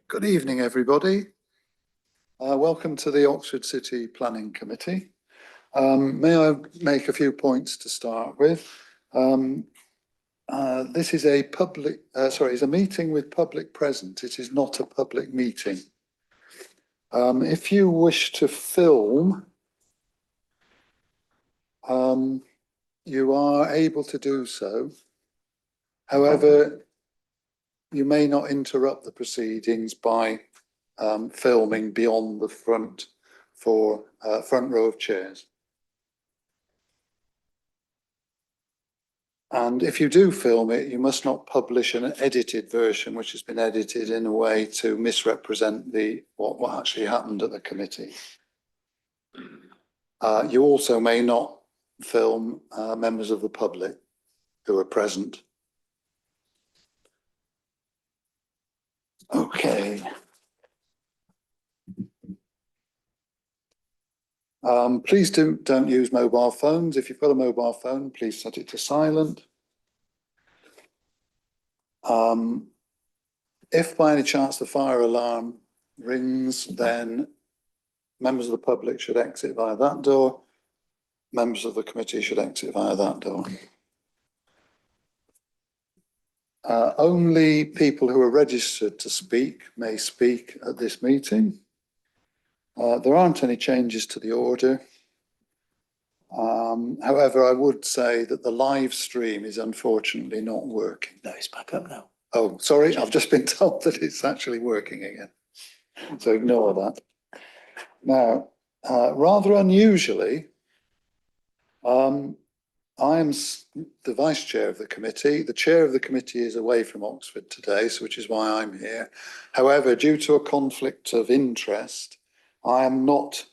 Good evening, everybody. Welcome to the Oxford City Planning Committee. May I make a few points to start with? This is a it's a meeting with public present. It is not a public meeting. If you wish to film, you are able to do so. However, you may not interrupt the proceedings by filming beyond the front row of chairs. And if you do film it, you must not publish an edited version which has been edited in a way to misrepresent what actually happened at the committee. You also may not film members of the public who are present. Okay. Please don't use mobile phones. If you've got a mobile phone, please set it to silent. If by any chance the fire alarm rings, then members of the public should exit via that door. Members of the committee should exit via that door. Only people who are registered to speak may speak at this meeting. There aren't any changes to the order. However, I would say that the live stream is unfortunately not working. No, it's back up now. Oh, sorry, I've just been told that it's actually working again. So ignore that. Now, rather unusually, I am the vice chair of the committee. The chair of the committee is away from Oxford today, so which is why I'm here. However, due to a conflict of interest, I am not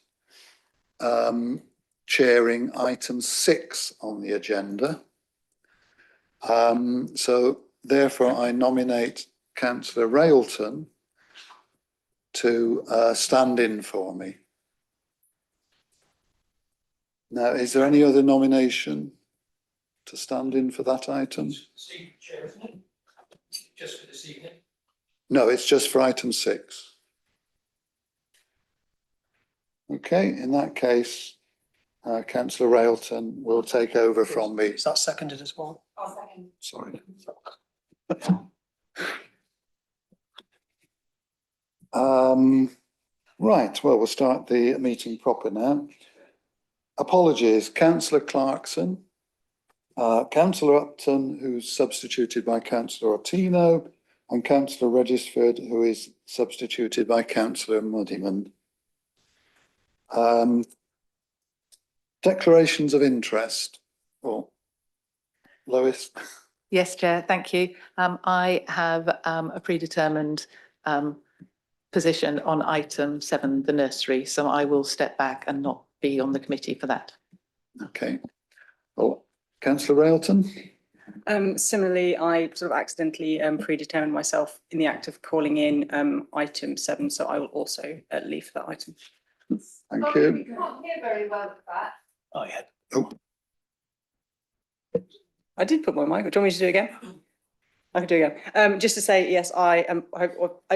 chairing item 6 on the agenda. So therefore I nominate Councillor Railton to stand in for me. Now, is there any other nomination to stand in for that item? Just for this evening? No, it's just for item 6. Okay, in that case, Councillor Railton will take over from me. Is that seconded as well? I'll second. Sorry. Right, well, we'll start the meeting proper now. Apologies, Councillor Clarkson, Councillor Upton, who's substituted by Councillor Ottino, and Councillor Regisford, who is substituted by Councillor Muddiman. Declarations of interest. Oh, Lois. Yes, Chair, thank you. I have a predetermined position on item 7, the nursery, so I will step back and not be on the committee for that. Okay. Oh, Councillor Railton. Similarly, I sort of accidentally predetermined myself in the act of calling in item 7, so I will also leave that item. Thank you. We can't hear very well with that. Oh, yeah. Oh. I did put my mic. Do you want me to do it again? I can do it again. Just to say, yes, I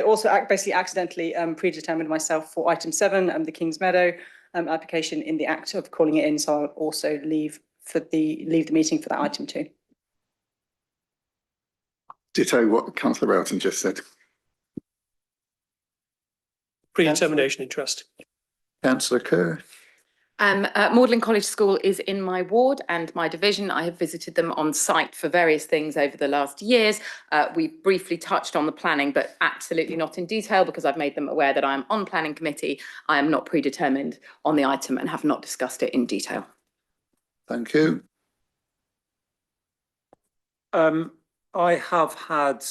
also basically accidentally predetermined myself for item 7, the Kings Meadow application in the act of calling it in. So I'll also leave the meeting for that item too. Ditto what Councillor Railton just said. Predetermination in trust. Councillor Kerr. Magdalen College School is in my ward and my division. I have visited them on site for various things over the last years. We briefly touched on the planning, but absolutely not in detail because I've made them aware that I am on planning committee. I am not predetermined on the item and have not discussed it in detail. Thank you. I have had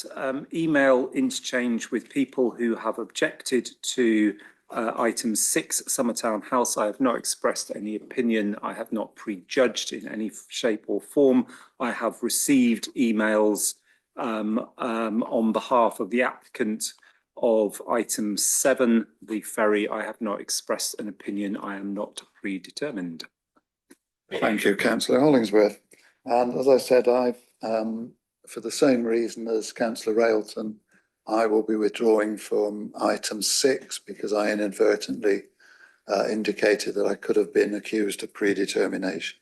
email interchange with people who have objected to item 6, Summertown House. I have not expressed any opinion. I have not prejudged in any shape or form. I have received emails on behalf of the applicant of item 7, the ferry. I have not expressed an opinion. I am not predetermined. Thank you, Councillor Hollingsworth. And as I said, I've, for the same reason as Councillor Railton, I will be withdrawing from item 6 because I inadvertently indicated that I could have been accused of predetermination.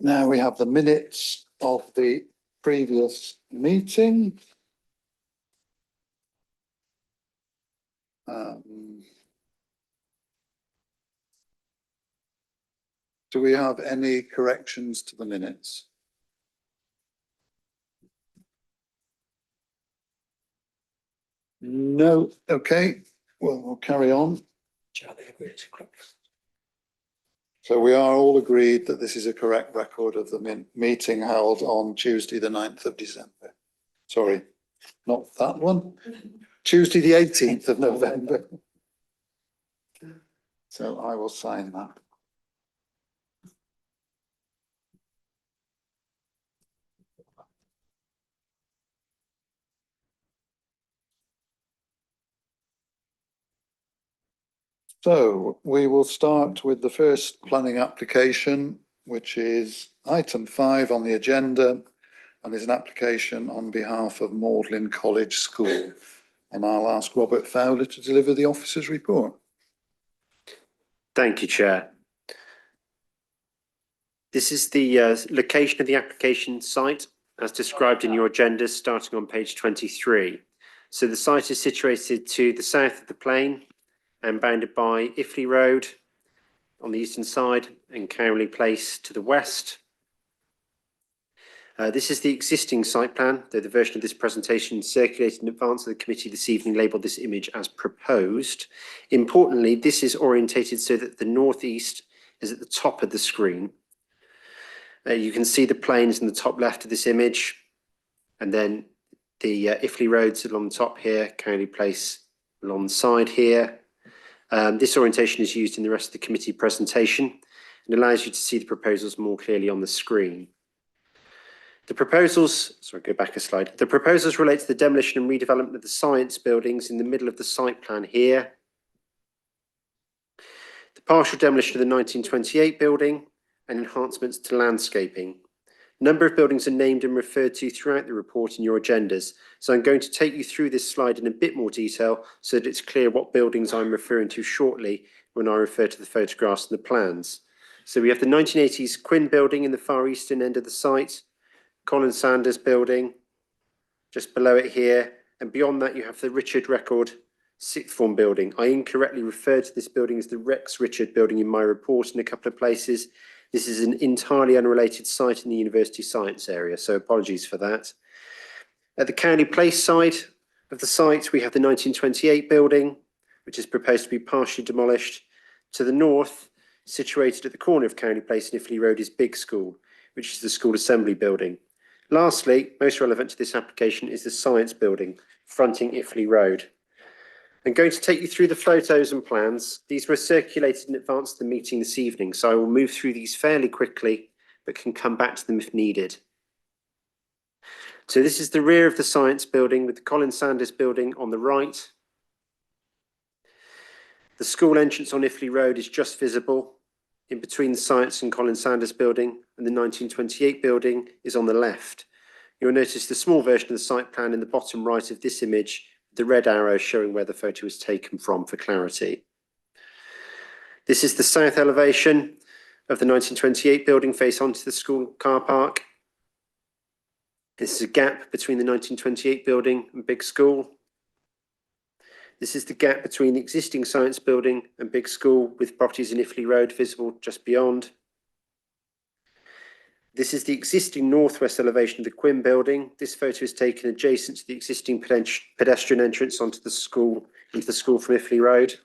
Now we have the minutes of the previous meeting. Do we have any corrections to the minutes? No, okay, well, we'll carry on. Charlie agrees. So we are all agreed that this is a correct record of the meeting held on Tuesday, the 9th of December. Sorry, not that one. Tuesday, the 18th of November. So I will sign that. So we will start with the first planning application, which is item 5 on the agenda, and is an application on behalf of Magdalen College School. And I'll ask Robert Fowler to deliver the officer's report. Thank you, Chair. This is the location of the application site as described in your agenda, starting on page 23. So the site is situated to the south of the plain and bounded by Iffley Road on the eastern side and Cowley Place to the west. This is the existing site plan, though the version of this presentation circulated in advance of the committee this evening labelled this image as proposed. Importantly, this is orientated so that the northeast is at the top of the screen. You can see the plains in the top left of this image, and then the Iffley Roads along the top here, Cowley Place along the side here. This orientation is used in the rest of the committee presentation and allows you to see the proposals more clearly on the screen. The proposals, sorry, go back a slide. The proposals relate to the demolition and redevelopment of the science buildings in the middle of the site plan here. The partial demolition of the 1928 building and enhancements to landscaping. A number of buildings are named and referred to throughout the report in your agendas. So I'm going to take you through this slide in a bit more detail so that it's clear what buildings I'm referring to shortly when I refer to the photographs and the plans. So we have the 1980s Quinn building in the far eastern end of the site, Colin Sanders building, just below it here, and beyond that you have the Richard Record sixth form building. I incorrectly referred to this building as the Rex Richard building in my report in a couple of places. This is an entirely unrelated site in the University Science area, so apologies for that. At the Cowley Place side of the site, we have the 1928 building, which is proposed to be partially demolished. To the north, situated at the corner of Cowley Place and Iffley Road, is Big School, which is the school assembly building. Lastly, most relevant to this application is the science building fronting Iffley Road. I'm going to take you through the photos and plans. These were circulated in advance of the meeting this evening, so I will move through these fairly quickly, but can come back to them if needed. So this is the rear of the science building with the Colin Sanders building on the right. The school entrance on Iffley Road is just visible in between the science and Colin Sanders building, and the 1928 building is on the left. You'll notice the small version of the site plan in the bottom right of this image, the red arrow showing where the photo was taken from for clarity. This is the south elevation of the 1928 building face onto the school car park. This is a gap between the 1928 building and Big School. This is the gap between the existing science building and Big School with properties in Iffley Road visible just beyond. This is the existing northwest elevation of the Quinn building. This photo is taken adjacent to the existing pedestrian entrance into the school from Iffley Road.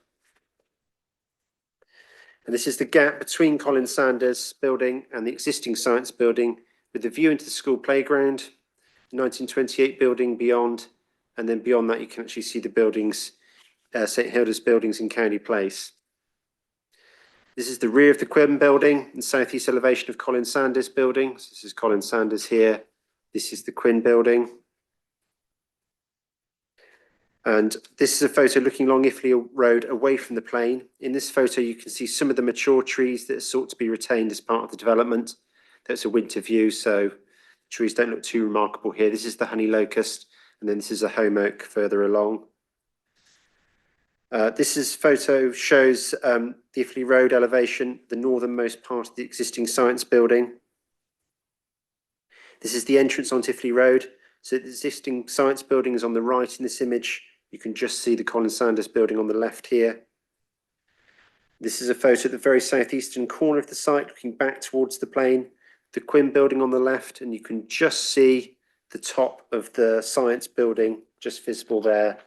And this is the gap between Colin Sanders building and the existing science building with the view into the school playground, the 1928 building beyond, and then beyond that you can actually see the buildings, St Hilda's buildings in Cowley Place. This is the rear of the Quinn building and southeast elevation of Colin Sanders building. So this is Colin Sanders here. This is the Quinn building. And this is a photo looking along Iffley Road away from the plain. In this photo, you can see some of the mature trees that are sought to be retained as part of the development. That's a winter view, so trees don't look too remarkable here. This is the honey locust, and then this is a home oak further along. This photo shows the Iffley Road elevation, the northernmost part of the existing science building. This is the entrance onto Iffley Road. So the existing science building is on the right in this image. You can just see the Colin Sanders building on the left here. This is a photo at the very southeastern corner of the site, looking back towards the plain. The Quinn building on the left, and you can just see the top of the science building just visible there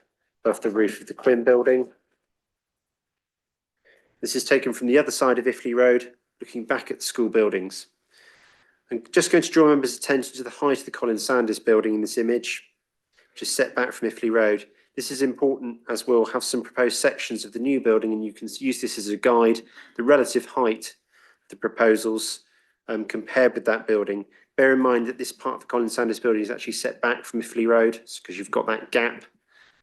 above the roof of the Quinn building. This is taken from the other side of Iffley Road, looking back at the school buildings. I'm just going to draw members' attention to the height of the Colin Sanders building in this image, which is set back from Iffley Road. This is important as we'll have some proposed sections of the new building, and you can use this as a guide, the relative height of the proposals compared with that building. Bear in mind that this part of the Colin Sanders building is actually set back from Iffley Road, because you've got that gap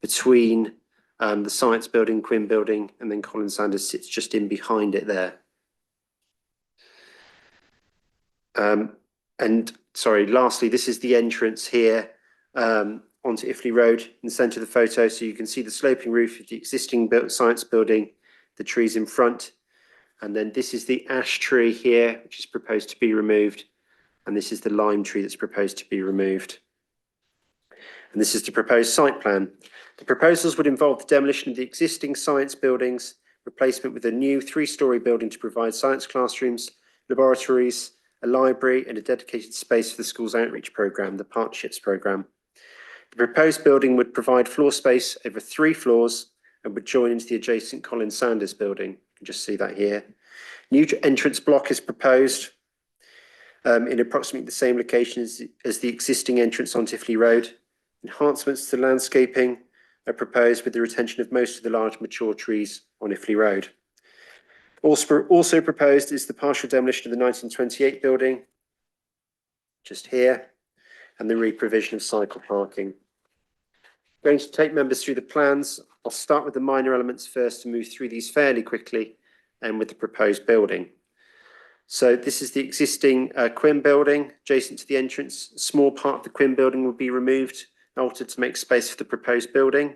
between the science building, Quinn building, and then Colin Sanders sits just in behind it there. Lastly, this is the entrance here onto Iffley Road in the centre of the photo. So you can see the sloping roof of the existing science building, the trees in front. And then this is the ash tree here, which is proposed to be removed. And this is the lime tree that's proposed to be removed. And this is the proposed site plan. The proposals would involve the demolition of the existing science buildings, replacement with a new 3-storey building to provide science classrooms, laboratories, a library, and a dedicated space for the school's outreach programme, the Partnerships programme. The proposed building would provide floor space over 3 floors and would join into the adjacent Colin Sanders building. You can just see that here. New entrance block is proposed in approximately the same location as the existing entrance on Iffley Road. Enhancements to landscaping are proposed with the retention of most of the large mature trees on Iffley Road. Also proposed is the partial demolition of the 1928 building, just here, and the re-provision of cycle parking. I'm going to take members through the plans. I'll start with the minor elements first and move through these fairly quickly, and with the proposed building. So this is the existing Quinn building adjacent to the entrance. A small part of the Quinn building will be removed and altered to make space for the proposed building.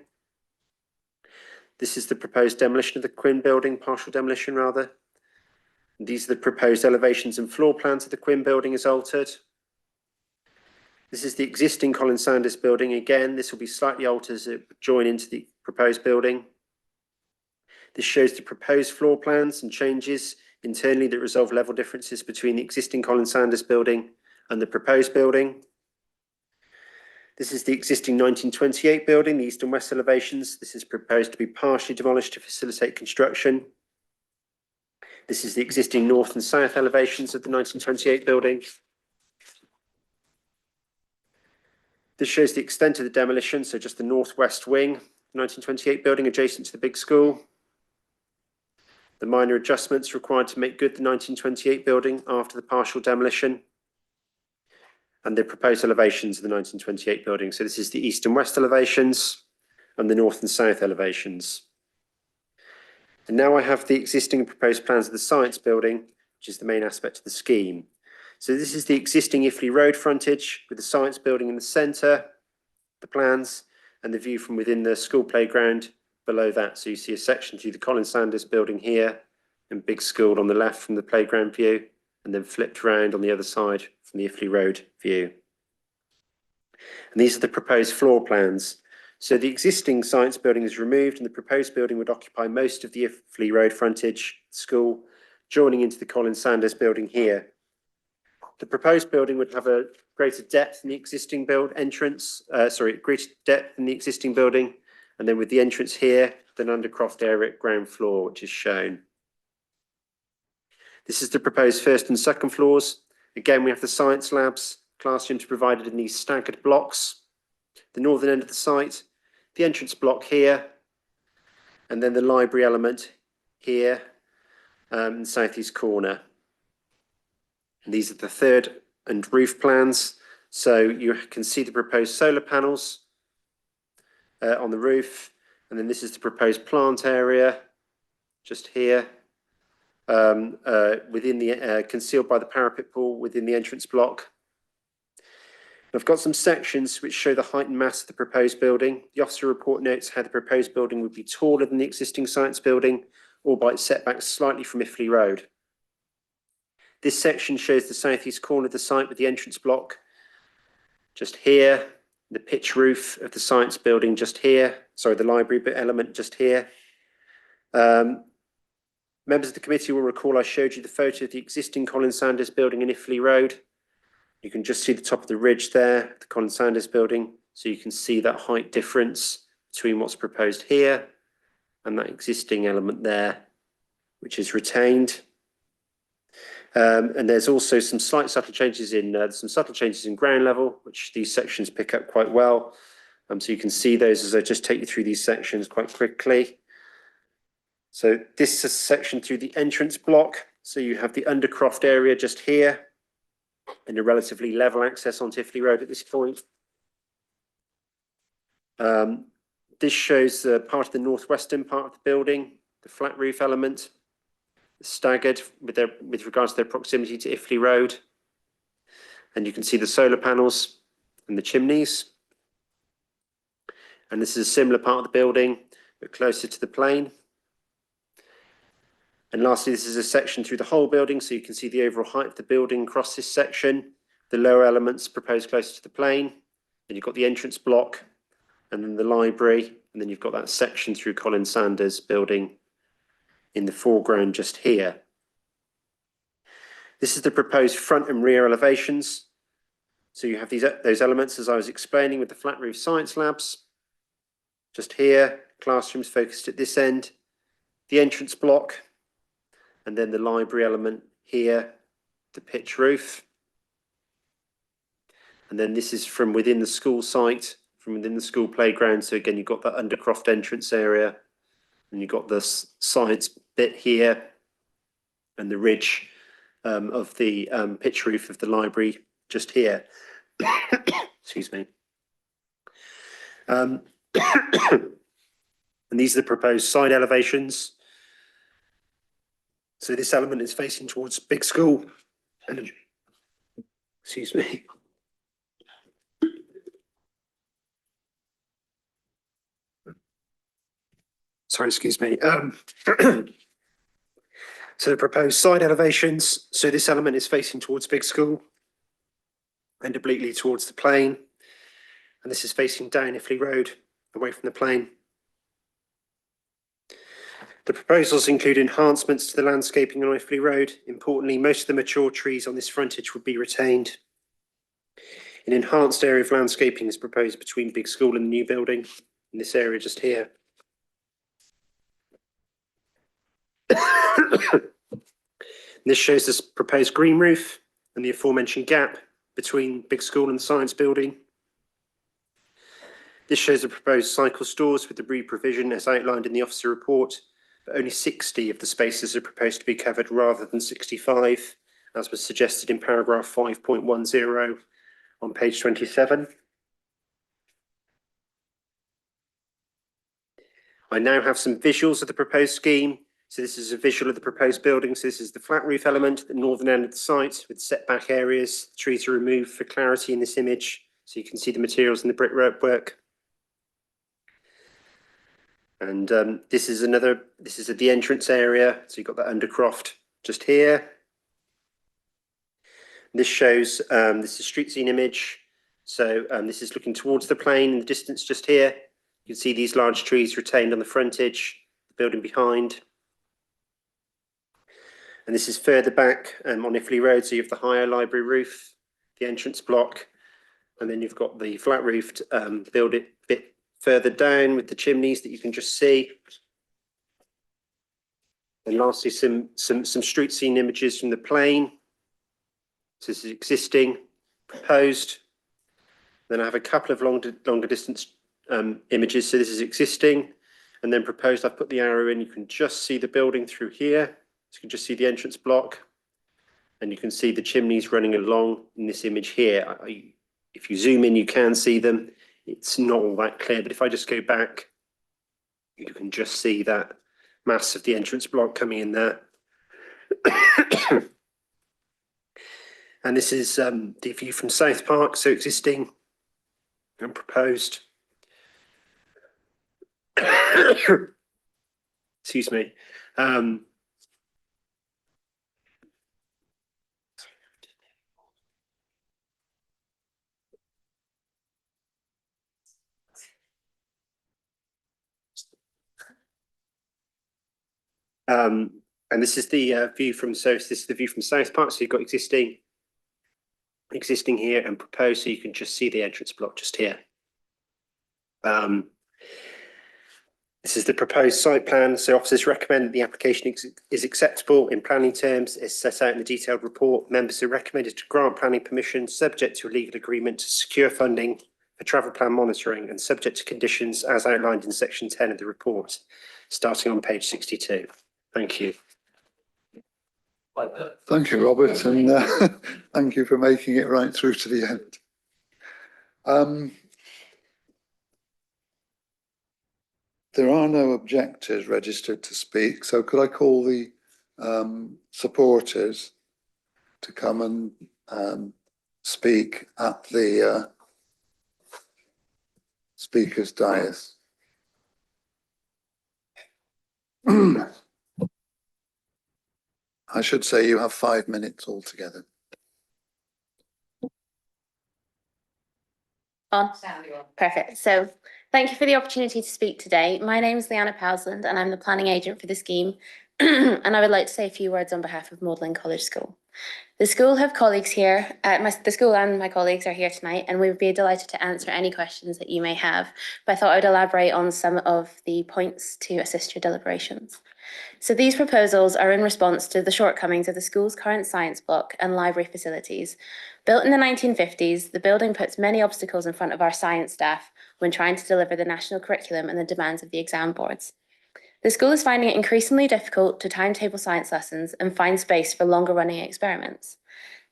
This is the proposed demolition of the Quinn building, partial demolition rather. And these are the proposed elevations and floor plans of the Quinn building as altered. This is the existing Colin Sanders building. Again, this will be slightly altered as it would join into the proposed building. This shows the proposed floor plans and changes internally that resolve level differences between the existing Colin Sanders building and the proposed building. This is the existing 1928 building, the east and west elevations. This is proposed to be partially demolished to facilitate construction. This is the existing north and south elevations of the 1928 building. This shows the extent of the demolition, so just the northwest wing, 1928 building adjacent to the big school. The minor adjustments required to make good the 1928 building after the partial demolition. And the proposed elevations of the 1928 building. So this is the east and west elevations and the north and south elevations. And now I have the existing and proposed plans of the science building, which is the main aspect of the scheme. So this is the existing Iffley Road frontage with the science building in the centre, the plans, and the view from within the school playground below that. So you see a section through the Colin Sanders building here and big school on the left from the playground view, and then flipped round on the other side from the Iffley Road view. And these are the proposed floor plans. So the existing science building is removed and the proposed building would occupy most of the Iffley Road frontage school, joining into the Colin Sanders building here. The proposed building would have a greater depth in the existing greater depth in the existing building, and then with the entrance here, then undercroft area at ground floor, which is shown. This is the proposed first and second floors. Again, we have the science labs, classrooms provided in these staggered blocks. The northern end of the site, the entrance block here, and then the library element here in the southeast corner. And these are the third and roof plans. So you can see the proposed solar panels on the roof. And then this is the proposed plant area just here. within the, concealed by the parapet pool within the entrance block. I've got some sections which show the height and mass of the proposed building. The officer report notes how the proposed building would be taller than the existing science building, albeit set back slightly from Iffley Road. This section shows the southeast corner of the site with the entrance block just here, the pitch roof of the science building just here, sorry, the library element just here. Members of the committee will recall I showed you the photo of the existing Colin Sanders building in Iffley Road. You can just see the top of the ridge there, the Colin Sanders building. So you can see that height difference between what's proposed here and that existing element there, which is retained. And there's also some slight subtle changes in ground level, which these sections pick up quite well. So you can see those as I just take you through these sections quite quickly. So this is a section through the entrance block. So you have the Undercroft area just here and a relatively level access onto Iffley Road at this point. This shows part of the northwestern part of the building, the flat roof element, staggered with regards to their proximity to Iffley Road. And you can see the solar panels and the chimneys. And this is a similar part of the building, but closer to the plane. And lastly, this is a section through the whole building, so you can see the overall height of the building across this section. The lower elements proposed closer to the plane. Then you've got the entrance block, and then the library, and then you've got that section through Colin Sanders building in the foreground just here. This is the proposed front and rear elevations. So you have those elements as I was explaining with the flat roof science labs. Just here, classrooms focused at this end, the entrance block, and then the library element here, the pitch roof. And then this is from within the school site, from within the school playground. So again, you've got that Undercroft entrance area, and you've got the science bit here, and the ridge of the pitch roof of the library just here. Excuse me. And these are the proposed side elevations. So this element is facing towards Big School. And, excuse me. Sorry, excuse me. So the proposed side elevations. So this element is facing towards Big School and obliquely towards the plane. And this is facing down Iffley Road, away from the plane. The proposals include enhancements to the landscaping on Iffley Road. Importantly, most of the mature trees on this frontage would be retained. An enhanced area of landscaping is proposed between Big School and the new building, in this area just here. This shows this proposed green roof and the aforementioned gap between Big School and the science building. This shows the proposed cycle stores with the re-provision as outlined in the officer report, but only 60 of the spaces are proposed to be covered rather than 65, as was suggested in paragraph 5.10 on page 27. I now have some visuals of the proposed scheme. So this is a visual of the proposed building. So this is the flat roof element at the northern end of the site with setback areas. The trees are removed for clarity in this image, so you can see the materials in the brickwork. And this is at the entrance area. So you've got that Undercroft just here. This shows, this is a street scene image. So this is looking towards the plane in the distance just here. You can see these large trees retained on the frontage, the building behind. And this is further back on Iffley Road. So you have the higher library roof, the entrance block, and then you've got the flat roofed building bit further down with the chimneys that you can just see. And lastly, some street scene images from the plane. So this is existing, proposed. Then I have a couple of longer distance images. So this is existing and then proposed. I've put the arrow in. You can just see the building through here. So you can just see the entrance block and you can see the chimneys running along in this image here. If you zoom in, you can see them. It's not all that clear, but if I just go back, you can just see that mass of the entrance block coming in there. And this is the view from South Park, so existing and proposed. Excuse me. And this is the view from South Park. So you've got existing here and proposed, so you can just see the entrance block just here. This is the proposed site plan. So officers recommend that the application is acceptable in planning terms as set out in the detailed report. Members are recommended to grant planning permission subject to a legal agreement to secure funding for travel plan monitoring and subject to conditions as outlined in section 10 of the report, starting on page 62. Thank you. Thank you, Robert, and thank you for making it right through to the end. There are no objectors registered to speak, so could I call the supporters to come and speak at the speaker's dais? I should say you have 5 minutes altogether. On. Perfect. So thank you for the opportunity to speak today. My name is Leanna Powsland and I'm the planning agent for the scheme. And I would like to say a few words on behalf of Magdalen College School. The school have colleagues here, the school and my colleagues are here tonight, and we would be delighted to answer any questions that you may have. But I thought I'd elaborate on some of the points to assist your deliberations. So these proposals are in response to the shortcomings of the school's current science block and library facilities. Built in the 1950s, the building puts many obstacles in front of our science staff when trying to deliver the national curriculum and the demands of the exam boards. The school is finding it increasingly difficult to timetable science lessons and find space for longer running experiments.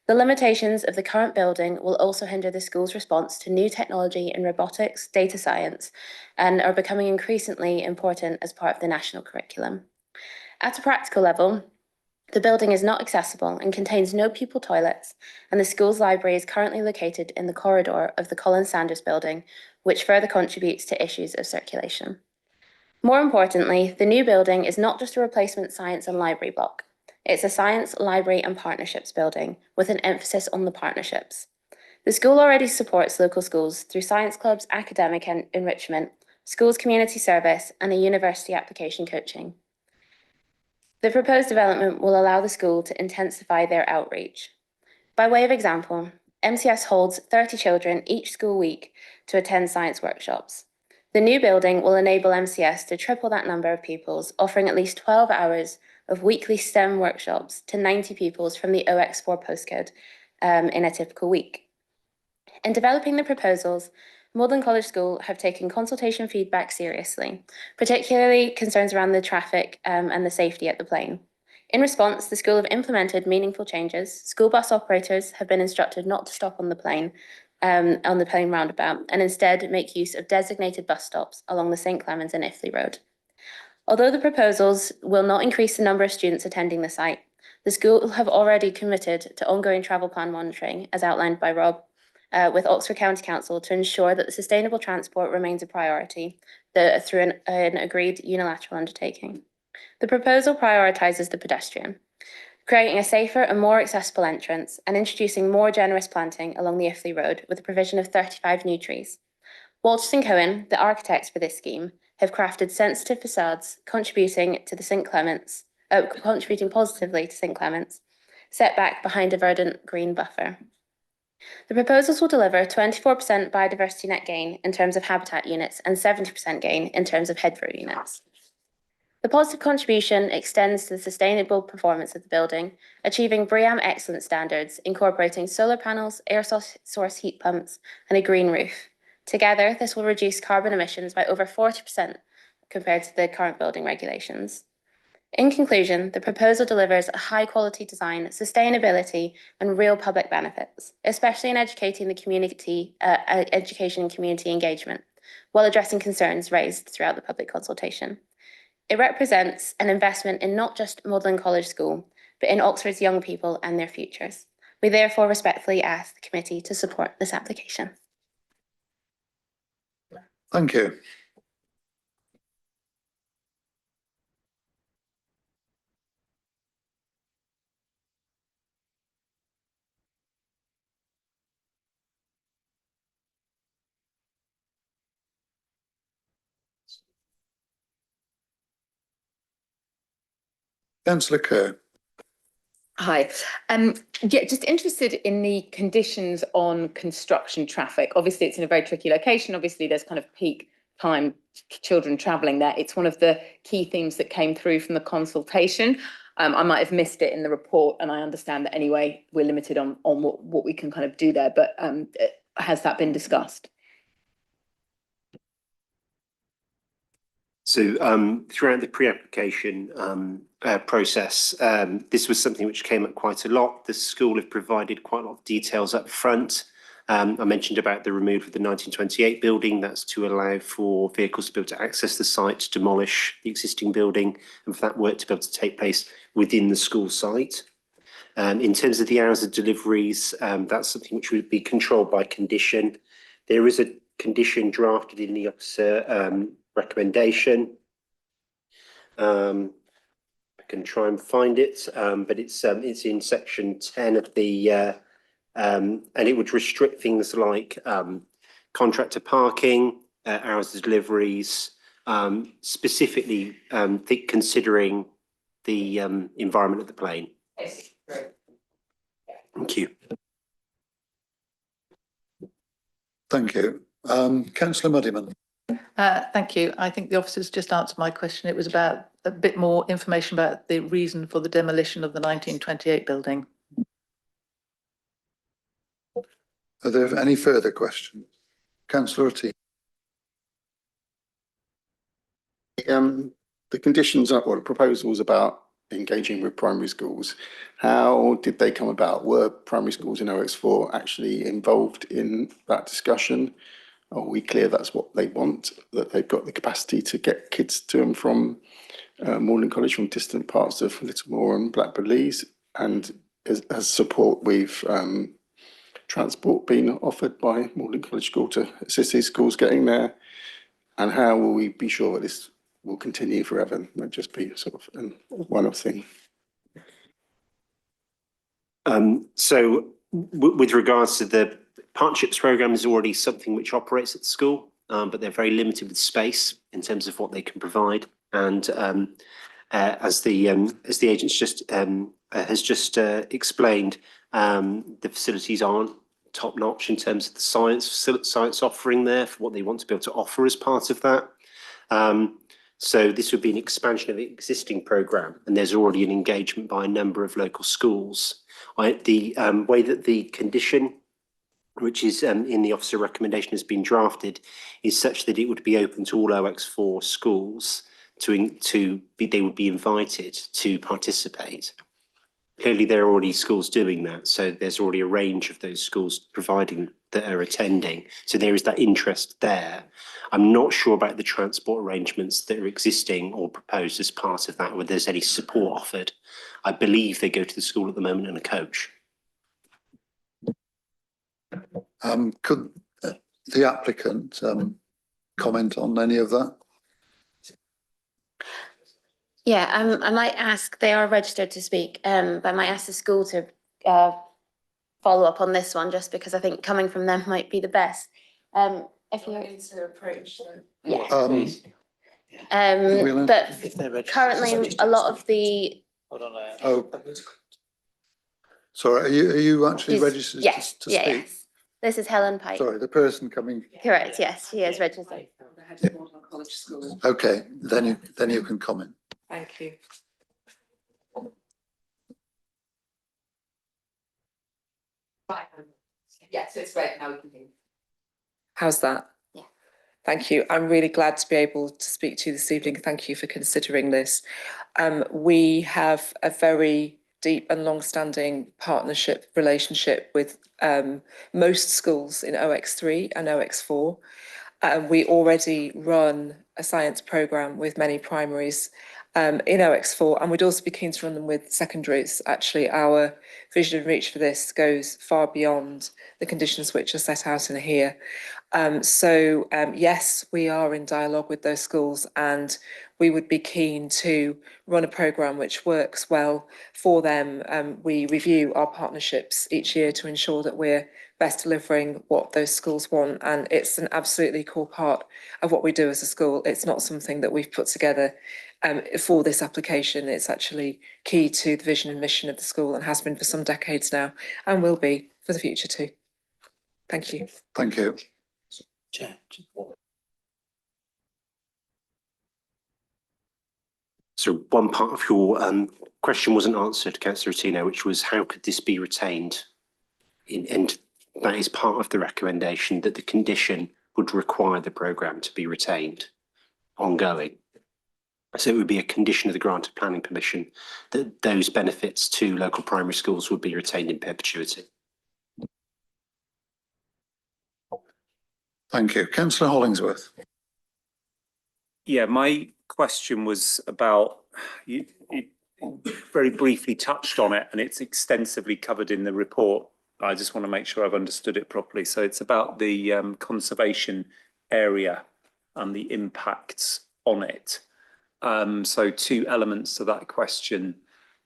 The limitations of the current building will also hinder the school's response to new technology in robotics, data science, and are becoming increasingly important as part of the national curriculum. At a practical level, the building is not accessible and contains no pupil toilets, and the school's library is currently located in the corridor of the Colin Sanders building, which further contributes to issues of circulation. More importantly, the new building is not just a replacement science and library block. It's a science, library and partnerships building with an emphasis on the partnerships. The school already supports local schools through science clubs, academic enrichment, schools community service and a university application coaching. The proposed development will allow the school to intensify their outreach. By way of example, MCS holds 30 children each school week to attend science workshops. The new building will enable MCS to triple that number of pupils, offering at least 12 hours of weekly STEM workshops to 90 pupils from the OX4 postcode in a typical week. In developing the proposals, Magdalen College School have taken consultation feedback seriously, particularly concerns around the traffic and the safety at the plane. In response, the school have implemented meaningful changes. School bus operators have been instructed not to stop on the plane roundabout and instead make use of designated bus stops along the St. Clements and Iffley Road. Although the proposals will not increase the number of students attending the site, the school have already committed to ongoing travel plan monitoring, as outlined by Rob, with Oxford County Council to ensure that the sustainable transport remains a priority through an agreed unilateral undertaking. The proposal prioritises the pedestrian, creating a safer and more accessible entrance and introducing more generous planting along the Iffley Road with the provision of 35 new trees. Walters & Cohen, the architects for this scheme, have crafted sensitive facades contributing positively to St. Clements, set back behind a verdant green buffer. The proposals will deliver 24% biodiversity net gain in terms of habitat units and 70% gain in terms of hedgerow units. The positive contribution extends to the sustainable performance of the building, achieving BREEAM excellent standards, incorporating solar panels, air source heat pumps, and a green roof. Together, this will reduce carbon emissions by over 40% compared to the current building regulations. In conclusion, the proposal delivers a high-quality design, sustainability, and real public benefits, especially in educating the community, education and community engagement, while addressing concerns raised throughout the public consultation. It represents an investment in not just Magdalen College School, but in Oxford's young people and their futures. We therefore respectfully ask the committee to support this application. Thank you. Councillor Kerr. Hi. Yeah, just interested in the conditions on construction traffic. Obviously, it's in a very tricky location. Obviously, there's kind of peak time children travelling there. It's one of the key themes that came through from the consultation. I might have missed it in the report, and I understand that anyway, we're limited on what we can kind of do there, but has that been discussed? So throughout the pre-application process, this was something which came up quite a lot. The school have provided quite a lot of details up front. I mentioned about the removal of the 1928 building. That's to allow for vehicles to be able to access the site, to demolish the existing building, and for that work to be able to take place within the school site. In terms of the hours of deliveries, that's something which would be controlled by condition. There is a condition drafted in the officer recommendation. I can try and find it, but it's in section 10 of the and it would restrict things like contractor parking, hours of deliveries, specifically considering the environment of the plane. Thank you. Thank you. Councillor Muddiman. Thank you. I think the officers just answered my question. It was about a bit more information about the reason for the demolition of the 1928 building. Are there any further questions? Councillor O'Teague. The conditions or the proposals about engaging with primary schools, how did they come about? Were primary schools in OX4 actually involved in that discussion? Are we clear that's what they want, that they've got the capacity to get kids to and from Magdalen College from distant parts of Littlemore and Blackburn Leys? And has support with transport been offered by Magdalen College School to assist these schools getting there? And how will we be sure that this will continue forever, not just be sort of a one-off thing? So with regards to the partnerships program, is already something which operates at the school, but they're very limited with space in terms of what they can provide. And as the agents has just explained, the facilities aren't top notch in terms of the science offering there for what they want to be able to offer as part of that. So this would be an expansion of the existing program, and there's already an engagement by a number of local schools. The way that the condition, which is in the officer recommendation, has been drafted, is such that it would be open to all OX4 schools they would be invited to participate. Clearly, there are already schools doing that, so there's already a range of those schools providing that are attending. So there is that interest there. I'm not sure about the transport arrangements that are existing or proposed as part of that, whether there's any support offered. I believe they go to the school at the moment in a coach. Could the applicant comment on any of that? Yeah, I might ask, they are registered to speak, but I might ask the school to follow up on this one, just because I think coming from them might be the best. If you to approach. Yeah. Whelan? But currently, a lot of the, Oh, sorry, are you actually She's- registered yes, to yeah, speak? yes. This is Helen Pike. Sorry, the person coming. Correct, yes, she is registered. College School. Okay, then you can comment. Thank you. Yes, it's great. Now we can hear. How's that? Yeah. Thank you. I'm really glad to be able to speak to you this evening. Thank you for considering this. We have a very deep and long-standing partnership relationship with most schools in OX3 and OX4. We already run a science programme with many primaries, in OX4, and we'd also be keen to run them with secondaries. Actually, our vision and reach for this goes far beyond the conditions which are set out in here. Yes, we are in dialogue with those schools, and we would be keen to run a programme which works well for them. We review our partnerships each year to ensure that we're best delivering what those schools want, and it's an absolutely core part of what we do as a school. It's not something that we've put together for this application. It's actually key to the vision and mission of the school, and has been for some decades now, and will be for the future too. Thank you. Thank you. So one part of your question wasn't answered, Councillor Ottino, which was how could this be retained? And that is part of the recommendation, that the condition would require the programme to be retained ongoing. So it would be a condition of the grant of planning permission that those benefits to local primary schools would be retained in perpetuity. Thank you. Councillor Hollingsworth. Yeah, my question was about, you very briefly touched on it, and it's extensively covered in the report. I just want to make sure I've understood it properly. So it's about the conservation area and the impacts on it. So two elements to that question.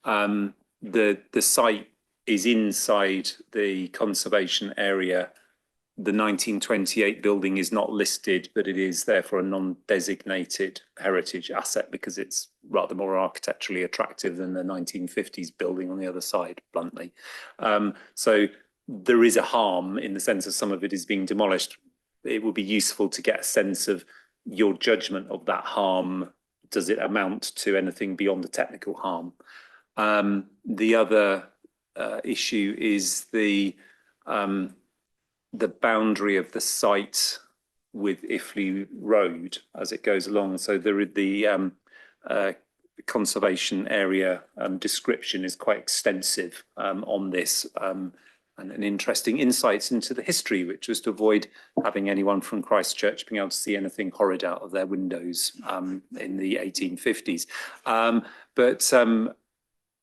The site is inside the conservation area. The 1928 building is not listed, but it is therefore a non-designated heritage asset because it's rather more architecturally attractive than the 1950s building on the other side, bluntly. So there is a harm in the sense that some of it is being demolished. It would be useful to get a sense of your judgment of that harm. Does it amount to anything beyond the technical harm? The other issue is the boundary of the site with Iffley Road as it goes along. So the conservation area description is quite extensive on this, and an interesting insights into the history, which was to avoid having anyone from Christchurch being able to see anything horrid out of their windows in the 1850s.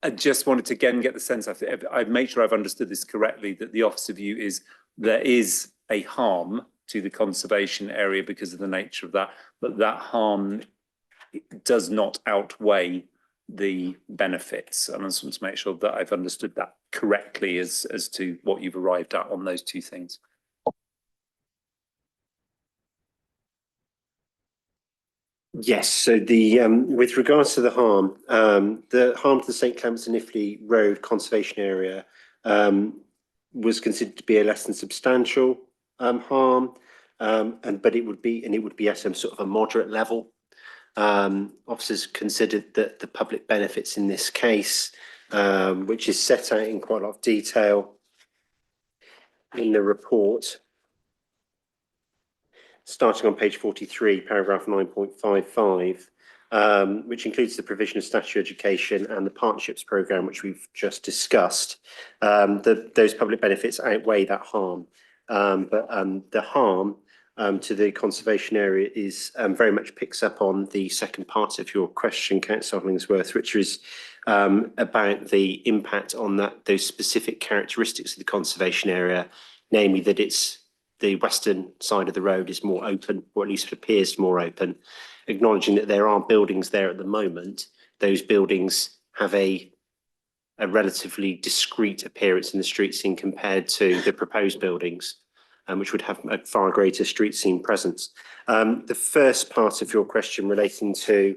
I just wanted to again get the sense, I've made sure I've understood this correctly, that the Office of View is there is a harm to the conservation area because of the nature of that, but that harm does not outweigh the benefits. And I just want to make sure that I've understood that correctly as to what you've arrived at on those two things. Yes, so the with regards to the harm to the St Clements and Iffley Road conservation area was considered to be a less than substantial harm, but it would be at some sort of a moderate level. Officers considered that the public benefits in this case, which is set out in quite a lot of detail in the report, starting on page 43, paragraph 9.55, which includes the provision of statutory education and the partnerships programme, which we've just discussed. Those public benefits outweigh that harm, but the harm to the conservation area is very much picks up on the second part of your question, Councillor Hollingsworth, which is about the impact on those specific characteristics of the conservation area, namely that the western side of the road is more open, or at least it appears more open, acknowledging that there are buildings there at the moment. Those buildings have a relatively discrete appearance in the street scene compared to the proposed buildings, which would have a far greater street scene presence. The first part of your question relating to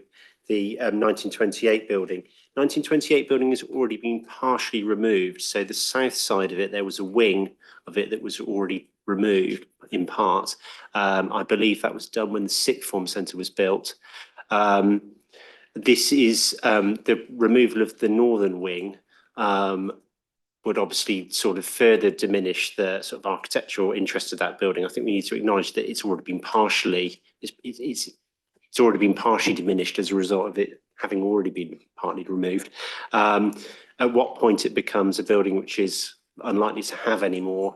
the 1928 building. 1928 building has already been partially removed. So the south side of it, there was a wing of it that was already removed in part. I believe that was done when the sixth form centre was built. This is the removal of the northern wing would obviously sort of further diminish the sort of architectural interest of that building. I think we need to acknowledge that it's already been partially diminished as a result of it having already been partly removed. At what point it becomes a building which is unlikely to have any more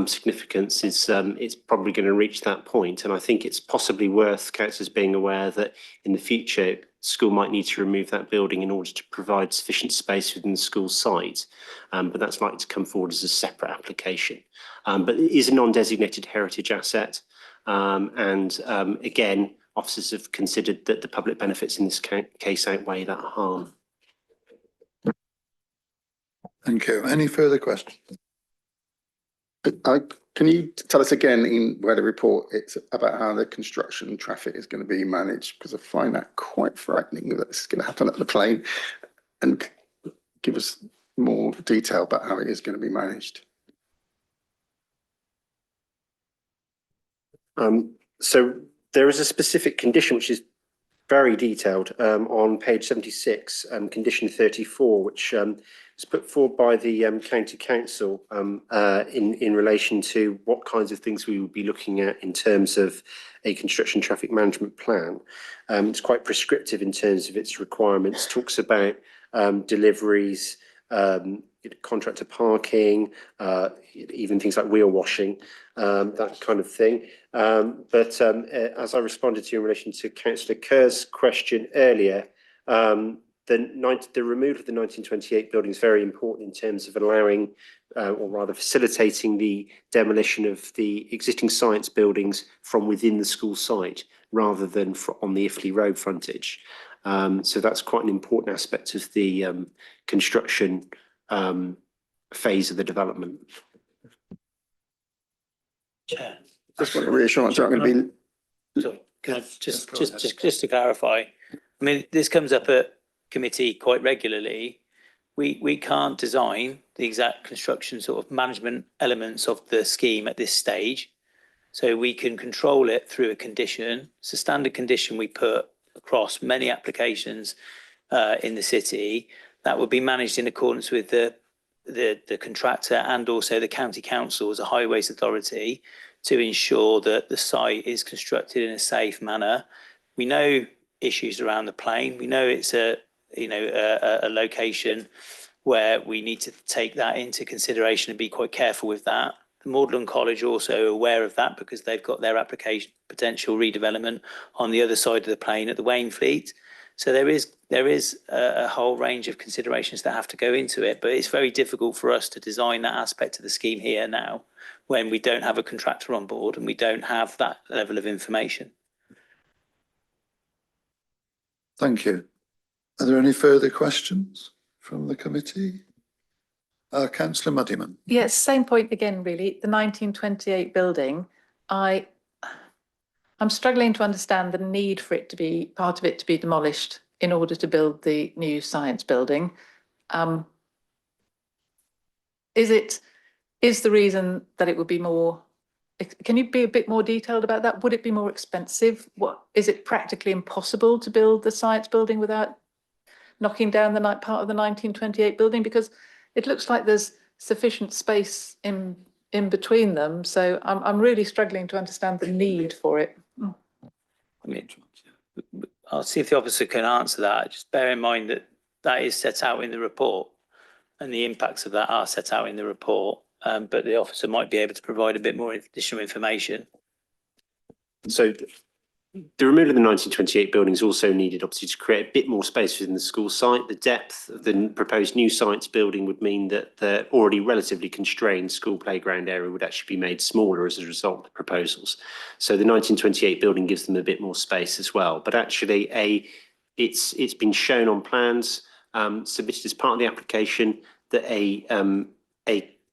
significance is it's probably going to reach that point. And I think it's possibly worth councillors being aware that in the future school might need to remove that building in order to provide sufficient space within the school site. But that's likely to come forward as a separate application. But it is a non-designated heritage asset. Again, officers have considered that the public benefits in this case outweigh that harm. Thank you. Any further questions? Can you tell us again in where the report it's about how the construction traffic is going to be managed? Because I find that quite frightening that it's going to happen at the plane, and give us more detail about how it is going to be managed. So there is a specific condition which is very detailed on page 76, condition 34, which was put forward by the county council in relation to what kinds of things we would be looking at in terms of a construction traffic management plan. It's quite prescriptive in terms of its requirements, talks about deliveries, contractor parking, even things like wheel washing, that kind of thing. But as I responded to you in relation to Councillor Kerr's question earlier, the removal of the 1928 building is very important in terms of allowing, or rather facilitating the demolition of the existing science buildings from within the school site, rather than on the Iffley Road frontage. So that's quite an important aspect of the construction phase of the development. Chair. Just want a reassurance that I'm going to be. Sorry, can I just to clarify, I mean, this comes up at committee quite regularly. We can't design the exact construction sort of management elements of the scheme at this stage. So we can control it through a condition. It's a standard condition we put across many applications in the city that would be managed in accordance with the contractor and also the county council as a highways authority to ensure that the site is constructed in a safe manner. We know issues around the plane. We know it's a location where we need to take that into consideration and be quite careful with that. The Magdalen College also aware of that because they've got their application potential redevelopment on the other side of the plane at the Wainfleet. So there is a whole range of considerations that have to go into it, but it's very difficult for us to design that aspect of the scheme here now when we don't have a contractor on board and we don't have that level of information. Thank you. Are there any further questions from the committee? Councillor Muddiman. Yes, same point again, really. The 1928 building, I'm struggling to understand the need for it to be, part of it to be demolished in order to build the new science building. Is the reason that it would be more, can you be a bit more detailed about that? Would it be more expensive? Is it practically impossible to build the science building without knocking down the part of the 1928 building? Because it looks like there's sufficient space in between them. So I'm really struggling to understand the need for it. I mean, I'll see if the officer can answer that. Just bear in mind that that is set out in the report and the impacts of that are set out in the report. But the officer might be able to provide a bit more additional information. So the removal of the 1928 buildings also needed obviously to create a bit more space within the school site. The depth of the proposed new science building would mean that the already relatively constrained school playground area would actually be made smaller as a result of the proposals. So the 1928 building gives them a bit more space as well. But actually it's been shown on plans submitted as part of the application that a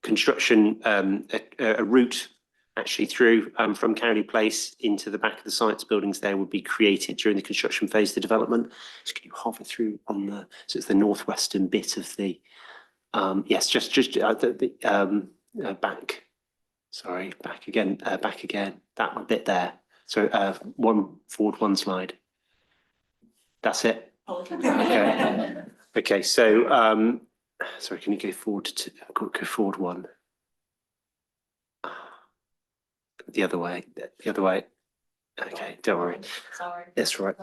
construction, a route actually through from Cowley Place into the back of the science buildings there would be created during the construction phase of the development. So can you hover through on the, so it's the northwestern bit of the, yes, just back, sorry, back again, that one bit there. So one forward, one slide. That's it. Okay. Okay, so sorry, can you go forward to go forward one? The other way. Okay, don't worry. Sorry. That's right.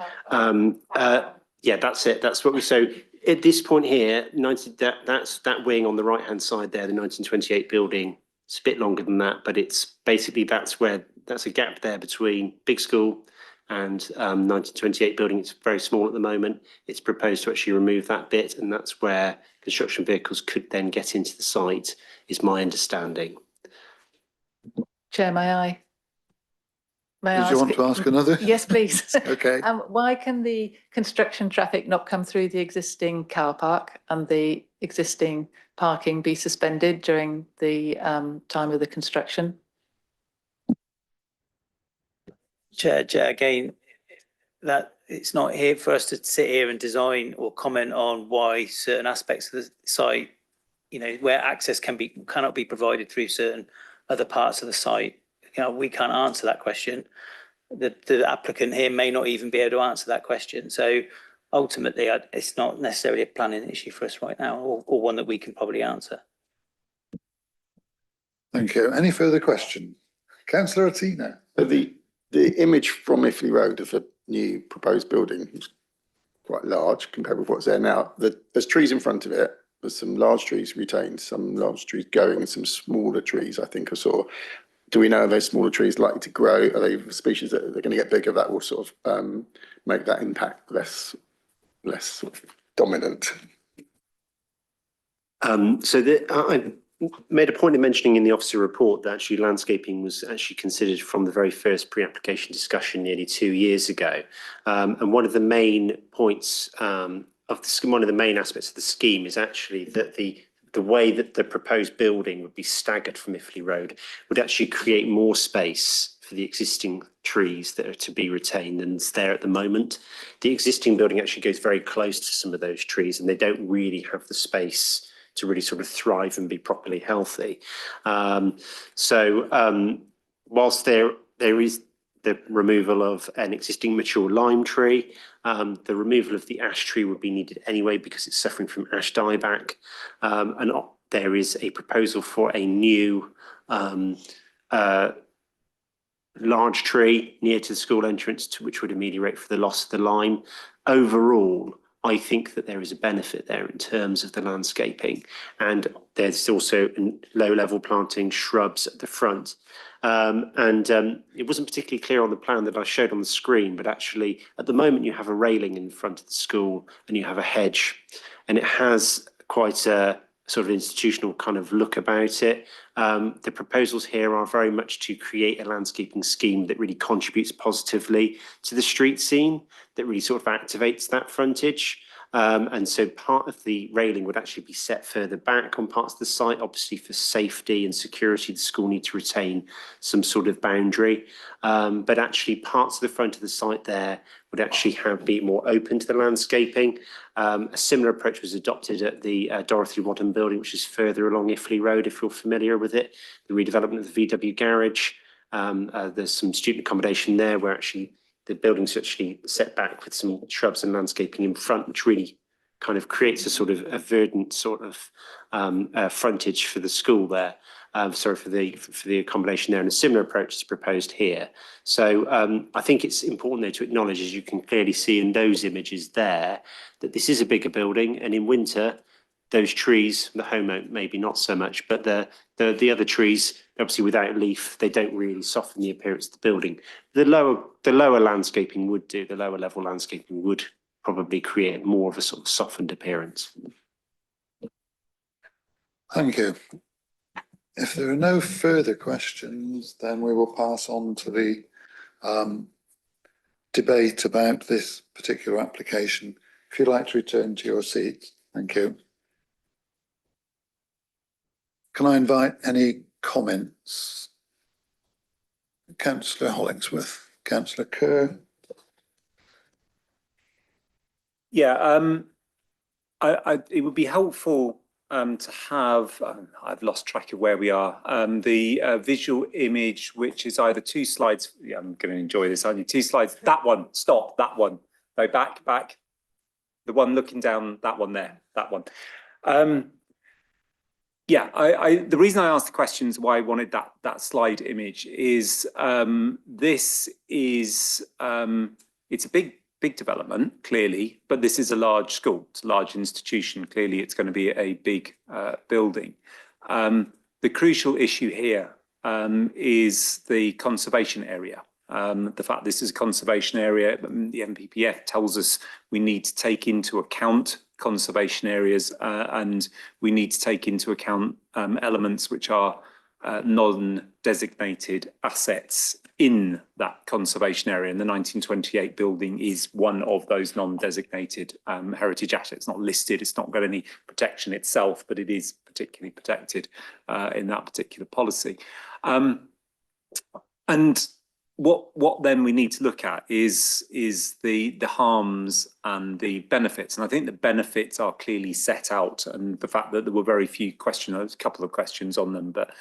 Yeah, that's it. That's what we. So at this point here, that's that wing on the right hand side there, the 1928 building. It's a bit longer than that, but it's basically that's a gap there between big school and 1928 building. It's very small at the moment. It's proposed to actually remove that bit, and that's where construction vehicles could then get into the site, is my understanding. Chair, may I? May I Did you want ask- to ask another? Yes, please. Okay. Why can the construction traffic not come through the existing car park and the existing parking be suspended during the time of the construction? Chair, again, that it's not here for us to sit here and design or comment on why certain aspects of the site, you know, where access cannot be provided through certain other parts of the site. You know, we can't answer that question. The applicant here may not even be able to answer that question. So ultimately, it's not necessarily a planning issue for us right now, or one that we can probably answer. Thank you. Any further question? Councillor Otina. The image from Iffley Road of a new proposed building is quite large compared with what's there now. There's trees in front of it. There's some large trees retained, some large trees going, and some smaller trees, I think I saw. Do we know are those smaller trees likely to grow? Are they species that they're going to get bigger that will sort of make that impact less sort of dominant? I made a point of mentioning in the officer report that actually landscaping was actually considered from the very first pre-application discussion nearly 2 years ago. And one of the main points one of the main aspects of the scheme is actually that the way that the proposed building would be staggered from Iffley Road would actually create more space for the existing trees that are to be retained than is there at the moment. The existing building actually goes very close to some of those trees, and they don't really have the space to really sort of thrive and be properly healthy. Whilst there is the removal of an existing mature lime tree, the removal of the ash tree would be needed anyway because it's suffering from ash dieback. And there is a proposal for a new large tree near to the school entrance, which would ameliorate for the loss of the lime. Overall, I think that there is a benefit there in terms of the landscaping, and there's also low-level planting shrubs at the front. It wasn't particularly clear on the plan that I showed on the screen, but actually at the moment you have a railing in front of the school and you have a hedge, and it has quite a sort of institutional kind of look about it. The proposals here are very much to create a landscaping scheme that really contributes positively to the street scene, that really sort of activates that frontage. And so part of the railing would actually be set further back on parts of the site. Obviously for safety and security, the school need to retain some sort of boundary. But actually parts of the front of the site there would actually be more open to the landscaping. A similar approach was adopted at the Dorothy Wadham building, which is further along Iffley Road, if you're familiar with it. The redevelopment of the VW garage. There's some student accommodation there where actually the building's actually set back with some shrubs and landscaping in front, which really kind of creates a sort of a verdant sort of frontage for the school there. For the accommodation there, and a similar approach is proposed here. So I think it's important there to acknowledge, as you can clearly see in those images there, that this is a bigger building, and in winter, those trees, the home oak maybe not so much, but the other trees, obviously without leaf, they don't really soften the appearance of the building. The lower landscaping would do, the lower level landscaping would probably create more of a sort of softened appearance. Thank you. If there are no further questions, then we will pass on to the debate about this particular application. If you'd like to return to your seats, thank you. Can I invite any comments? Councillor Hollingsworth, Councillor Kerr. Yeah, it would be helpful to have, I've lost track of where we are, the visual image, which is either 2 slides. Yeah, I'm going to enjoy this, aren't you? 2 slides, that one, stop, that one. No, back. The one looking down, that one there, that one. Yeah, the reason I asked the questions why I wanted that slide image is this is, it's a big development, clearly, but this is a large school, it's a large institution. Clearly, it's going to be a big building. The crucial issue here is the conservation area. The fact this is a conservation area, the NPPF tells us we need to take into account conservation areas and we need to take into account elements which are non-designated assets in that conservation area. And the 1928 building is one of those non-designated heritage assets. Not listed, it's not got any protection itself, but it is particularly protected in that particular policy. And what then we need to look at is the harms and the benefits. And I think the benefits are clearly set out, and the fact that there were very few questions, there was a couple of questions on them, but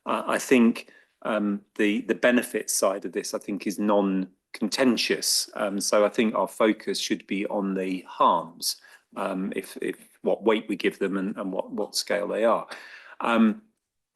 I think the benefits side of this, I think, is non-contentious. So I think our focus should be on the harms, if what weight we give them and what scale they are.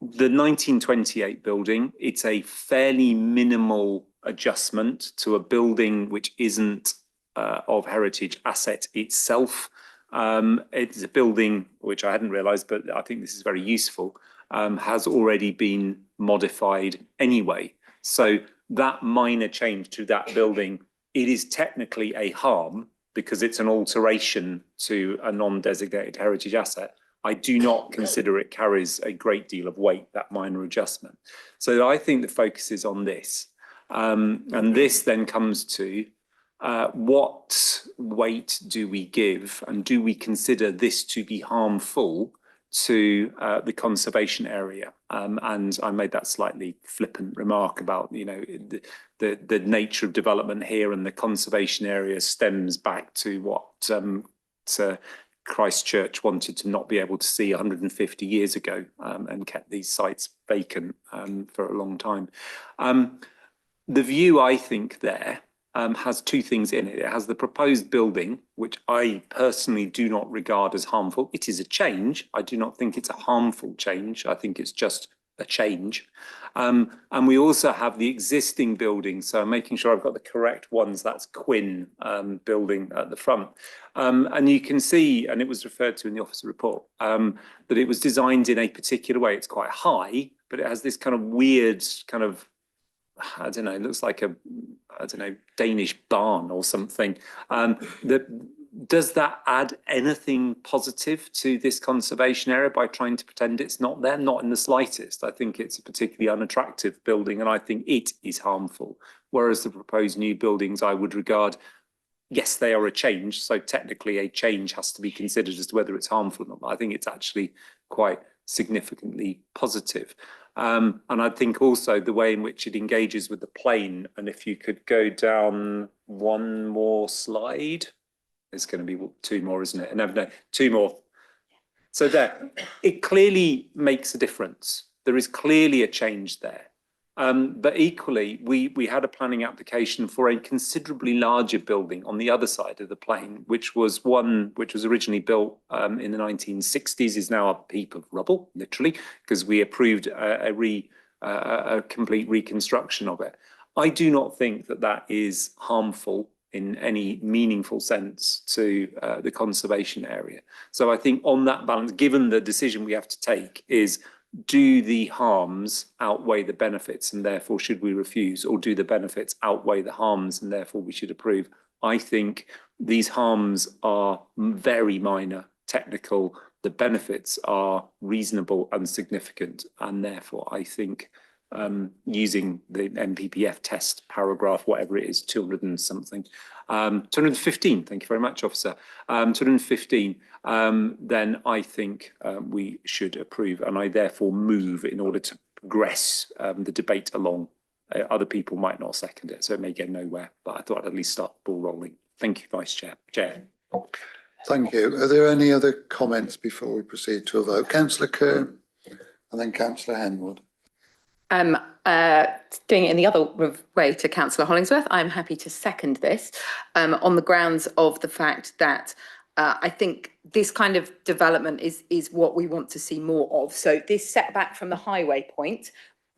The 1928 building, it's a fairly minimal adjustment to a building which isn't of heritage asset itself. It's a building which I hadn't realised, but I think this is very useful, has already been modified anyway. So that minor change to that building, it is technically a harm because it's an alteration to a non-designated heritage asset. I do not consider it carries a great deal of weight, that minor adjustment. So I think the focus is on this. And this then comes to what weight do we give, and do we consider this to be harmful to the conservation area? And I made that slightly flippant remark about, you know, the nature of development here, and the conservation area stems back to what Christchurch wanted to not be able to see 150 years ago, and kept these sites vacant for a long time. The view, I think, there has two things in it. It has the proposed building, which I personally do not regard as harmful. It is a change. I do not think it's a harmful change. I think it's just a change. And we also have the existing building. So I'm making sure I've got the correct ones. That's Quinn building at the front. And you can see, and it was referred to in the officer report, that it was designed in a particular way. It's quite high, but it has this kind of weird kind of, I don't know, it looks like a, I don't know, Danish barn or something. Does that add anything positive to this conservation area by trying to pretend it's not there? Not in the slightest. I think it's a particularly unattractive building, and I think it is harmful. Whereas the proposed new buildings, I would regard, yes, they are a change. So technically a change has to be considered as to whether it's harmful or not. But I think it's actually quite significantly positive. And I think also the way in which it engages with the plane, and if you could go down one more slide, it's going to be two more, isn't it? No, two more. So there, it clearly makes a difference. There is clearly a change there. But equally, we had a planning application for a considerably larger building on the other side of the plane, which was one which was originally built in the 1960s, is now a heap of rubble, literally, because we approved a complete reconstruction of it. I do not think that that is harmful in any meaningful sense to the conservation area. So I think on that balance, given the decision we have to take is, do the harms outweigh the benefits and therefore should we refuse, or do the benefits outweigh the harms and therefore we should approve? I think these harms are very minor, technical. The benefits are reasonable and significant, and therefore I think using the NPPF test paragraph, whatever it is, 200 and something, 215, thank you very much, officer, 215, then I think we should approve, and I therefore move in order to progress the debate along. Other people might not second it, so it may get nowhere, but I thought I'd at least start the ball rolling. Thank you, Vice Chair. Thank you. Are there any other comments before we proceed to a vote? Councillor Kerr and then Councillor Henwood. Doing it in the other way to Councillor Hollingsworth, I'm happy to second this on the grounds of the fact that I think this kind of development is what we want to see more of. So this setback from the highway point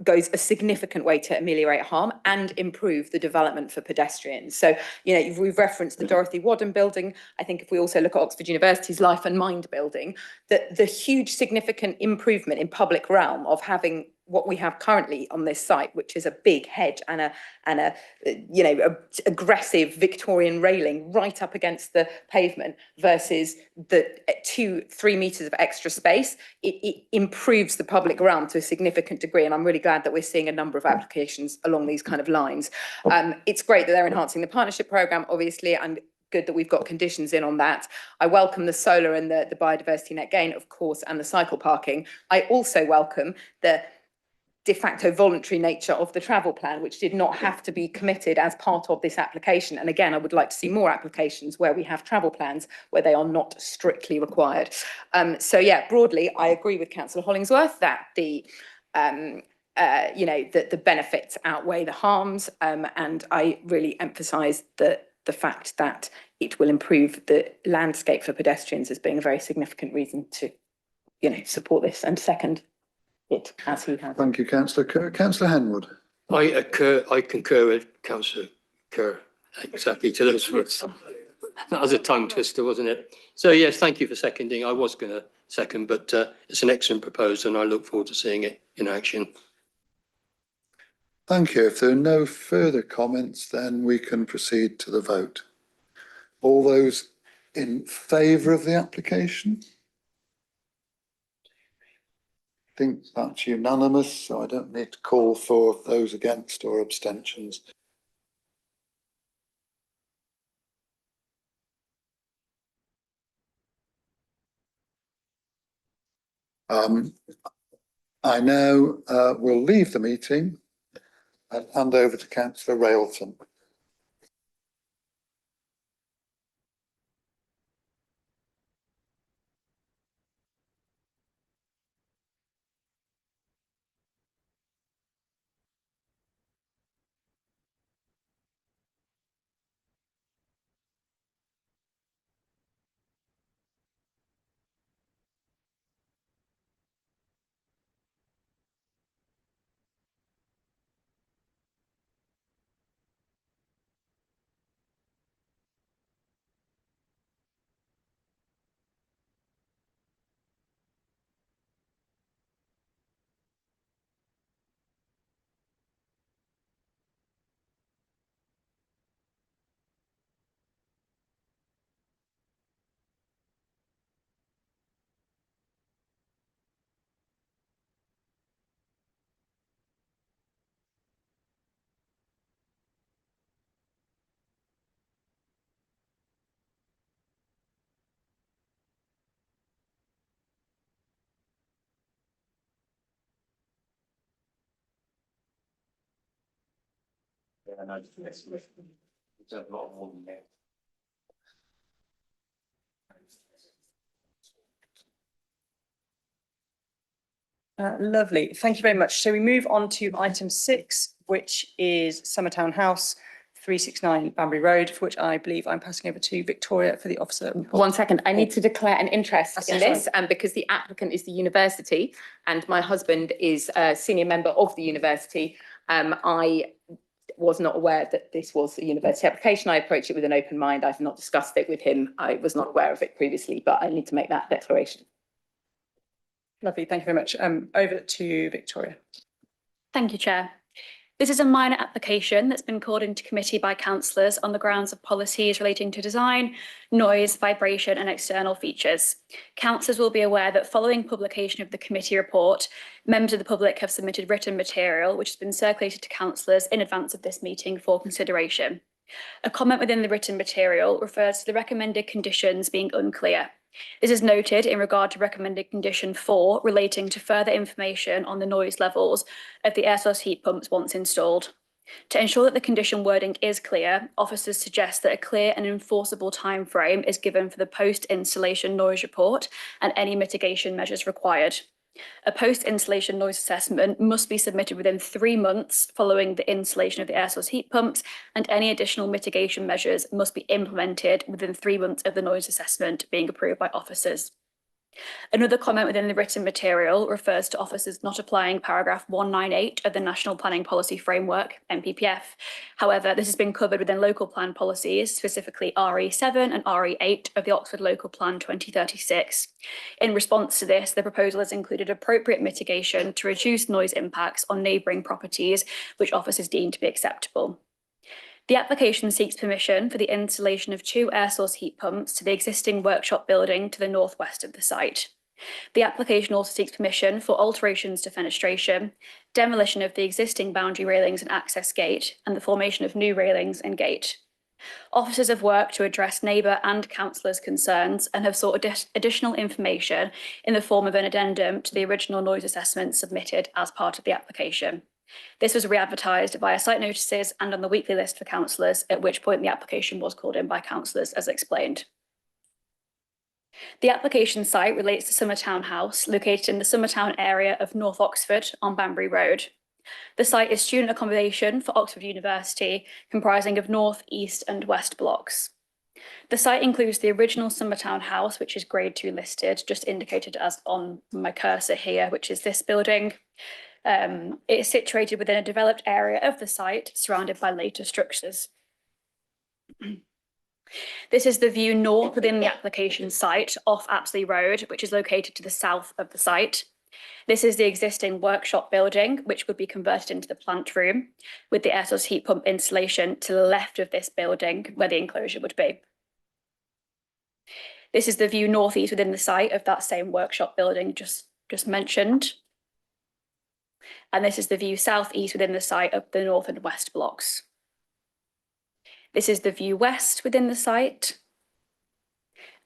goes a significant way to ameliorate harm and improve the development for pedestrians. So, you know, we've referenced the Dorothy Wadden building. I think if we also look at Oxford University's Life and Mind building, that the huge significant improvement in public realm of having what we have currently on this site, which is a big hedge and a you know, aggressive Victorian railing right up against the pavement versus the 2-3 meters of extra space, it improves the public realm to a significant degree. And I'm really glad that we're seeing a number of applications along these kind of lines. It's great that they're enhancing the partnership programme, obviously, and good that we've got conditions in on that. I welcome the solar and the biodiversity net gain, of course, and the cycle parking. I also welcome the de facto voluntary nature of the travel plan, which did not have to be committed as part of this application. And again, I would like to see more applications where we have travel plans where they are not strictly required. So yeah, broadly, I agree with Councillor Hollingsworth that the you know, the benefits outweigh the harms, and I really emphasise the fact that it will improve the landscape for pedestrians as being a very significant reason to, you know, support this and second it as he has. Thank you, Councillor Kerr. Councillor Henwood. I concur with Councillor Kerr, exactly to those words. That was a tongue twister, wasn't it? So yes, thank you for seconding. I was going to second, but it's an excellent proposal and I look forward to seeing it in action. Thank you. If there are no further comments, then we can proceed to the vote. All those in favour of the application? I think that's unanimous, so I don't need to call for those against or abstentions. I now will leave the meeting and hand over to Councillor Railton. Lovely. Thank you very much. So we move on to item 6, which is Summertown House, 369 Banbury Road, for which I believe I'm passing over to Victoria for the officer. 1 second, I need to declare an interest That's in fine. this, because the applicant is the university and my husband is a senior member of the university. I was not aware that this was a university application. I approached it with an open mind. I've not discussed it with him. I was not aware of it previously, but I need to make that declaration. Lovely. Thank you very much. Over to Victoria. Thank you, Chair. This is a minor application that's been called into committee by councillors on the grounds of policies relating to design, noise, vibration and external features. Councillors will be aware that following publication of the committee report, members of the public have submitted written material which has been circulated to councillors in advance of this meeting for consideration. A comment within the written material refers to the recommended conditions being unclear. This is noted in regard to recommended condition 4 relating to further information on the noise levels of the air source heat pumps once installed. To ensure that the condition wording is clear, officers suggest that a clear and enforceable timeframe is given for the post-installation noise report and any mitigation measures required. A post-installation noise assessment must be submitted within 3 months following the installation of the air source heat pumps, and any additional mitigation measures must be implemented within 3 months of the noise assessment being approved by officers. Another comment within the written material refers to officers not applying paragraph 198 of the National Planning Policy Framework, NPPF. However, this has been covered within local plan policies, specifically RE7 and RE8 of the Oxford Local Plan 2036. In response to this, the proposal has included appropriate mitigation to reduce noise impacts on neighbouring properties, which officers deem to be acceptable. The application seeks permission for the installation of 2 air source heat pumps to the existing workshop building to the northwest of the site. The application also seeks permission for alterations to fenestration, demolition of the existing boundary railings and access gate, and the formation of new railings and gate. Officers have worked to address neighbour and councillors' concerns and have sought additional information in the form of an addendum to the original noise assessment submitted as part of the application. This was re-advertised via site notices and on the weekly list for councillors, at which point the application was called in by councillors as explained. The application site relates to Summertown House, located in the Summertown area of North Oxford on Banbury Road. The site is student accommodation for Oxford University, comprising of north, east and west blocks. The site includes the original Summertown House, which is grade 2 listed, just indicated as on my cursor here, which is this building. It is situated within a developed area of the site, surrounded by later structures. This is the view north within the application site off Apsley Road, which is located to the south of the site. This is the existing workshop building, which would be converted into the plant room, with the air source heat pump installation to the left of this building, where the enclosure would be. This is the view northeast within the site of that same workshop building just mentioned. And this is the view southeast within the site of the north and west blocks. This is the view west within the site.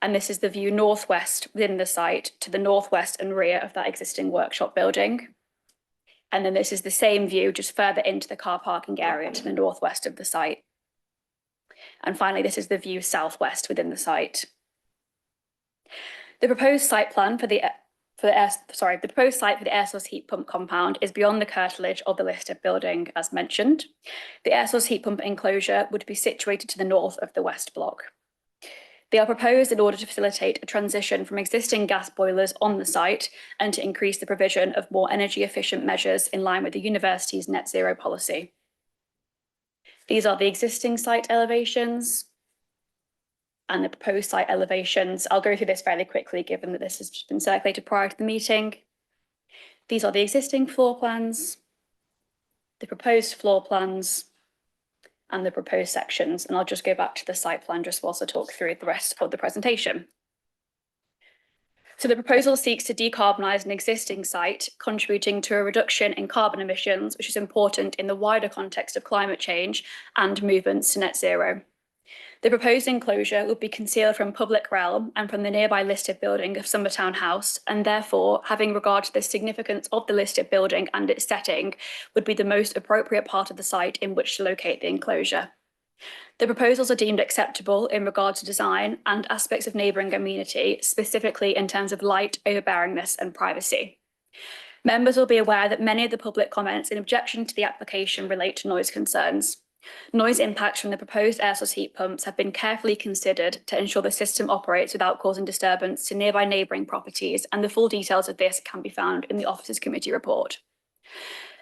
And this is the view northwest within the site to the northwest and rear of that existing workshop building. And then this is the same view just further into the car parking area to the northwest of the site. And finally, this is the view southwest within the site. The proposed site plan for the proposed site for the air source heat pump compound is beyond the curtilage of the listed building, as mentioned. The air source heat pump enclosure would be situated to the north of the west block. They are proposed in order to facilitate a transition from existing gas boilers on the site and to increase the provision of more energy efficient measures in line with the university's net zero policy. These are the existing site elevations and the proposed site elevations. I'll go through this fairly quickly, given that this has been circulated prior to the meeting. These are the existing floor plans, the proposed floor plans, and the proposed sections. And I'll just go back to the site plan just whilst I talk through the rest of the presentation. So the proposal seeks to decarbonise an existing site, contributing to a reduction in carbon emissions, which is important in the wider context of climate change and movements to net zero. The proposed enclosure would be concealed from public realm and from the nearby listed building of Summertown House, and therefore, having regard to the significance of the listed building and its setting, would be the most appropriate part of the site in which to locate the enclosure. The proposals are deemed acceptable in regard to design and aspects of neighbouring amenity, specifically in terms of light, overbearingness and privacy. Members will be aware that many of the public comments in objection to the application relate to noise concerns. Noise impacts from the proposed air source heat pumps have been carefully considered to ensure the system operates without causing disturbance to nearby neighbouring properties, and the full details of this can be found in the Officers Committee report.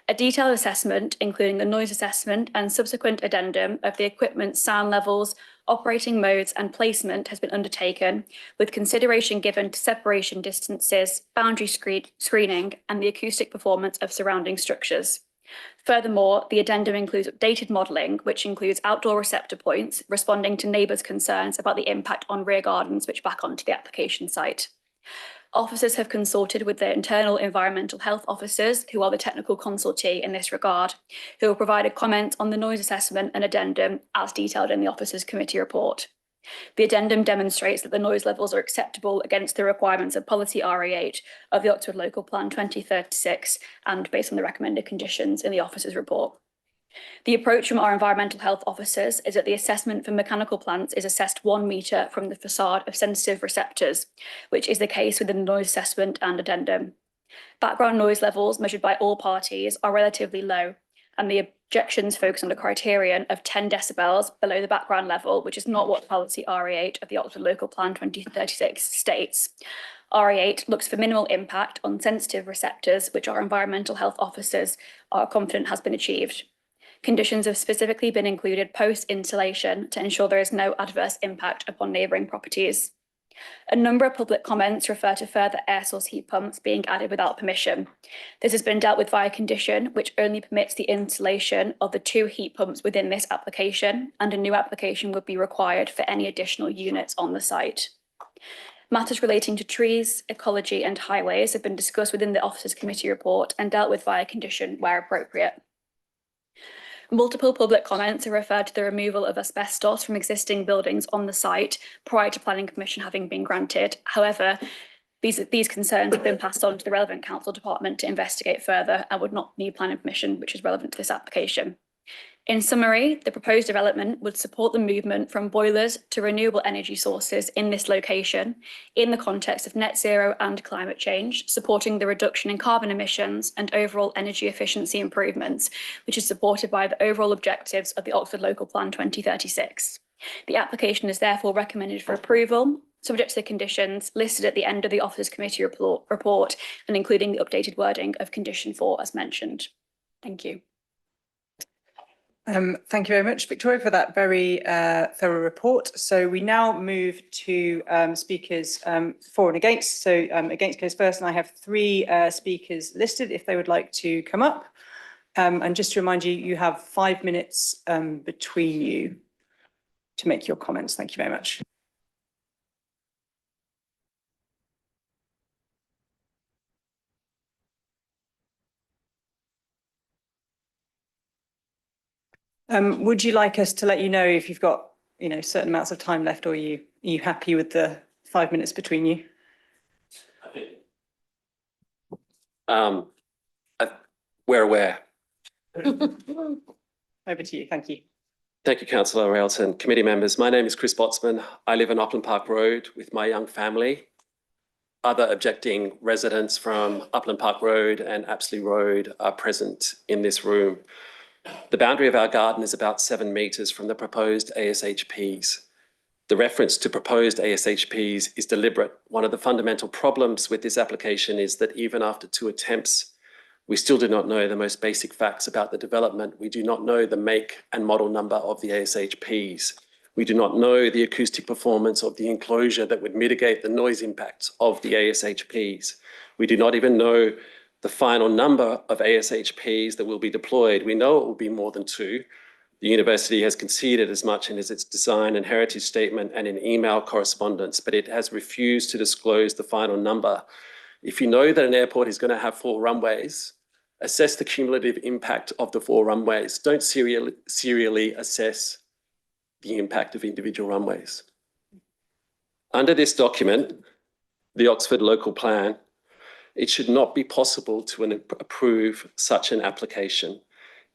A detailed assessment, including the noise assessment and subsequent addendum of the equipment's sound levels, operating modes and placement has been undertaken, with consideration given to separation distances, boundary screening and the acoustic performance of surrounding structures. Furthermore, the addendum includes updated modelling, which includes outdoor receptor points, responding to neighbours' concerns about the impact on rear gardens which back onto the application site. Officers have consulted with their internal environmental health officers, who are the technical consultee in this regard, who will provide a comment on the noise assessment and addendum as detailed in the Officers Committee report. The addendum demonstrates that the noise levels are acceptable against the requirements of Policy RE8 of the Oxford Local Plan 2036 and based on the recommended conditions in the Officers' report. The approach from our environmental health officers is that the assessment for mechanical plants is assessed 1 metre from the facade of sensitive receptors, which is the case within the noise assessment and addendum. Background noise levels measured by all parties are relatively low, and the Objections focus on the criterion of 10 decibels below the background level, which is not what policy RE8 of the Oxford Local Plan 2036 states. RE8 looks for minimal impact on sensitive receptors, which our environmental health officers are confident has been achieved. Conditions have specifically been included post-installation to ensure there is no adverse impact upon neighbouring properties. A number of public comments refer to further air source heat pumps being added without permission. This has been dealt with via condition, which only permits the installation of the 2 heat pumps within this application, and a new application would be required for any additional units on the site. Matters relating to trees, ecology and highways have been discussed within the Officers Committee report and dealt with via condition where appropriate. Multiple public comments are referred to the removal of asbestos from existing buildings on the site prior to planning permission having been granted. However, these concerns have been passed on to the relevant council department to investigate further and would not need planning permission, which is relevant to this application. In summary, the proposed development would support the movement from boilers to renewable energy sources in this location in the context of net zero and climate change, supporting the reduction in carbon emissions and overall energy efficiency improvements, which is supported by the overall objectives of the Oxford Local Plan 2036. The application is therefore recommended for approval, subject to the conditions listed at the end of the Officers Committee report and including the updated wording of condition 4 as mentioned. Thank you. Thank you very much, Victoria, for that very thorough report. So we now move to speakers for and against. So against goes first, and I have 3 speakers listed if they would like to come up. And just to remind you, you have 5 minutes between you to make your comments. Thank you very much. Would you like us to let you know if you've got, certain amounts of time left, or are you happy with the 5 minutes between you? We're aware. Over to you. Thank you. Thank you, Councillor Railton. Committee members, my name is Chris Botsman. I live on Upland Park Road with my young family. Other objecting residents from Upland Park Road and Apsley Road are present in this room. The boundary of our garden is about 7 metres from the proposed ASHPs. The reference to proposed ASHPs is deliberate. One of the fundamental problems with this application is that even after 2 attempts, we still do not know the most basic facts about the development. We do not know the make and model number of the ASHPs. We do not know the acoustic performance of the enclosure that would mitigate the noise impacts of the ASHPs. We do not even know the final number of ASHPs that will be deployed. We know it will be more than 2. The university has conceded as much in its design and heritage statement and in email correspondence, but it has refused to disclose the final number. If you know that an airport is going to have 4 runways, assess the cumulative impact of the 4 runways. Don't serially assess the impact of individual runways. Under this document, the Oxford Local Plan, it should not be possible to approve such an application.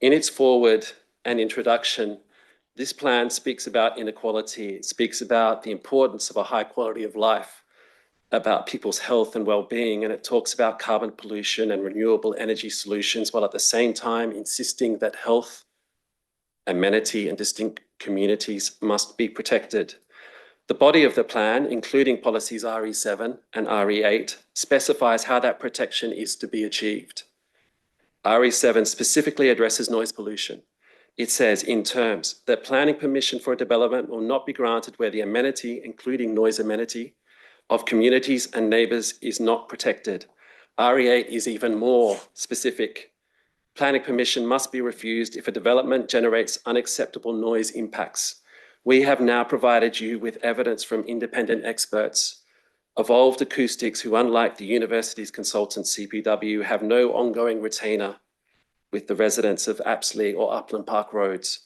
In its foreword and introduction, this plan speaks about inequality. It speaks about the importance of a high quality of life, about people's health and well-being, and it talks about carbon pollution and renewable energy solutions, while at the same time insisting that health, amenity and distinct communities must be protected. The body of the plan, including policies RE7 and RE8, specifies how that protection is to be achieved. RE7 specifically addresses noise pollution. It says in terms that planning permission for a development will not be granted where the amenity, including noise amenity, of communities and neighbours is not protected. RE8 is even more specific. Planning permission must be refused if a development generates unacceptable noise impacts. We have now provided you with evidence from independent experts, Evolved Acoustics, who, unlike the university's consultant CPW, have no ongoing retainer with the residents of Apsley or Upland Park Roads.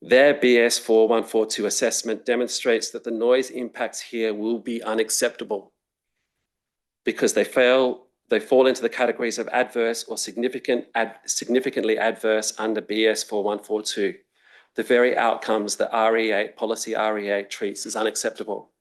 Their BS 4142 assessment demonstrates that the noise impacts here will be unacceptable because they fall into the categories of adverse or significantly adverse under BS 4142. The very outcomes that RE8, policy RE8 treats as unacceptable.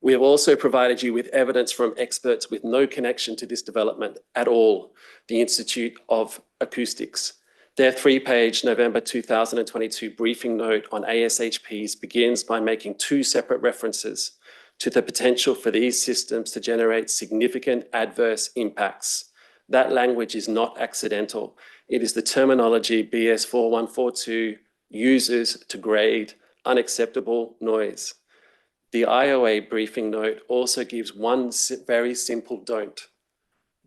We have also provided you with evidence from experts with no connection to this development at all, the Institute of Acoustics. Their 3-page November 2022 briefing note on ASHPs begins by making 2 separate references to the potential for these systems to generate significant adverse impacts. That language is not accidental. It is the terminology BS 4142 uses to grade unacceptable noise. The IOA briefing note also gives one very simple don't.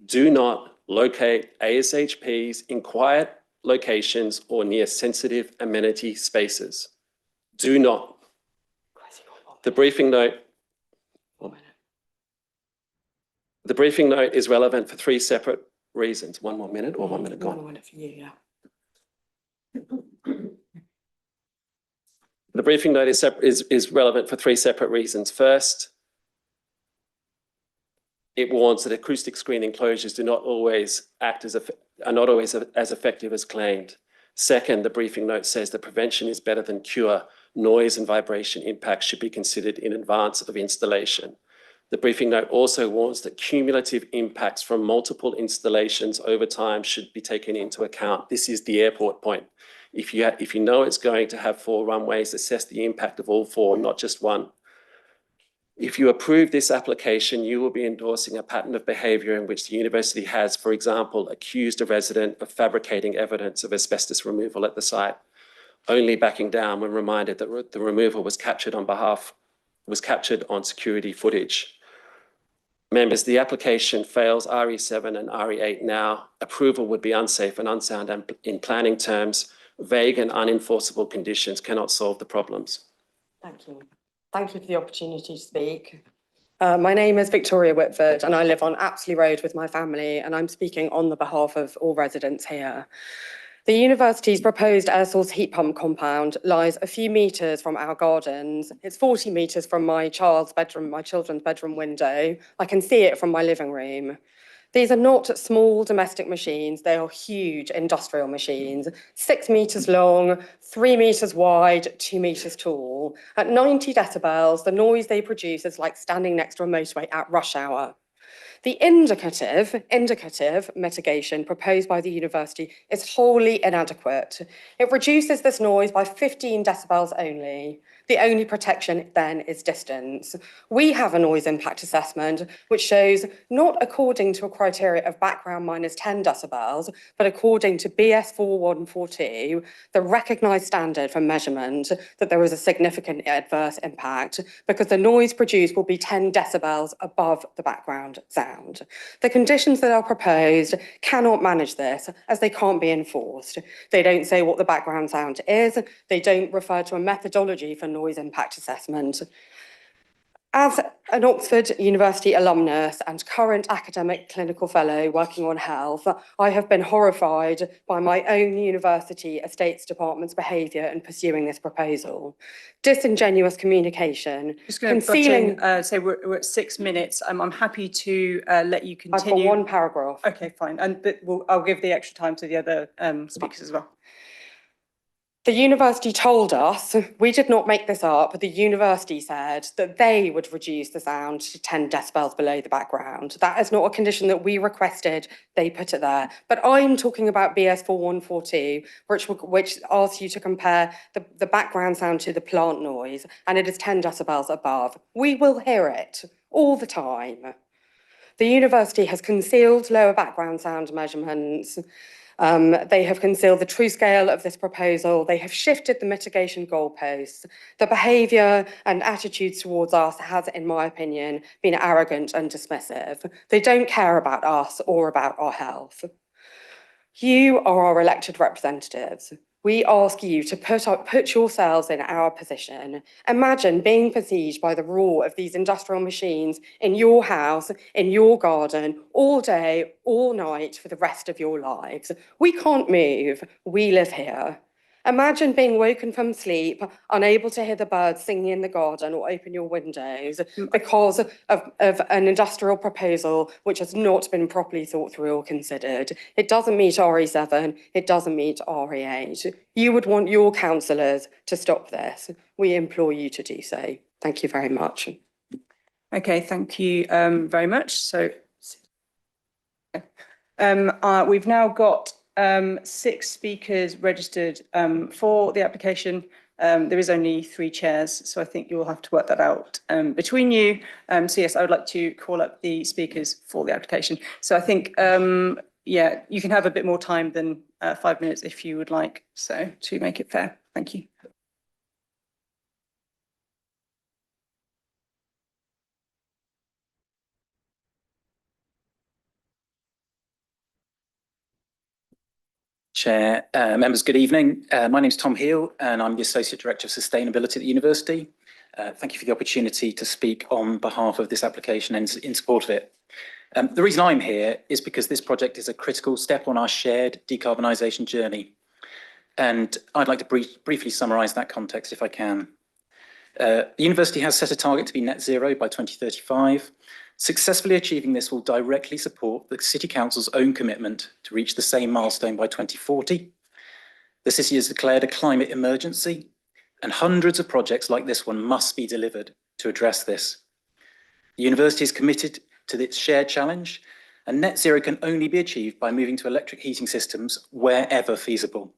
Do not locate ASHPs in quiet locations or near sensitive amenity spaces. Do not. The briefing note is relevant for 3 separate reasons. 1 more minute or 1 minute gone? 1 minute for you, yeah. The briefing note is relevant for 3 separate reasons. First, it warns that acoustic screen enclosures are not always as effective as claimed. Second, the briefing note says that prevention is better than cure. Noise and vibration impacts should be considered in advance of installation. The briefing note also warns that cumulative impacts from multiple installations over time should be taken into account. This is the airport point. If you know it's going to have 4 runways, assess the impact of all 4, not just 1. If you approve this application, you will be endorsing a pattern of behaviour in which the university has, for example, accused a resident of fabricating evidence of asbestos removal at the site, only backing down when reminded that the removal was captured on security footage. Members, the application fails RE7 and RE8 now. Approval would be unsafe and unsound, and in planning terms, vague and unenforceable conditions cannot solve the problems. Thank you. Thank you for the opportunity to speak. My name is Victoria Whitford and I live on Apsley Road with my family, and I'm speaking on the behalf of all residents here. The university's proposed air source heat pump compound lies a few metres from our gardens. It's 40 metres from my children's bedroom window. I can see it from my living room. These are not small domestic machines, they are huge industrial machines, 6 metres long, 3 metres wide, 2 metres tall. At 90 decibels, the noise they produce is like standing next to a motorway at rush hour. The indicative mitigation proposed by the university is wholly inadequate. It reduces this noise by 15 decibels only. The only protection then is distance. We have a noise impact assessment which shows, not according to a criteria of background minus 10 decibels, but according to BS 4142, the recognised standard for measurement, that there is a significant adverse impact because the noise produced will be 10 decibels above the background sound. The conditions that are proposed cannot manage this as they can't be enforced. They don't say what the background sound is. They don't refer to a methodology for noise impact assessment. As an Oxford University alumnus and current academic clinical fellow working on health, I have been horrified by my own university estates department's behaviour in pursuing this proposal. Disingenuous communication, Just going to say we're at 6 minutes. I'm happy to let you continue. I've got 1 paragraph. Okay, fine. And I'll give the extra time to the other speakers as well. The university told us, we did not make this up, the university said that they would reduce the sound to 10 decibels below the background. That is not a condition that we requested, they put it there. But I'm talking about BS 4142, which asks you to compare the background sound to the plant noise, and it is 10 decibels above. We will hear it all the time. The university has concealed lower background sound measurements. They have concealed the true scale of this proposal. They have shifted the mitigation goalposts. The behaviour and attitudes towards us has, in my opinion, been arrogant and dismissive. They don't care about us or about our health. You are our elected representatives. We ask you to put yourselves in our position. Imagine being besieged by the roar of these industrial machines in your house, in your garden, all day, all night for the rest of your lives. We can't move. We live here. Imagine being woken from sleep, unable to hear the birds singing in the garden or open your windows because of an industrial proposal which has not been properly thought through or considered. It doesn't meet RE7, it doesn't meet RE8. You would want your councillors to stop this. We implore you to do so. Thank you very much. Okay, thank you very much. So we've now got 6 speakers registered for the application. There is only 3 chairs, so I think you'll have to work that out between you. So yes, I would like to call up the speakers for the application. So I think, yeah, you can have a bit more time than 5 minutes if you would like, so to make it fair. Thank you. Chair, members, good evening. My name is Tom Heal and I'm the Associate Director of Sustainability at the University. Thank you for the opportunity to speak on behalf of this application and in support of it. The reason I'm here is because this project is a critical step on our shared decarbonisation journey. And I'd like to briefly summarise that context if I can. The university has set a target to be net zero by 2035. Successfully achieving this will directly support the City Council's own commitment to reach the same milestone by 2040. The city has declared a climate emergency, and hundreds of projects like this one must be delivered to address this. The university is committed to this shared challenge, and net zero can only be achieved by moving to electric heating systems wherever feasible,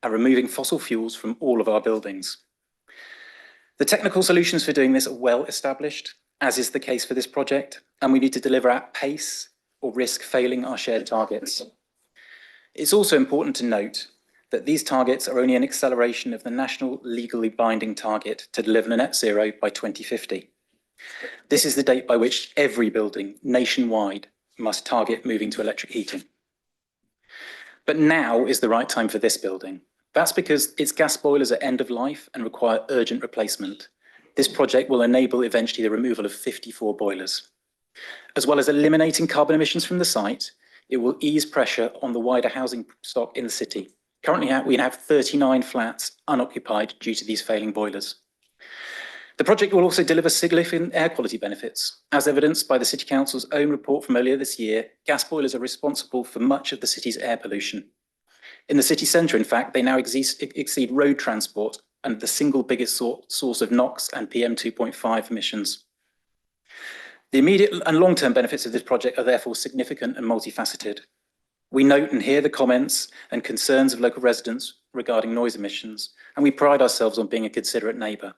and removing fossil fuels from all of our buildings. The technical solutions for doing this are well established, as is the case for this project, and we need to deliver at pace or risk failing our shared targets. It's also important to note that these targets are only an acceleration of the national legally binding target to deliver net zero by 2050. This is the date by which every building nationwide must target moving to electric heating. But now is the right time for this building. That's because its gas boilers are end of life and require urgent replacement. This project will enable eventually the removal of 54 boilers. As well as eliminating carbon emissions from the site, it will ease pressure on the wider housing stock in the city. Currently, we have 39 flats unoccupied due to these failing boilers. The project will also deliver significant air quality benefits. As evidenced by the City Council's own report from earlier this year, gas boilers are responsible for much of the city's air pollution. In the city centre, in fact, they now exceed road transport and the single biggest source of NOx and PM2.5 emissions. The immediate and long-term benefits of this project are therefore significant and multifaceted. We note and hear the comments and concerns of local residents regarding noise emissions, and we pride ourselves on being a considerate neighbour.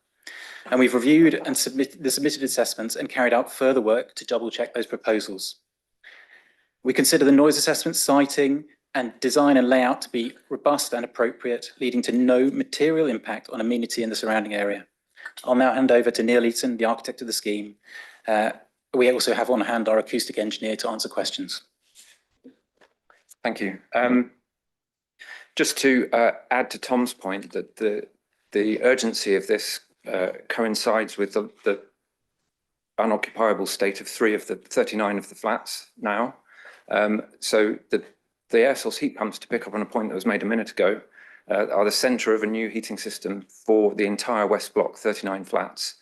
And we've reviewed and submitted assessments and carried out further work to double-check those proposals. We consider the noise assessment, siting, and design and layout to be robust and appropriate, leading to no material impact on amenity in the surrounding area. I'll now hand over to Neil Eaton, the architect of the scheme. We also have on hand our acoustic engineer to answer questions. Thank you. Just to add to Tom's point that the urgency of this coincides with the unoccupiable state of 3 of the 39 of the flats now. So the air source heat pumps, to pick up on a point that was made a minute ago, are the centre of a new heating system for the entire West Block 39 flats,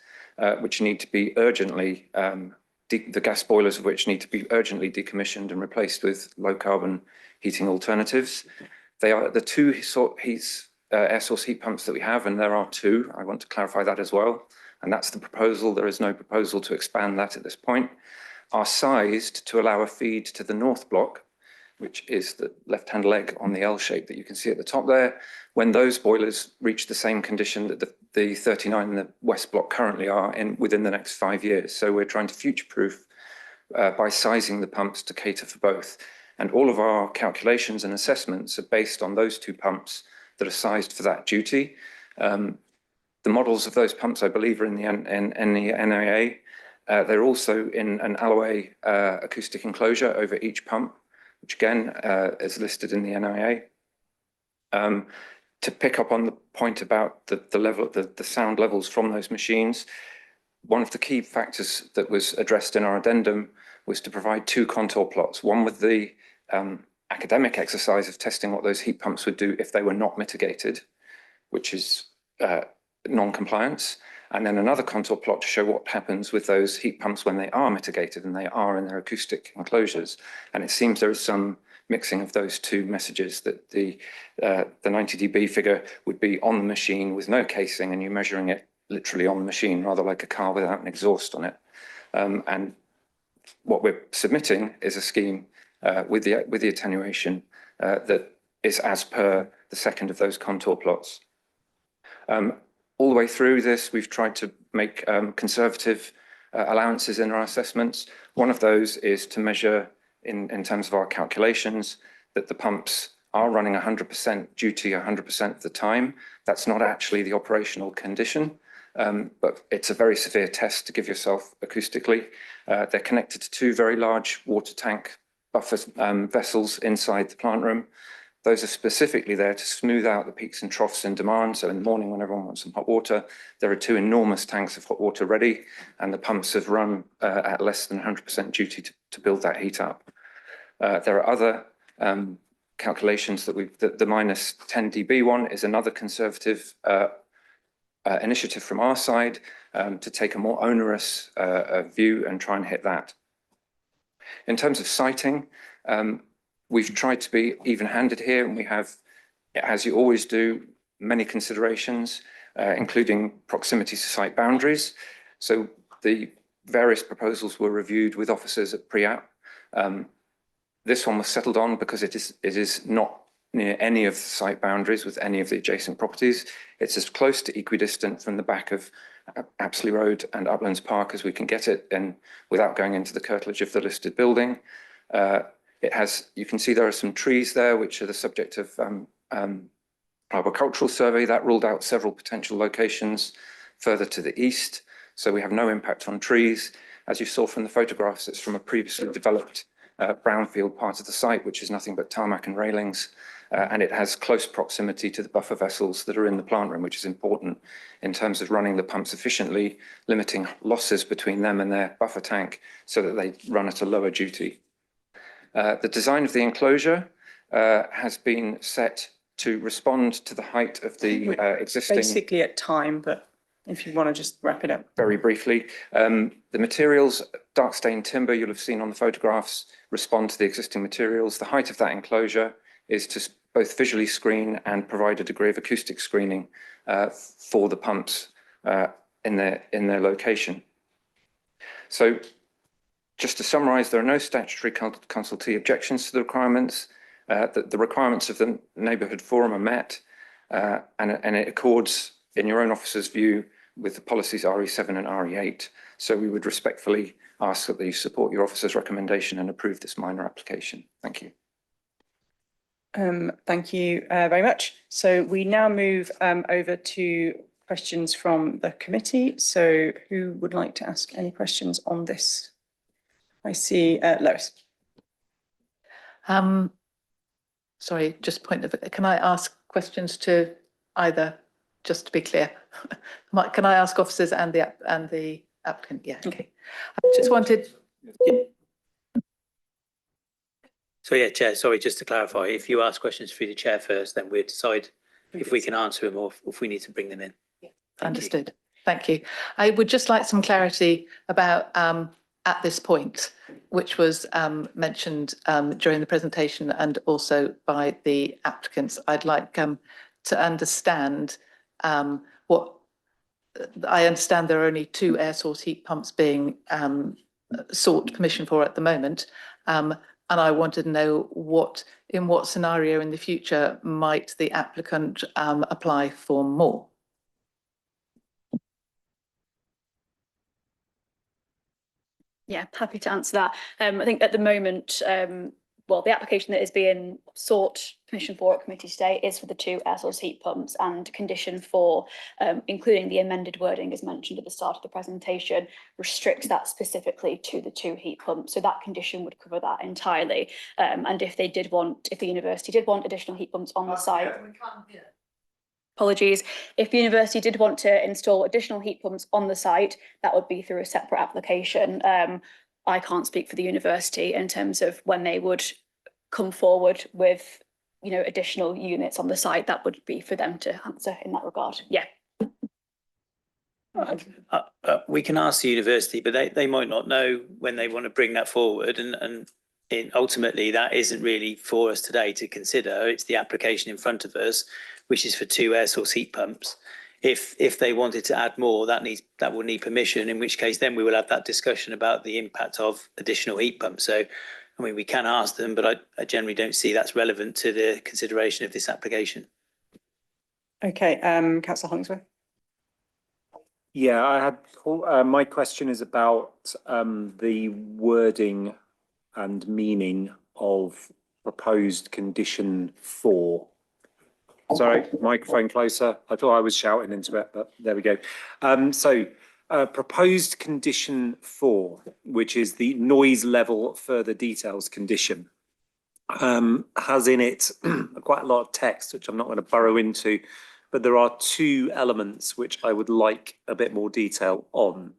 which need to be urgently, the gas boilers of which need to be urgently decommissioned and replaced with low carbon heating alternatives. They are the 2 air source heat pumps that we have, and there are 2. I want to clarify that as well. And that's the proposal. There is no proposal to expand that at this point. Are sized to allow a feed to the North Block, which is the left-hand leg on the L shape that you can see at the top there, when those boilers reach the same condition that the 39 in the West Block currently are in within the next 5 years. So we're trying to future-proof by sizing the pumps to cater for both. And all of our calculations and assessments are based on those 2 pumps that are sized for that duty. The models of those pumps, I believe, are in the NIA. They're also in an alloy acoustic enclosure over each pump, which again is listed in the NIA. To pick up on the point about the level, the sound levels from those machines, one of the key factors that was addressed in our addendum was to provide 2 contour plots, one with the academic exercise of testing what those heat pumps would do if they were not mitigated, which is non-compliance, and then another contour plot to show what happens with those heat pumps when they are mitigated and they are in their acoustic enclosures. And it seems there is some mixing of those 2 messages, that the 90 dB figure would be on the machine with no casing and you're measuring it literally on the machine, rather like a car without an exhaust on it. And what we're submitting is a scheme with the attenuation that is as per the second of those contour plots. All the way through this, we've tried to make conservative allowances in our assessments. One of those is to measure in terms of our calculations that the pumps are running 100% duty 100% of the time. That's not actually the operational condition, but it's a very severe test to give yourself acoustically. They're connected to two very large water tank buffer vessels inside the plant room. Those are specifically there to smooth out the peaks and troughs in demand. So in the morning when everyone wants some hot water, there are two enormous tanks of hot water ready, and the pumps have run at less than 100% duty to build that heat up. There are other calculations that the minus 10 dB one is another conservative initiative from our side to take a more onerous view and try and hit that. In terms of siting, we've tried to be even-handed here, and we have, as you always do, many considerations, including proximity to site boundaries. So the various proposals were reviewed with officers at pre-app. This one was settled on because it is not near any of the site boundaries with any of the adjacent properties. It's as close to equidistant from the back of Apsley Road and Uplands Park as we can get it, and without going into the curtilage of the listed building. It has, you can see there are some trees there which are the subject of arboricultural survey that ruled out several potential locations further to the east. So we have no impact on trees. As you saw from the photographs, it's from a previously developed brownfield part of the site, which is nothing but tarmac and railings. And it has close proximity to the buffer vessels that are in the plant room, which is important in terms of running the pumps efficiently, limiting losses between them and their buffer tank so that they run at a lower duty. The design of the enclosure has been set to respond to the height of the existing... Basically at time, but if you want to just wrap it up. Very briefly, the materials, dark stained timber you'll have seen on the photographs, respond to the existing materials. The height of that enclosure is to both visually screen and provide a degree of acoustic screening for the pumps in their location. So just to summarise, there are no statutory consultee objections to the requirements. The requirements of the neighbourhood forum are met, and it accords, in your own officer's view, with the policies RE7 and RE8. So we would respectfully ask that you support your officer's recommendation and approve this minor application. Thank you. Thank you very much. So we now move over to questions from the committee. So who would like to ask any questions on this? I see Lois. Sorry, just point of, can I ask questions to either, just to be clear? Can I ask officers and the applicant? Yeah, okay. I just wanted... So yeah, Chair, sorry, just to clarify, if you ask questions through the Chair first, then we'll decide if we can answer them or if we need to bring them in. Understood. Thank you. I would just like some clarity about at this point, which was mentioned during the presentation and also by the applicants. I'd like to understand what I understand there are only 2 air source heat pumps being sought permission for at the moment. And I wanted to know in what scenario in the future might the applicant apply for more? Yeah, happy to answer that. I think at the moment, well, the application that is being sought permission for at committee today is for the 2 air source heat pumps, and condition for including the amended wording as mentioned at the start of the presentation restricts that specifically to the 2 heat pumps. So that condition would cover that entirely. And if the university did want additional heat pumps on the site, apologies, if the university did want to install additional heat pumps on the site, that would be through a separate application. I can't speak for the university in terms of when they would come forward with, additional units on the site. That would be for them to answer in that regard. Yeah. We can ask the university, but they might not know when they want to bring that forward, and ultimately that isn't really for us today to consider. It's the application in front of us, which is for 2 air source heat pumps. If they wanted to add more, that will need permission, in which case then we will have that discussion about the impact of additional heat pumps. So I mean, we can ask them, but I generally don't see that's relevant to the consideration of this application. Okay, councillor Hollingsworth. Yeah, I had, my question is about the wording and meaning of proposed condition 4. Sorry, microphone closer. I thought I was shouting into it, but there we go. Proposed condition 4, which is the noise level further details condition, has in it quite a lot of text, which I'm not going to burrow into, but there are 2 elements which I would like a bit more detail on.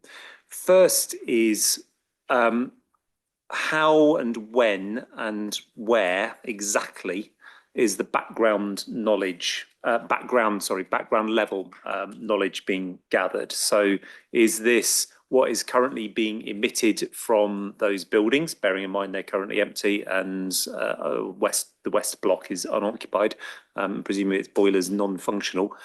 First is how and when and where exactly is the background knowledge, background level knowledge being gathered. So is this what is currently being emitted from those buildings, bearing in mind they're currently empty and the west block is unoccupied, presumably its boiler's non-functional.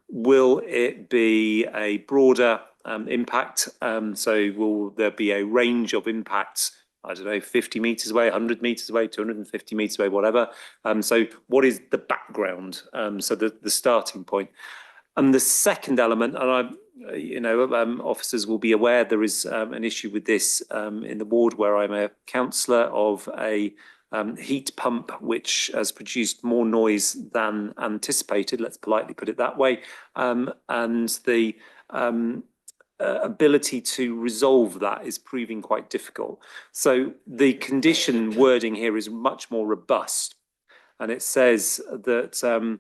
Will it be a broader impact? So will there be a range of impacts, I don't know, 50 metres away, 100 metres away, 250 metres away, whatever? So what is the background? So the starting point. And the second element, and officers will be aware there is an issue with this in the ward where I'm a councillor, of a heat pump which has produced more noise than anticipated, let's politely put it that way, and the ability to resolve that is proving quite difficult. So the condition wording here is much more robust, and it says that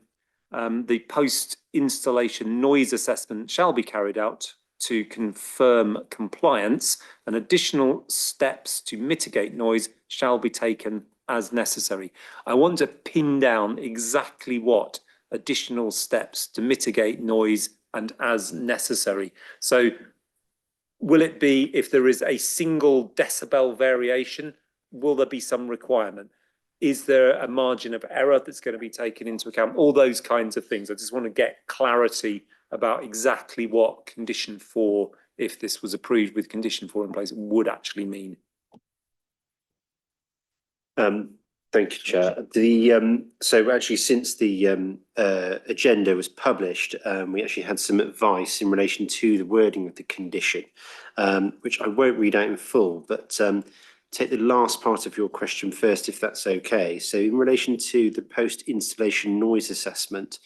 the post-installation noise assessment shall be carried out to confirm compliance, and additional steps to mitigate noise shall be taken as necessary. I want to pin down exactly what additional steps to mitigate noise and as necessary. So will it be, if there is a single decibel variation, will there be some requirement? Is there a margin of error that's going to be taken into account? All those kinds of things. I just want to get clarity about exactly what condition 4, if this was approved with condition 4 in place, would actually mean. Thank you, Chair. So actually, since the agenda was published, we actually had some advice in relation to the wording of the condition, which I won't read out in full, but take the last part of your question first, if that's okay. So in relation to the post-installation noise assessment,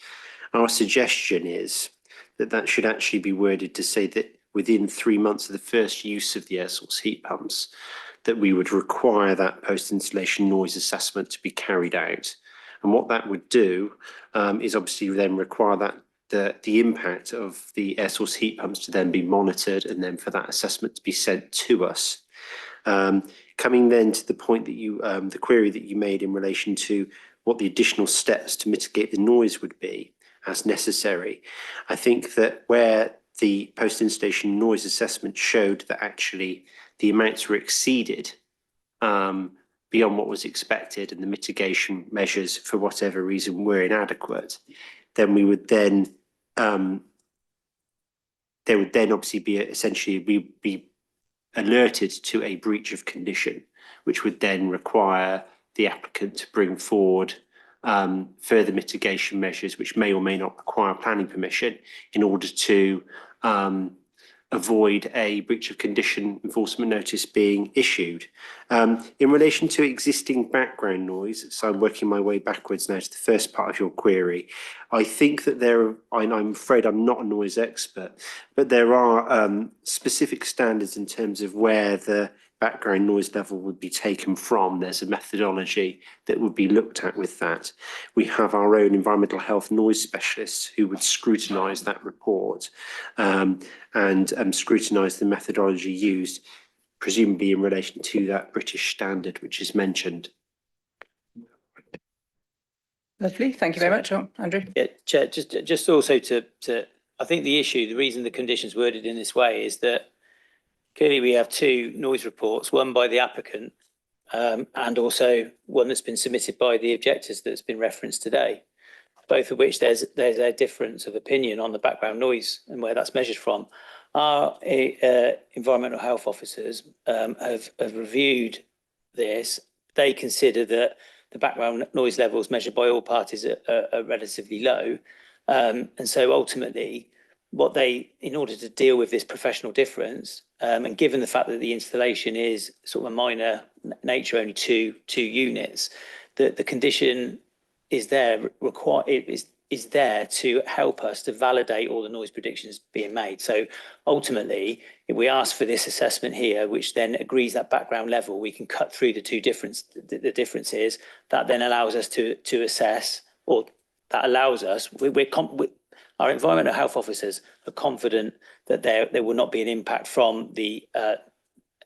our suggestion is that that should actually be worded to say that within 3 months of the first use of the air source heat pumps, that we would require that post-installation noise assessment to be carried out. And what that would do is obviously then require that the impact of the air source heat pumps to then be monitored, and then for that assessment to be sent to us. Coming then to the point that you, the query that you made in relation to what the additional steps to mitigate the noise would be as necessary. I think that where the post-installation noise assessment showed that actually the amounts were exceeded beyond what was expected, and the mitigation measures for whatever reason were inadequate, then we would then there would then obviously be essentially be alerted to a breach of condition, which would then require the applicant to bring forward further mitigation measures, which may or may not require planning permission, in order to avoid a breach of condition enforcement notice being issued. In relation to existing background noise, so I'm working my way backwards now to the first part of your query. I think that I'm afraid I'm not a noise expert, but there are specific standards in terms of where the background noise level would be taken from. There's a methodology that would be looked at with that. We have our own environmental health noise specialists who would scrutinise that report and scrutinise the methodology used, presumably in relation to that British standard which is mentioned. Lovely, thank you very much, Andrew. Yeah, Chair, just also to I think the reason the condition's worded in this way is that clearly we have 2 noise reports, one by the applicant and also one that's been submitted by the objectors that's been referenced today, both of which there's a difference of opinion on the background noise and where that's measured from. Our environmental health officers have reviewed this, they consider that the background noise levels measured by all parties are relatively low. And so ultimately, in order to deal with this professional difference, and given the fact that the installation is sort of a minor nature, only two units, the condition is there is there to help us to validate all the noise predictions being made. So ultimately, if we ask for this assessment here, which then agrees that background level, we can cut through the differences. That then allows us to assess, or that allows us, our environmental health officers are confident that there will not be an impact from the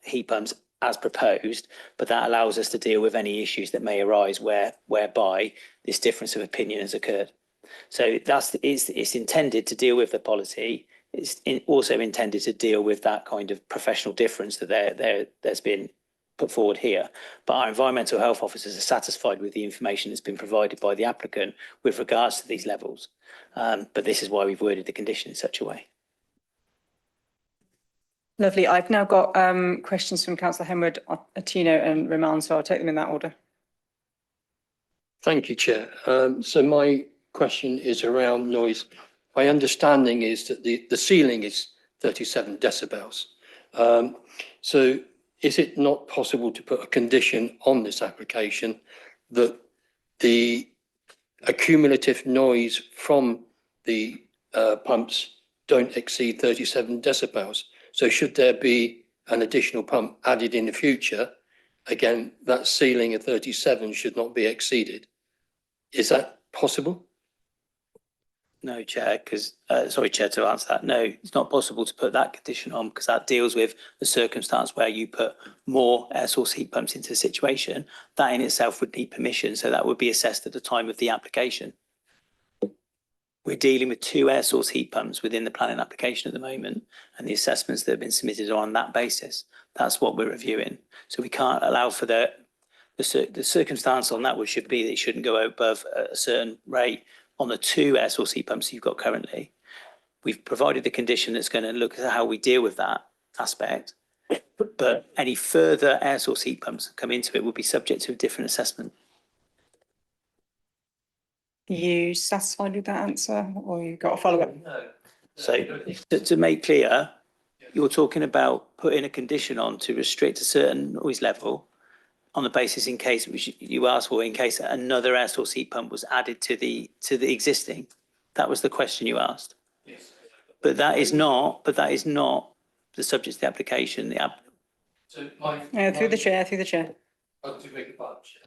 heat pumps as proposed, but that allows us to deal with any issues that may arise whereby this difference of opinion has occurred. So it's intended to deal with the policy. It's also intended to deal with that kind of professional difference that there's been put forward here. But our environmental health officers are satisfied with the information that's been provided by the applicant with regards to these levels. But this is why we've worded the condition in such a way. Lovely. I've now got questions from Councillor Henwood, Attino and Raman, so I'll take them in that order. Thank you, Chair. So my question is around noise. My understanding is that the ceiling is 37 decibels. So is it not possible to put a condition on this application that the accumulative noise from the pumps don't exceed 37 decibels? So should there be an additional pump added in the future, again, that ceiling of 37 should not be exceeded. Is that possible? No, Chair, sorry, Chair, to answer that. No, it's not possible to put that condition on because that deals with the circumstance where you put more air source heat pumps into the situation. That in itself would need permission, so that would be assessed at the time of the application. We're dealing with 2 air source heat pumps within the planning application at the moment, and the assessments that have been submitted are on that basis. That's what we're reviewing. So we can't allow for the circumstance on that, which should be that it shouldn't go above a certain rate on the 2 air source heat pumps you've got currently. We've provided the condition that's going to look at how we deal with that aspect, but any further air source heat pumps that come into it will be subject to a different assessment. Are you satisfied with that answer, or you got a follow-up? No. So to make clear, you're talking about putting a condition on to restrict a certain noise level on the basis in case, which you asked for, in case another air source heat pump was added to the existing. That was the question you asked. Yes. But that is not the subject of the application. Through the chair. Oh, to make a bunch.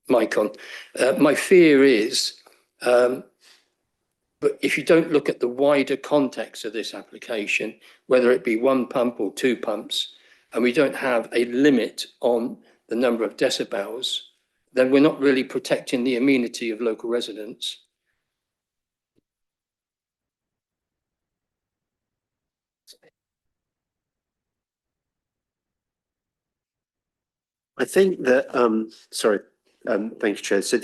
Micon. My fear is, but if you don't look at the wider context of this application, whether it be 1 pump or 2 pumps, and we don't have a limit on the number of decibels, then we're not really protecting the amenity of local residents. I think that, thank you, Chair. So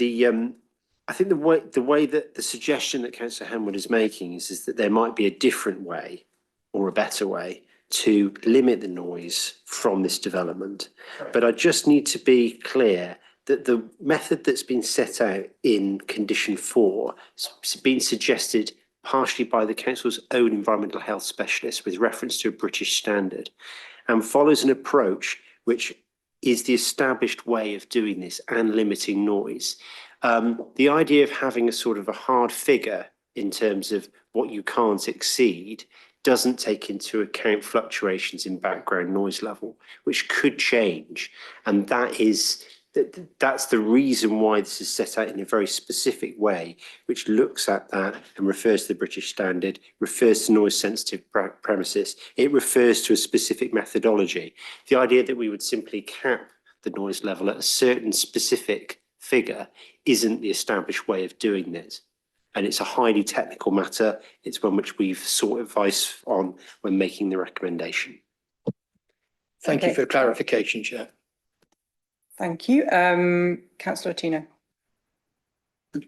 I think the way that the suggestion that Councillor Henwood is making is that there might be a different way or a better way to limit the noise from this development. Correct. But I just need to be clear that the method that's been set out in condition 4 has been suggested partially by the council's own environmental health specialist with reference to a British standard, and follows an approach which is the established way of doing this and limiting noise. The idea of having a sort of a hard figure in terms of what you can't exceed doesn't take into account fluctuations in background noise level, which could change. And that is that's the reason why this is set out in a very specific way, which looks at that and refers to the British standard, refers to noise sensitive premises. It refers to a specific methodology. The idea that we would simply cap the noise level at a certain specific figure isn't the established way of doing this. And it's a highly technical matter. It's one which we've sought advice on when making the recommendation. Thank you for clarification, Chair. Thank you. Councillor Tino.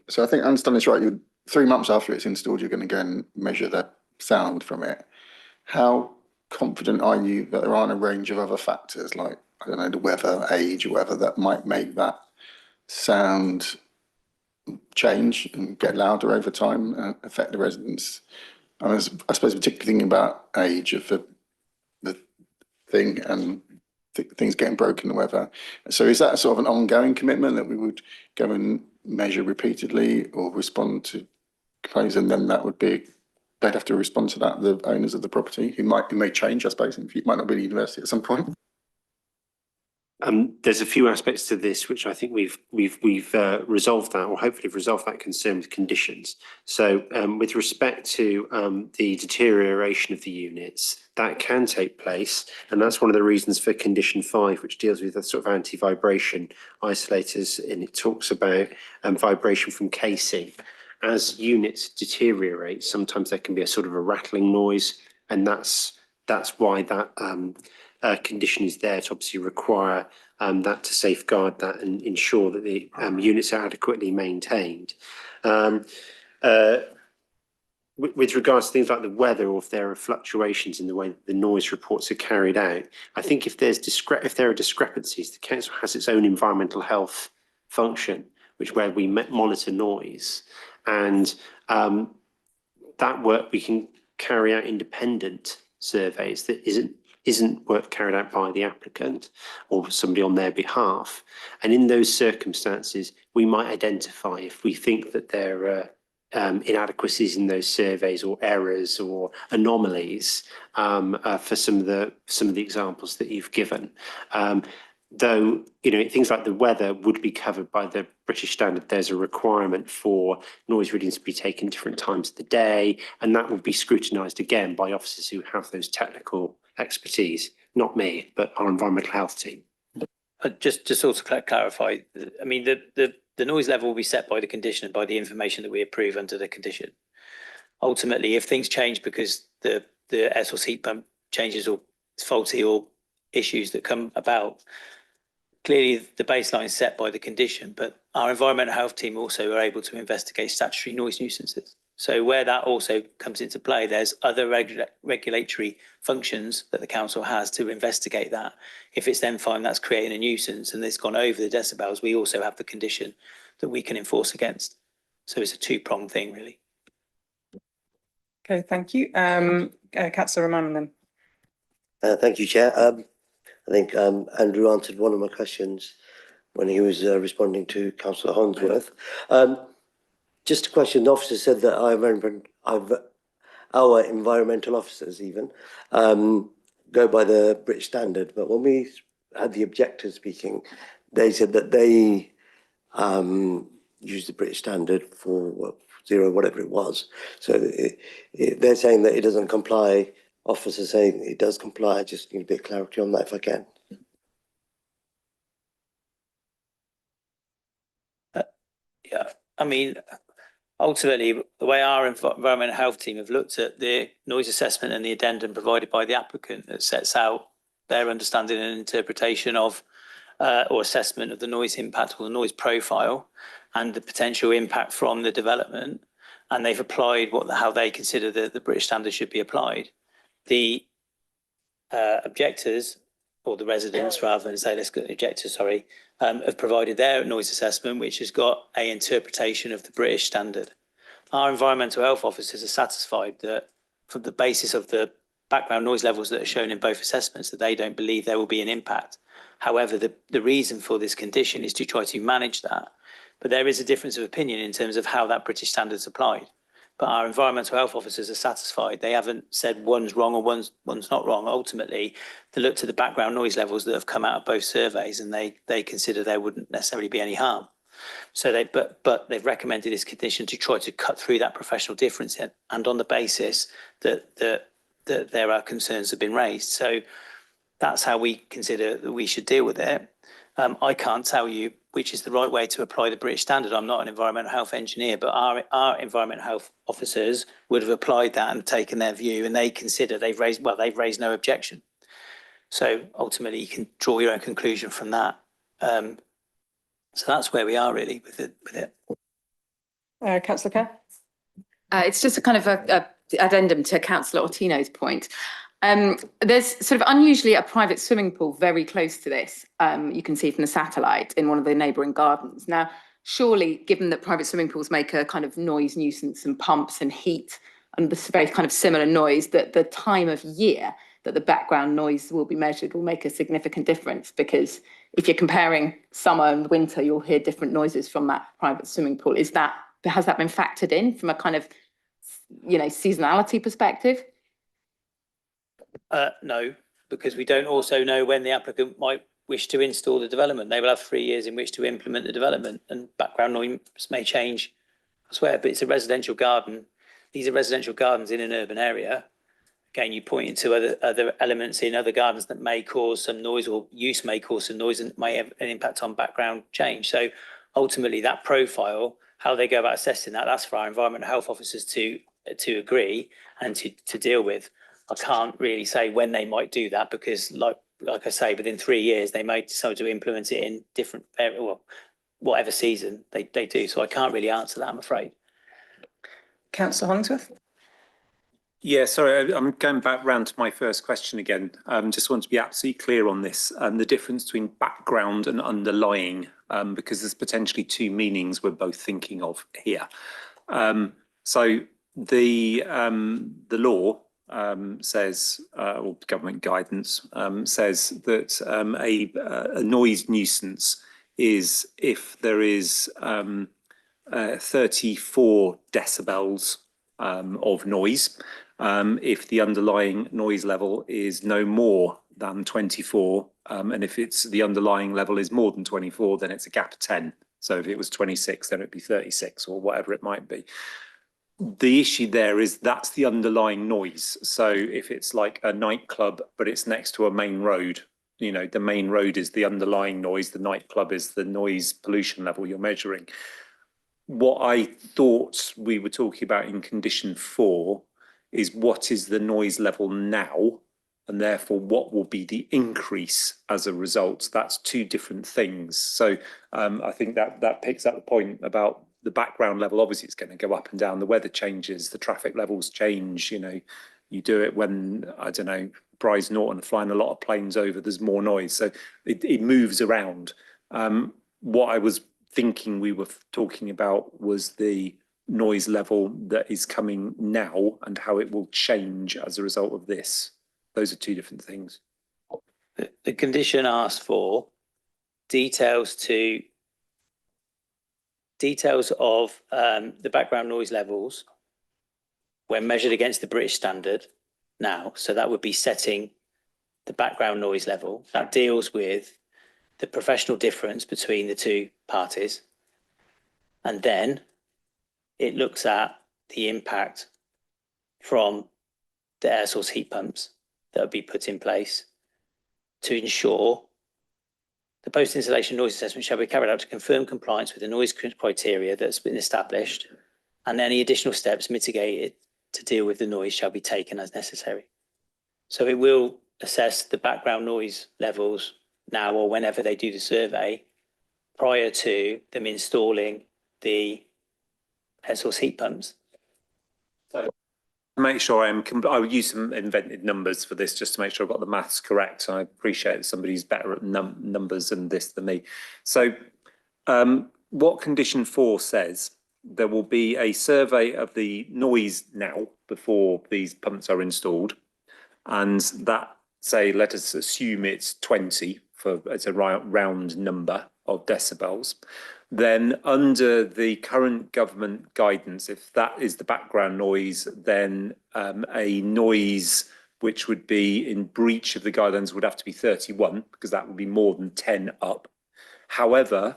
So I think I understand this right. 3 months after it's installed, you're going to go and measure the sound from it. How confident are you that there aren't a range of other factors like, I don't know, the weather, age, or whatever, that might make that sound change and get louder over time and affect the residents? I suppose particularly thinking about age of the thing and things getting broken or whatever. So is that sort of an ongoing commitment that we would go and measure repeatedly or respond to complaints, and then that would be, they'd have to respond to that, the owners of the property, who may change, I suppose, and it might not be the university at some point? There's a few aspects to this which I think we've resolved that, or hopefully resolved that concern with conditions. So with respect to the deterioration of the units, that can take place, and that's one of the reasons for condition 5, which deals with the sort of anti-vibration isolators, and it talks about vibration from casing. As units deteriorate, sometimes there can be a sort of a rattling noise, and that's why that condition is there, to obviously require that to safeguard that and ensure that the units are adequately maintained. With regards to things like the weather, or if there are fluctuations in the way that the noise reports are carried out, I think if there are discrepancies, the council has its own environmental health function, where we monitor noise, and that work we can carry out independent surveys that isn't work carried out by the applicant or somebody on their behalf. And in those circumstances, we might identify if we think that there are inadequacies in those surveys, or errors or anomalies for some of the examples that you've given. Though, things like the weather would be covered by the British standard. There's a requirement for noise readings to be taken different times of the day, and that would be scrutinised again by officers who have those technical expertise, not me, but our environmental health team. Just to sort of clarify, I mean, the noise level will be set by the condition and by the information that we approve under the condition. Ultimately, if things change because the air source heat pump changes or it's faulty, or issues that come about, clearly the baseline is set by the condition, but our environmental health team also are able to investigate statutory noise nuisances. So where that also comes into play, there's other regulatory functions that the council has to investigate that. If it's then found that's creating a nuisance and it's gone over the decibels, we also have the condition that we can enforce against. So it's a two-pronged thing, really. Okay, thank you. Councillor Rahman then. Thank you, Chair. I think Andrew answered one of my questions when he was responding to Councillor Holdsworth. Just a question, the officer said that our environmental officers even go by the British standard, but when we had the objectors speaking, they said that they use the British standard for 0, whatever it was. So they're saying that it doesn't comply. Officers saying it does comply. I just need a bit of clarity on that if I can. Yeah, I mean, ultimately, the way our environmental health team have looked at the noise assessment and the addendum provided by the applicant, that sets out their understanding and interpretation of or assessment of the noise impact or the noise profile and the potential impact from the development, and they've applied how they consider the British standard should be applied. The objectors, or the residents rather than say, let's go objectors, sorry, have provided their noise assessment, which has got an interpretation of the British standard. Our environmental health officers are satisfied that, from the basis of the background noise levels that are shown in both assessments, that they don't believe there will be an impact. However, the reason for this condition is to try to manage that. But there is a difference of opinion in terms of how that British standard is applied. but our environmental health officers are satisfied. They haven't said one's wrong or one's not wrong. Ultimately, they looked at the background noise levels that have come out of both surveys, and they consider there wouldn't necessarily be any harm. So but they've recommended this condition to try to cut through that professional difference, and on the basis that there are concerns have been raised. So that's how we consider that we should deal with it. I can't tell you which is the right way to apply the British standard. I'm not an environmental health engineer, but our environmental health officers would have applied that and taken their view, and they consider they've raised no objection. So ultimately, you can draw your own conclusion from that. So that's where we are really with it. Councillor Kerr? It's just a kind of a addendum to Councillor Ortino's point. There's sort of unusually a private swimming pool very close to this. You can see from the satellite in one of the neighbouring gardens. Now, surely, given that private swimming pools make a kind of noise nuisance and pumps and heat and this very kind of similar noise, that the time of year that the background noise will be measured will make a significant difference, because if you're comparing summer and winter, you'll hear different noises from that private swimming pool. Has that been factored in from a kind of, seasonality perspective? No, because we don't also know when the applicant might wish to install the development. They will have 3 years in which to implement the development, and background noise may change elsewhere, but it's a residential garden. These are residential gardens in an urban area. Again, you point to other elements in other gardens that may cause some noise, or use may cause some noise, and may have an impact on background change. So ultimately, that profile, how they go about assessing that, that's for our environmental health officers to agree and to deal with. I can't really say when they might do that, because like I say, within 3 years, they may decide to implement it in different, whatever season they do. So I can't really answer that, I'm afraid. Councillor Hollingsworth? Yeah, sorry, I'm going back round to my first question again. Just want to be absolutely clear on this, the difference between background and underlying, because there's potentially two meanings we're both thinking of here. So the law says, or government guidance says that a noise nuisance is if there is 34 decibels of noise. If the underlying noise level is no more than 24, and if the underlying level is more than 24, then it's a gap of 10. So if it was 26, then it'd be 36 or whatever it might be. The issue there is that's the underlying noise. So if it's like a nightclub, but it's next to a main road, the main road is the underlying noise, the nightclub is the noise pollution level you're measuring. What I thought we were talking about in condition 4 is what is the noise level now, and therefore what will be the increase as a result. That's two different things. So I think that picks up the point about the background level. Obviously it's going to go up and down, the weather changes, the traffic levels change, you do it when, I don't know, Bryce Norton flying a lot of planes over, there's more noise. So it moves around. What I was thinking we were talking about was the noise level that is coming now and how it will change as a result of this. Those are two different things. The condition asks for details of the background noise levels when measured against the British standard now. So that would be setting the background noise level. That deals with the professional difference between the two parties. And then it looks at the impact from the air source heat pumps that would be put in place to ensure the post-installation noise assessment shall be carried out to confirm compliance with the noise criteria that's been established, and any additional steps mitigated to deal with the noise shall be taken as necessary. So it will assess the background noise levels now or whenever they do the survey prior to them installing the air source heat pumps. So make sure I would use some invented numbers for this just to make sure I've got the maths correct. I appreciate that somebody's better at numbers than this than me. So what condition 4 says, there will be a survey of the noise now before these pumps are installed, and that, say, let us assume it's 20 as a round number of decibels. then under the current government guidance, if that is the background noise, then a noise which would be in breach of the guidelines would have to be 31, because that would be more than 10 up. However,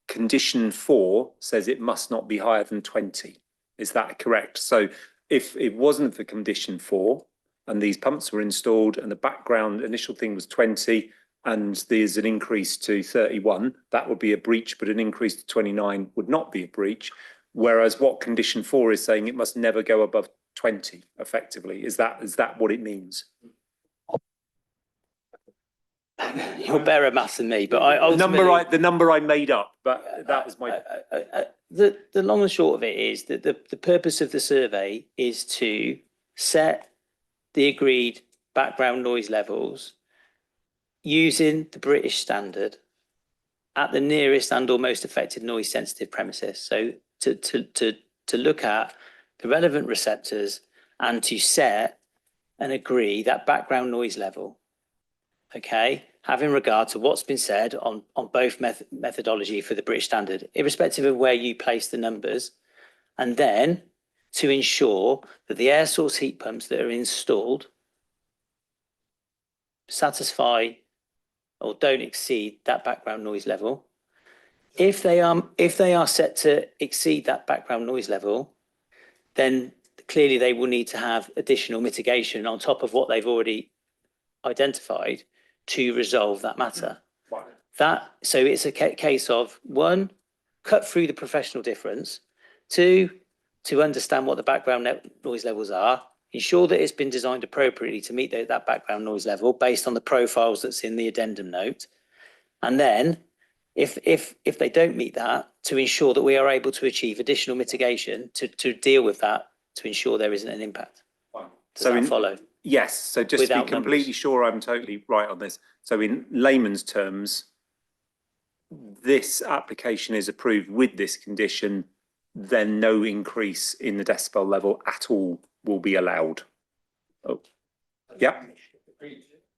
condition 4 says it must not be higher than 20. Is that correct? So if it wasn't for condition 4 and these pumps were installed and the background initial thing was 20 and there's an increase to 31, that would be a breach, but an increase to 29 would not be a breach. Whereas what condition 4 is saying, it must never go above 20 effectively. Is that what it means? You're better at maths than me, but the number I made up, but that was my. The long and short of it is that the purpose of the survey is to set the agreed background noise levels using the British standard at the nearest and or most affected noise sensitive premises. So to look at the relevant receptors and to set and agree that background noise level. Okay, having regard to what's been said on both methodology for the British standard, irrespective of where you place the numbers, and then to ensure that the air source heat pumps that are installed satisfy or don't exceed that background noise level. If they are set to exceed that background noise level, then clearly they will need to have additional mitigation on top of what they've already identified to resolve that matter. So it's a case of 1, cut through the professional difference, 2, to understand what the background noise levels are, ensure that it's been designed appropriately to meet that background noise level based on the profiles that's in the addendum note. And then if they don't meet that, to ensure that we are able to achieve additional mitigation to deal with that, to ensure there isn't an impact. Does that follow? Yes, so just to be completely sure I'm totally right on this. So in layman's terms, this application is approved with this condition, then no increase in the decibel level at all will be allowed. Oh, yeah.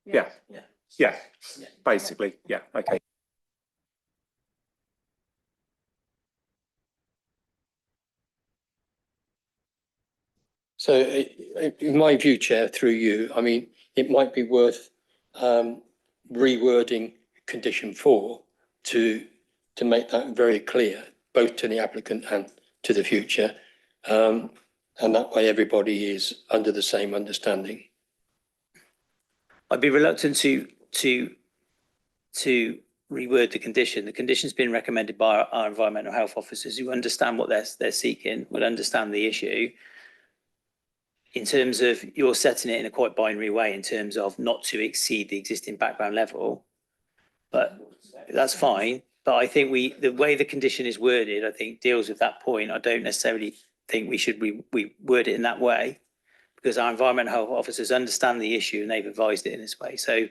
Yeah. Yeah. Basically, yeah, okay. So in my view, Chair, through you, I mean, it might be worth rewording condition 4 to make that very clear, both to the applicant and to the future. And that way everybody is under the same understanding. I'd be reluctant to reword the condition. The condition's been recommended by our environmental health officers who understand what they're seeking, will understand the issue. In terms of you're setting it in a quite binary way in terms of not to exceed the existing background level, but that's fine. But I think the way the condition is worded, I think deals with that point. I don't necessarily think we should word it in that way, because our environmental health officers understand the issue and they've advised it in this way. So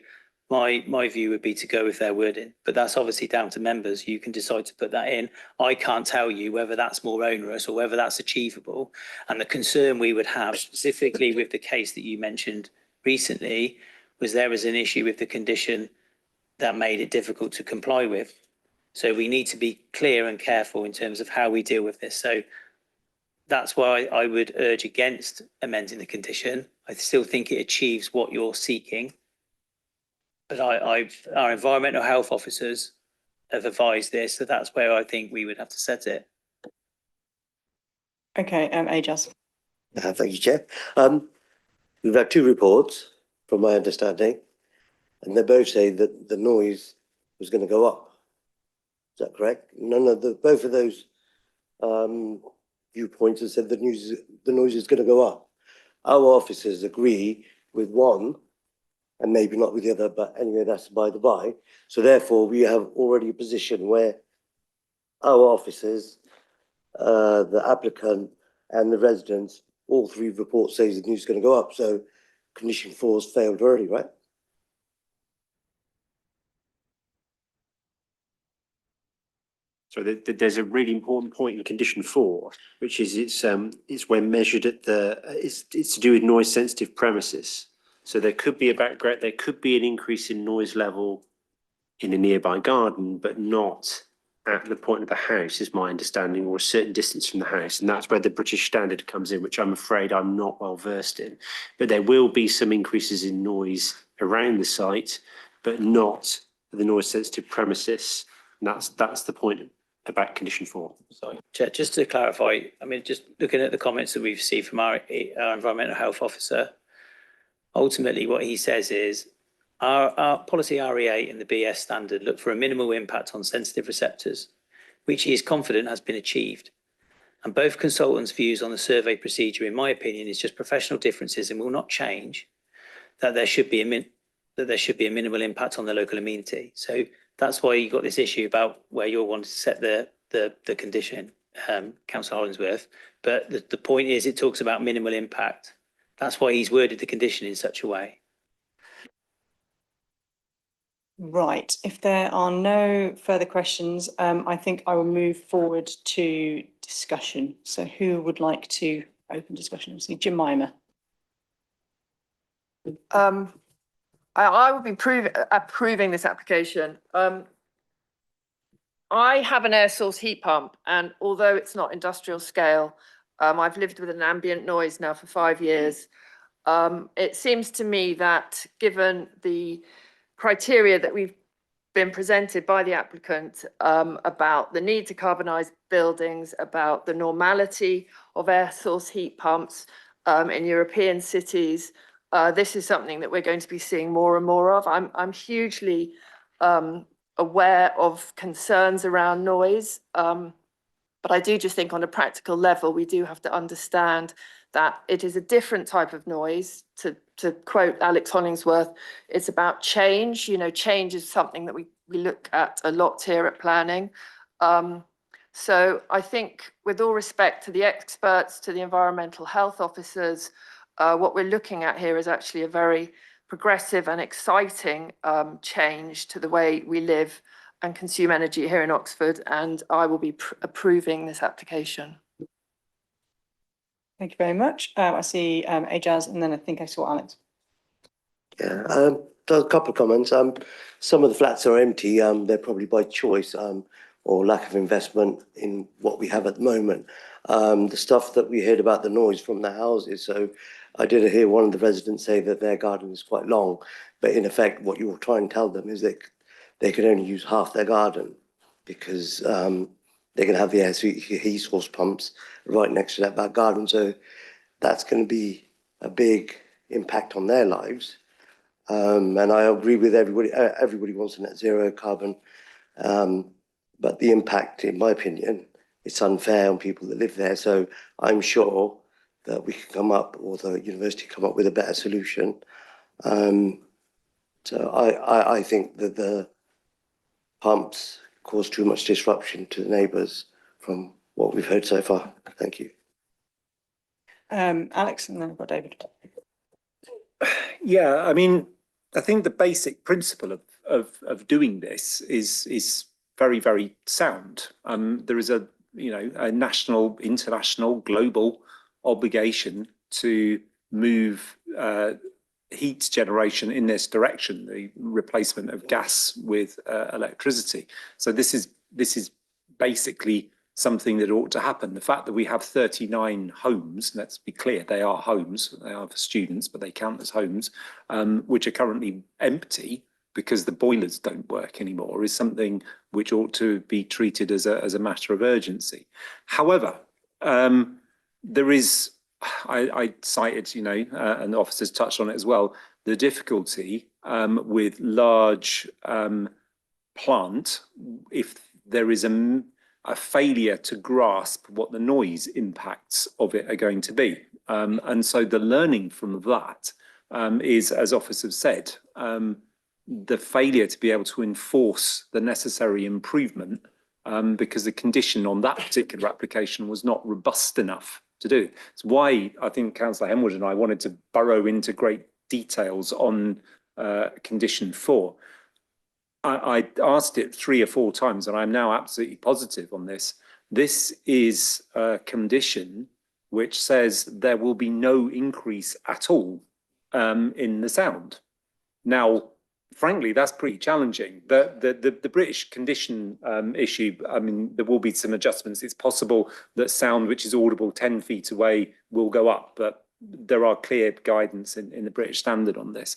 my view would be to go with their wording, but that's obviously down to members. You can decide to put that in. I can't tell you whether that's more onerous or whether that's achievable. And the concern we would have specifically with the case that you mentioned recently was there was an issue with the condition that made it difficult to comply with. So we need to be clear and careful in terms of how we deal with this. So that's why I would urge against amending the condition. I still think it achieves what you're seeking. But our environmental health officers have advised this, so that's where I think we would have to set it. Okay, Ajaz. Thank you, Chair. We've had 2 reports, from my understanding, and they both say that the noise was going to go up. Is that correct? Both of those viewpoints have said the noise is going to go up. Our officers agree with one, and maybe not with the other, but anyway, that's by the by. So therefore, we have already a position where our officers, the applicant and the residents, all 3 reports say the news is going to go up. So condition 4 has failed already, right? So there's a really important point in condition 4, which is it's when measured at it's to do with noise sensitive premises. So there could be an increase in noise level in a nearby garden, but not at the point of the house, is my understanding, or a certain distance from the house. And that's where the British Standard comes in, which I'm afraid I'm not well versed in. But there will be some increases in noise around the site, but not the noise sensitive premises. And that's the point about condition 4. Sorry, Chair, just to clarify, I mean, just looking at the comments that we've received from our environmental health officer, ultimately what he says is our policy RE8 and the BS standard look for a minimal impact on sensitive receptors, which he is confident has been achieved. And both consultants' views on the survey procedure, in my opinion, is just professional differences and will not change that there should be a minimal impact on the local amenity. So that's why you got this issue about where you're wanting to set the condition, Councillor Hollingsworth. But the point is, it talks about minimal impact. That's why he's worded the condition in such a way. Right, if there are no further questions, I think I will move forward to discussion. So who would like to open discussion? See, Jemima. I would be approving this application. I have an air source heat pump, and although it's not industrial scale, I've lived with an ambient noise now for 5 years. It seems to me that given the criteria that we've been presented by the applicant about the need to carbonise buildings, about the normality of air source heat pumps in European cities, this is something that we're going to be seeing more and more of. I'm hugely aware of concerns around noise, but I do just think on a practical level, we do have to understand that it is a different type of noise. To quote Alex Hollingsworth, it's about change. You know, change is something that we look at a lot here at planning. So I think, with all respect to the experts, to the environmental health officers, what we're looking at here is actually a very progressive and exciting change to the way we live and consume energy here in Oxford, and I will be approving this application. Thank you very much. I see Ajaz, and then I think I saw Alex. Yeah, a couple of comments. Some of the flats are empty. They're probably by choice or lack of investment in what we have at the moment. The stuff that we heard about the noise from the houses. So I did hear one of the residents say that their garden is quite long, but in effect, what you're trying to tell them is that they can only use half their garden because they're going to have the heat source pumps right next to that back garden. So that's going to be a big impact on their lives. And I agree with everybody. Everybody wants a net zero carbon. But the impact, in my opinion, it's unfair on people that live there. So I'm sure that we can come up, or the university come up with a better solution. So I think that the pumps cause too much disruption to the neighbours from what we've heard so far. Thank you. Alex, and then I've got David. Yeah, I mean, I think the basic principle of doing this is very, very sound. There is a national, international, global obligation to move heat generation in this direction, the replacement of gas with electricity. So this is basically something that ought to happen. The fact that we have 39 homes, let's be clear, they are homes, they are for students, but they count as homes, which are currently empty because the boilers don't work anymore, is something which ought to be treated as a matter of urgency. However, there is, I cited, and the officers touched on it as well, the difficulty with large plant, if there is a failure to grasp what the noise impacts of it are going to be. And so the learning from that is, as officers said, the failure to be able to enforce the necessary improvement because the condition on that particular application was not robust enough to do. It's why I think Councillor Henwood and I wanted to burrow into great details on condition 4. I asked it 3 or 4 times, and I'm now absolutely positive on this. This is a condition which says there will be no increase at all in the sound. Now, frankly, that's pretty challenging. The British condition issue, I mean, there will be some adjustments. It's possible that sound which is audible 10 feet away will go up, but there are clear guidance in the British standard on this.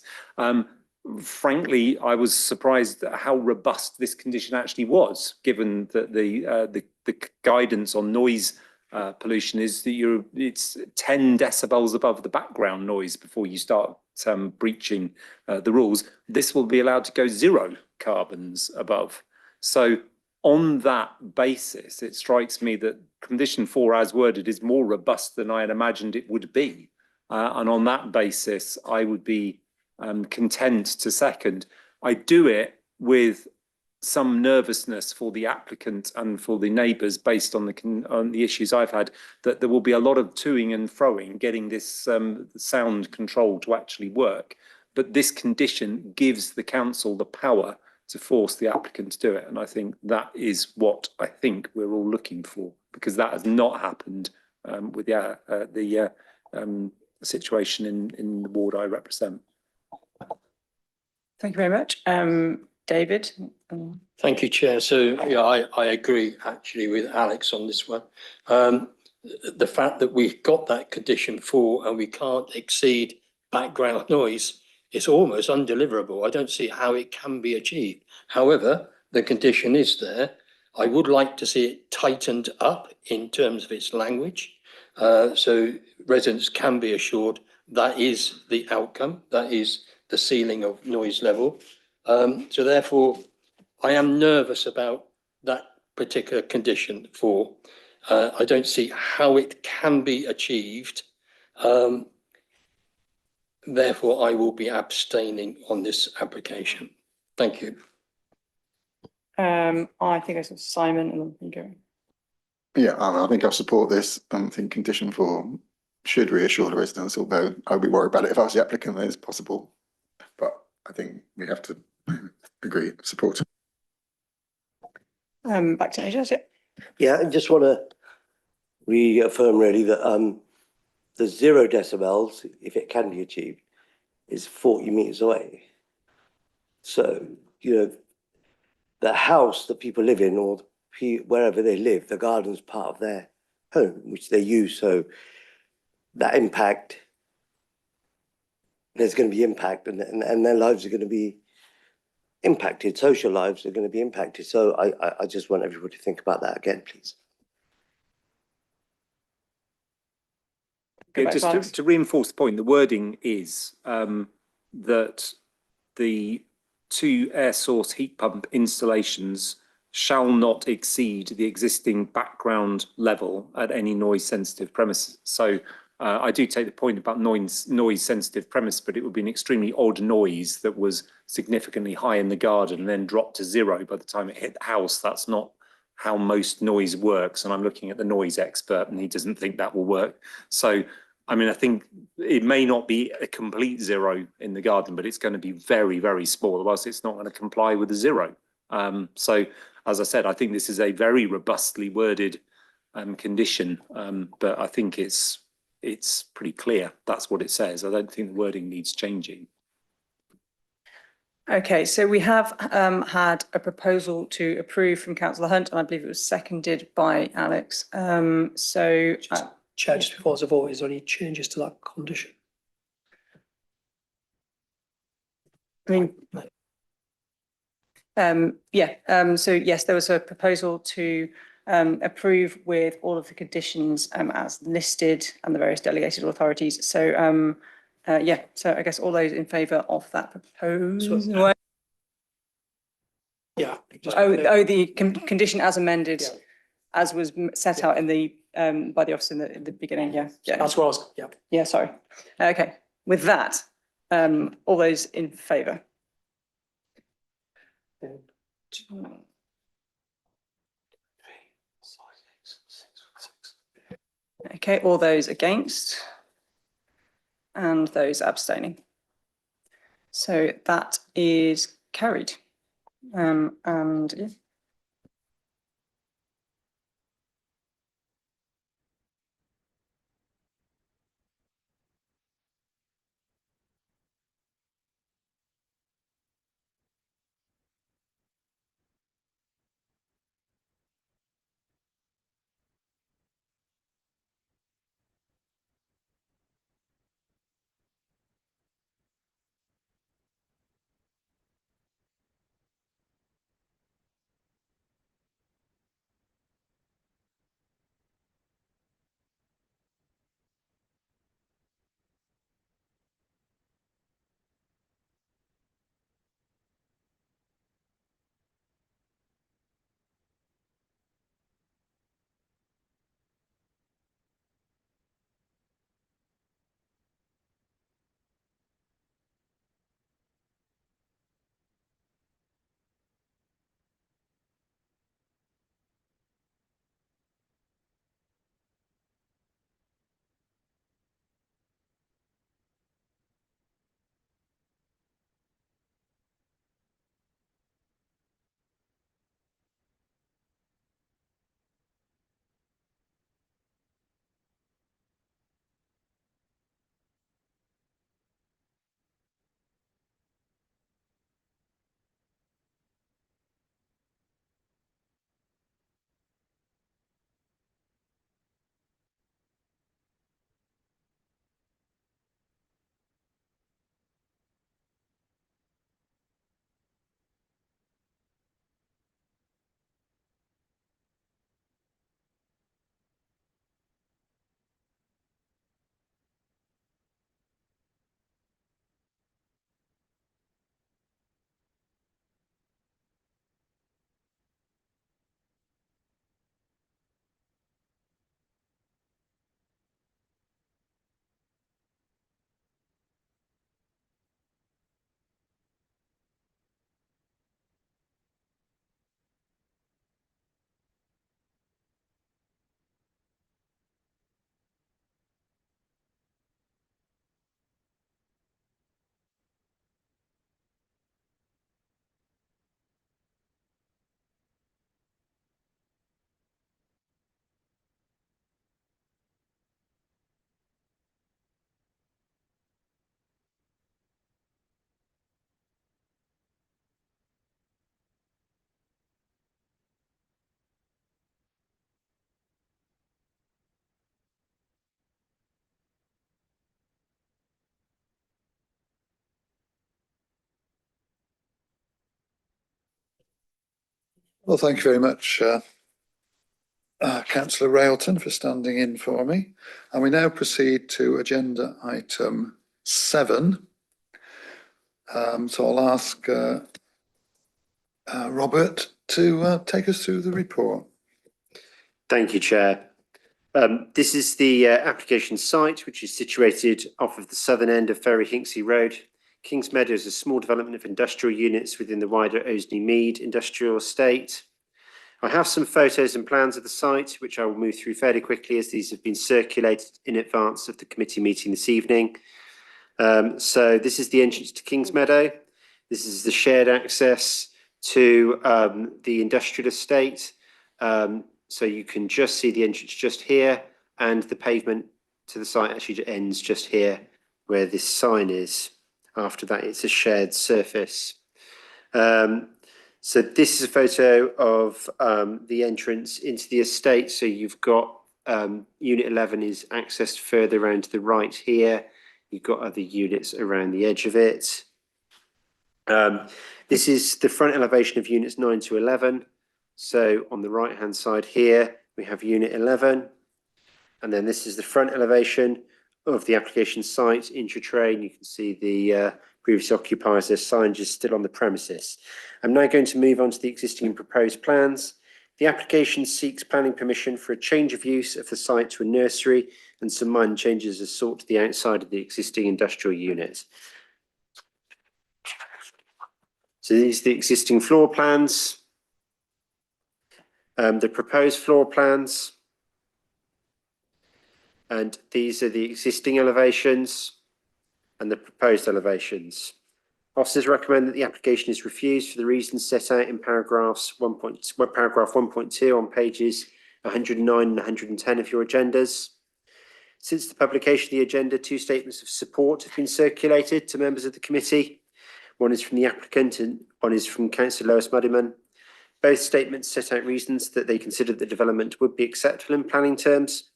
Frankly, I was surprised at how robust this condition actually was, given that the guidance on noise pollution is that it's 10 decibels above the background noise before you start breaching the rules. This will be allowed to go 0 carbons above. So on that basis, it strikes me that condition 4 as worded is more robust than I had imagined it would be. And on that basis, I would be content to second. I do it with some nervousness for the applicant and for the neighbours based on the issues I've had, that there will be a lot of toing and froing getting this sound control to actually work. But this condition gives the council the power to force the applicant to do it. And I think that is what I think we're all looking for, because that has not happened with the situation in the ward I represent. Thank you very much. David? Thank you, Chair. So, yeah, I agree actually with Alex on this one. The fact that we've got that condition 4 and we can't exceed background noise, it's almost undeliverable. I don't see how it can be achieved. However, the condition is there. I would like to see it tightened up in terms of its language, so residents can be assured that is the outcome, that is the ceiling of noise level. So therefore, I am nervous about that particular condition 4. I don't see how it can be achieved. Therefore, I will be abstaining on this application. Thank you. I think I saw Simon and then you go. Yeah, I think I support this. I think condition 4 should reassure the residents, although I'd be worried about it if I was the applicant, that it's possible. But I think we have to agree, support. Back to Asia. Yeah, I just want to reaffirm really that the 0 decibels, if it can be achieved, is 40 meters away. So, you know, the house that people live in, or wherever they live, the garden's part of their home, which they use. So that impact, there's going to be impact, and their lives are going to be impacted. Social lives are going to be impacted. So I just want everybody to think about that again, please. Okay, just to reinforce the point, the wording is that the 2 air source heat pump installations shall not exceed the existing background level at any noise sensitive premises. So I do take the point about noise sensitive premise, but it would be an extremely odd noise that was significantly high in the garden and then dropped to 0 by the time it hit the house. That's not how most noise works. And I'm looking at the noise expert and he doesn't think that will work. So, I mean, I think it may not be a complete 0 in the garden, but it's going to be very, very small. Otherwise, it's not going to comply with the 0. So, as I said, I think this is a very robustly worded condition, but I think it's pretty clear. That's what it says. I don't think the wording needs changing. Okay, so we have had a proposal to approve from Councillor Hunt, and I believe it was seconded by Alex. Chair, just before it's a vote, is there any changes to that condition? I mean, so yes, there was a proposal to approve with all of the conditions as listed and the various delegated authorities. So so I guess all those in favour of that proposal. Yeah. The condition as amended, as was set out in the by the officer in the beginning. Yeah. That's what I was. Yeah. Yeah. Sorry. Okay. With that, all those in favour. Okay, all those against and those abstaining. So that is carried. And yeah. Well, thank you very much, Councillor Railton, for standing in for me. And we now proceed to agenda item 7. So I'll ask Robert to take us through the report. Thank you, Chair. This is the application site, which is situated off of the southern end of Ferry Hinksey Road. Kings Meadow is a small development of industrial units within the wider Oseley Mead industrial estate. I have some photos and plans of the site, which I will move through fairly quickly as these have been circulated in advance of the committee meeting this evening. So this is the entrance to Kings Meadow. This is the shared access to the industrial estate. So you can just see the entrance just here, and the pavement to the site actually ends just here where this sign is. After that, it's a shared surface. So this is a photo of the entrance into the estate. So you've got Unit 11 is accessed further around to the right here. You've got other units around the edge of it. This is the front elevation of units 9 to 11. So on the right hand side here, we have Unit 11. And then this is the front elevation of the application site, Intratrain. You can see the previous occupiers, their signage is still on the premises. I'm now going to move on to the existing and proposed plans. The application seeks planning permission for a change of use of the site to a nursery, and some minor changes are sought to the outside of the existing industrial unit. So these are the existing floor plans, the proposed floor plans, and these are the existing elevations and the proposed elevations. Officers recommend that the application is refused for the reasons set out in paragraph 1.2 on pages 109 and 110 of your agendas. Since the publication of the agenda, 2 statements of support have been circulated to members of the committee. One is from the applicant and one is from Councillor Lewis Muddiman. Both statements set out reasons that they consider the development would be acceptable in planning terms.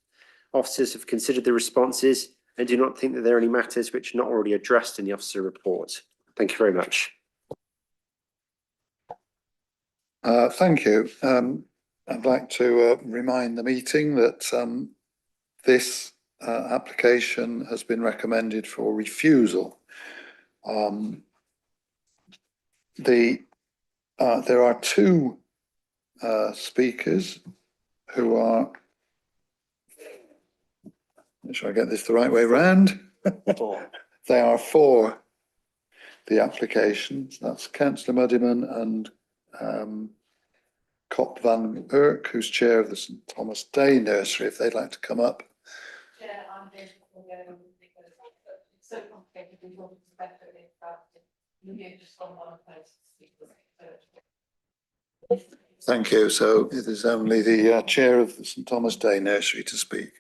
Officers have considered the responses and do not think that there are any matters which are not already addressed in the officer report. Thank you very much. Thank you. I'd like to remind the meeting that this application has been recommended for refusal. There are 2 speakers who are, make sure I get this the right way round. They are for the applications. That's Councillor Muddiman and Cop van Urk, who's chair of the St Thomas Day Nursery, if they'd like to come up. Yeah, I'm here because it's so complicated. We want to better it, but you just on one place to speak with it. Thank you. So it is only the chair of the St Thomas Day Nursery to speak.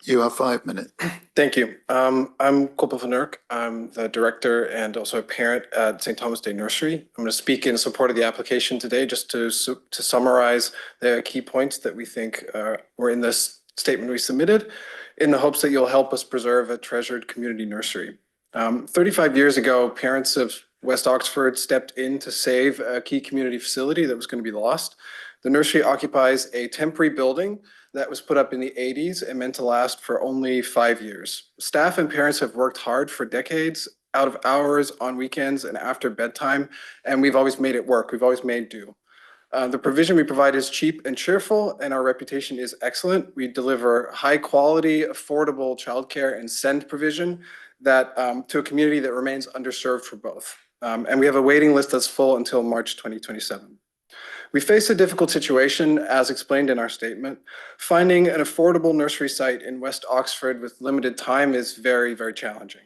You have 5 minutes. Thank you. I'm Koppel van Urk. I'm the director and also a parent at St. Thomas Day Nursery. I'm going to speak in support of the application today, just to summarize the key points that we think were in this statement we submitted, in the hopes that you'll help us preserve a treasured community nursery. 35 years ago, parents of West Oxford stepped in to save a key community facility that was going to be lost. The nursery occupies a temporary building that was put up in the 80s and meant to last for only 5 years. Staff and parents have worked hard for decades, out of hours, on weekends, and after bedtime, and we've always made it work. We've always made do. The provision we provide is cheap and cheerful, and our reputation is excellent. We deliver high quality, affordable childcare and SEND provision that to a community that remains underserved for both. And we have a waiting list that's full until March 2027. We face a difficult situation, as explained in our statement. Finding an affordable nursery site in West Oxford with limited time is very, very challenging.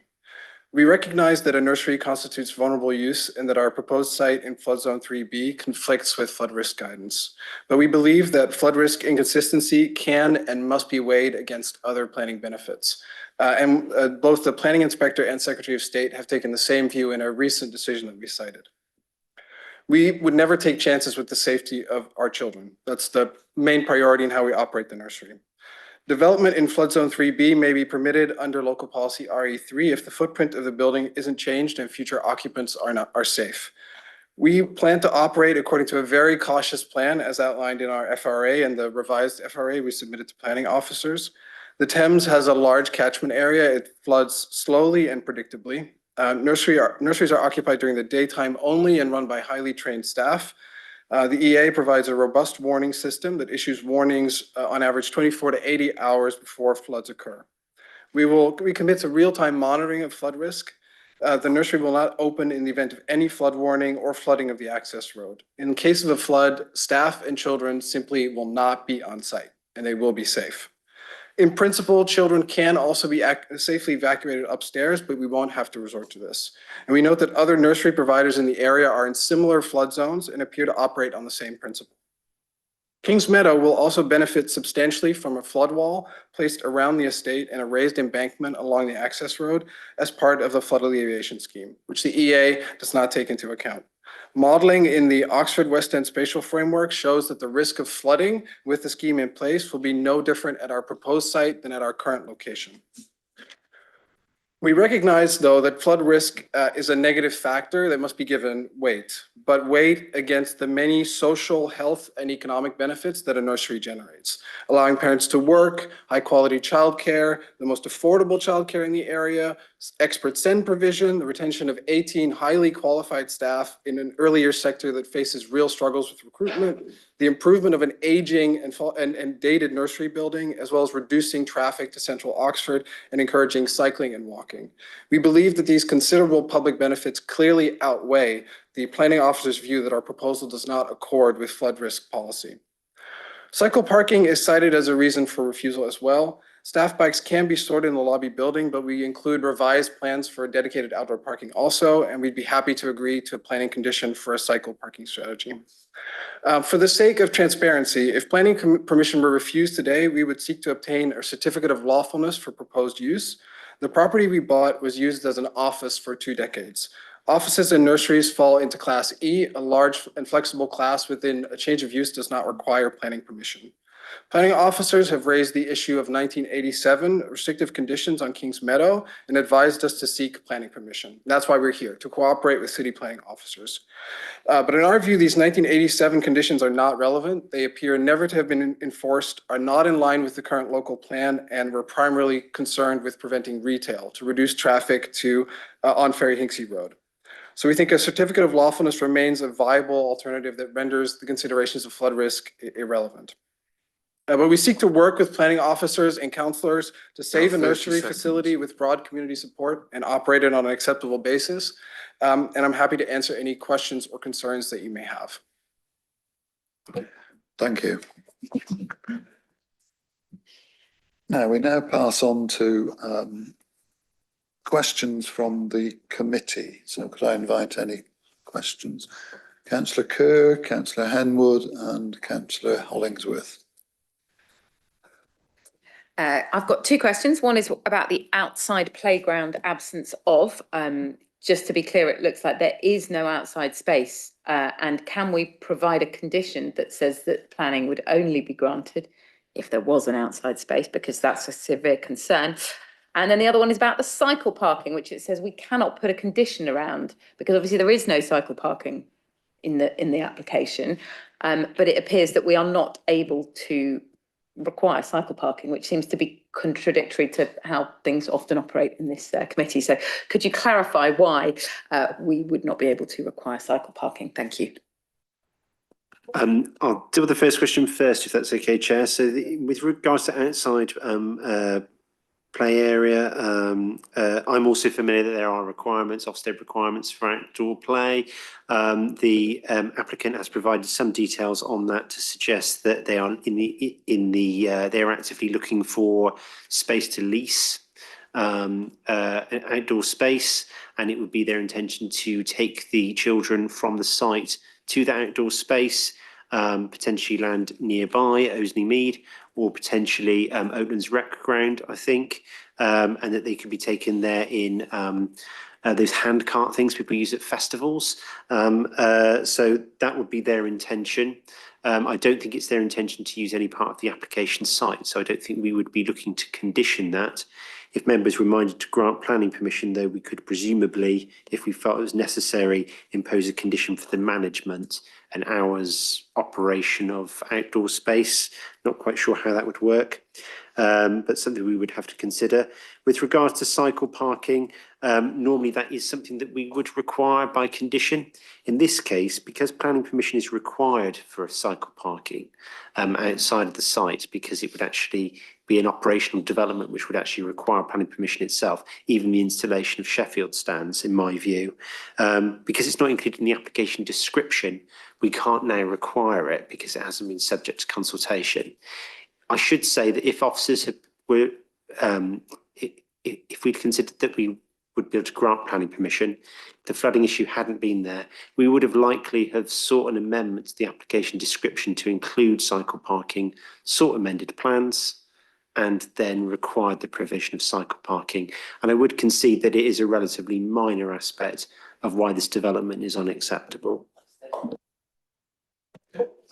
We recognize that a nursery constitutes vulnerable use and that our proposed site in flood zone 3B conflicts with flood risk guidance. But we believe that flood risk inconsistency can and must be weighed against other planning benefits. Both the planning inspector and Secretary of State have taken the same view in a recent decision that we cited. We would never take chances with the safety of our children. That's the main priority in how we operate the nursery. Development in flood zone 3B may be permitted under local policy RE3 if the footprint of the building isn't changed and future occupants are safe. We plan to operate according to a very cautious plan as outlined in our FRA and the revised FRA we submitted to planning officers. The Thames has a large catchment area. It floods slowly and predictably. Nurseries are occupied during the daytime only and run by highly trained staff. The EA provides a robust warning system that issues warnings on average 24 to 80 hours before floods occur. We commit to real-time monitoring of flood risk. The nursery will not open in the event of any flood warning or flooding of the access road. In case of a flood, staff and children simply will not be on site, and they will be safe. In principle, children can also be safely evacuated upstairs, but we won't have to resort to this. And we note that other nursery providers in the area are in similar flood zones and appear to operate on the same principle. Kings Meadow will also benefit substantially from a flood wall placed around the estate and a raised embankment along the access road as part of the flood alleviation scheme, which the EA does not take into account. Modeling in the Oxford West End Spatial Framework shows that the risk of flooding with the scheme in place will be no different at our proposed site than at our current location. We recognize, though, that flood risk is a negative factor that must be given weight, but weight against the many social, health, and economic benefits that a nursery generates, allowing parents to work, high-quality childcare, the most affordable childcare in the area, expert SEND provision, the retention of 18 highly qualified staff in an earlier sector that faces real struggles with recruitment, the improvement of an aging and dated nursery building, as well as reducing traffic to central Oxford and encouraging cycling and walking. We believe that these considerable public benefits clearly outweigh the planning officer's view that our proposal does not accord with flood risk policy. Cycle parking is cited as a reason for refusal as well. Staff bikes can be stored in the lobby building, but we include revised plans for dedicated outdoor parking also, and we'd be happy to agree to a planning condition for a cycle parking strategy. For the sake of transparency, if planning permission were refused today, we would seek to obtain a certificate of lawfulness for proposed use. The property we bought was used as an office for 2 decades. Offices and nurseries fall into Class E, a large and flexible class within a change of use does not require planning permission. Planning officers have raised the issue of 1987 restrictive conditions on Kings Meadow and advised us to seek planning permission. That's why we're here, to cooperate with city planning officers. But in our view, these 1987 conditions are not relevant. They appear never to have been enforced, are not in line with the current local plan, and were primarily concerned with preventing retail to reduce traffic on Ferry Hinksey Road. So we think a certificate of lawfulness remains a viable alternative that renders the considerations of flood risk irrelevant. But we seek to work with planning officers and counselors to save a nursery facility with broad community support and operate it on an acceptable basis. And I'm happy to answer any questions or concerns that you may have. Thank you. Now we pass on to questions from the committee. So could I invite any questions? Councillor Kerr, Councillor Henwood and Councillor Hollingsworth. I've got 2 questions. One is about the outside playground absence of. Just to be clear, it looks like there is no outside space. And can we provide a condition that says that planning would only be granted if there was an outside space, because that's a severe concern. And then the other one is about the cycle parking, which it says we cannot put a condition around because obviously there is no cycle parking in the application. But it appears that we are not able to require cycle parking, which seems to be contradictory to how things often operate in this committee. So could you clarify why we would not be able to require cycle parking? Thank you. I'll deal with the first question first, if that's okay, Chair. So with regards to outside play area, I'm also familiar that there are requirements, Ofsted requirements for outdoor play. The applicant has provided some details on that to suggest that they are they're actively looking for space to lease, an outdoor space, and it would be their intention to take the children from the site to the outdoor space, potentially land nearby Oasley Mead, or potentially Oatlands Rec Ground, I think, and that they could be taken there in those hand cart things people use at festivals. So that would be their intention. I don't think it's their intention to use any part of the application site, so I don't think we would be looking to condition that. If members were minded to grant planning permission, though, we could presumably, if we felt it was necessary, impose a condition for the management and hours operation of outdoor space. Not quite sure how that would work, but something we would have to consider. With regards to cycle parking, normally that is something that we would require by condition. In this case, because planning permission is required for a cycle parking outside of the site, because it would actually be an operational development which would actually require planning permission itself, even the installation of Sheffield stands, in my view. Because it's not included in the application description, we can't now require it because it hasn't been subject to consultation. I should say that if officers were, if we'd considered that we would be able to grant planning permission, the flooding issue hadn't been there, we would have likely have sought an amendment to the application description to include cycle parking, sought amended plans, and then required the provision of cycle parking. And I would concede that it is a relatively minor aspect of why this development is unacceptable.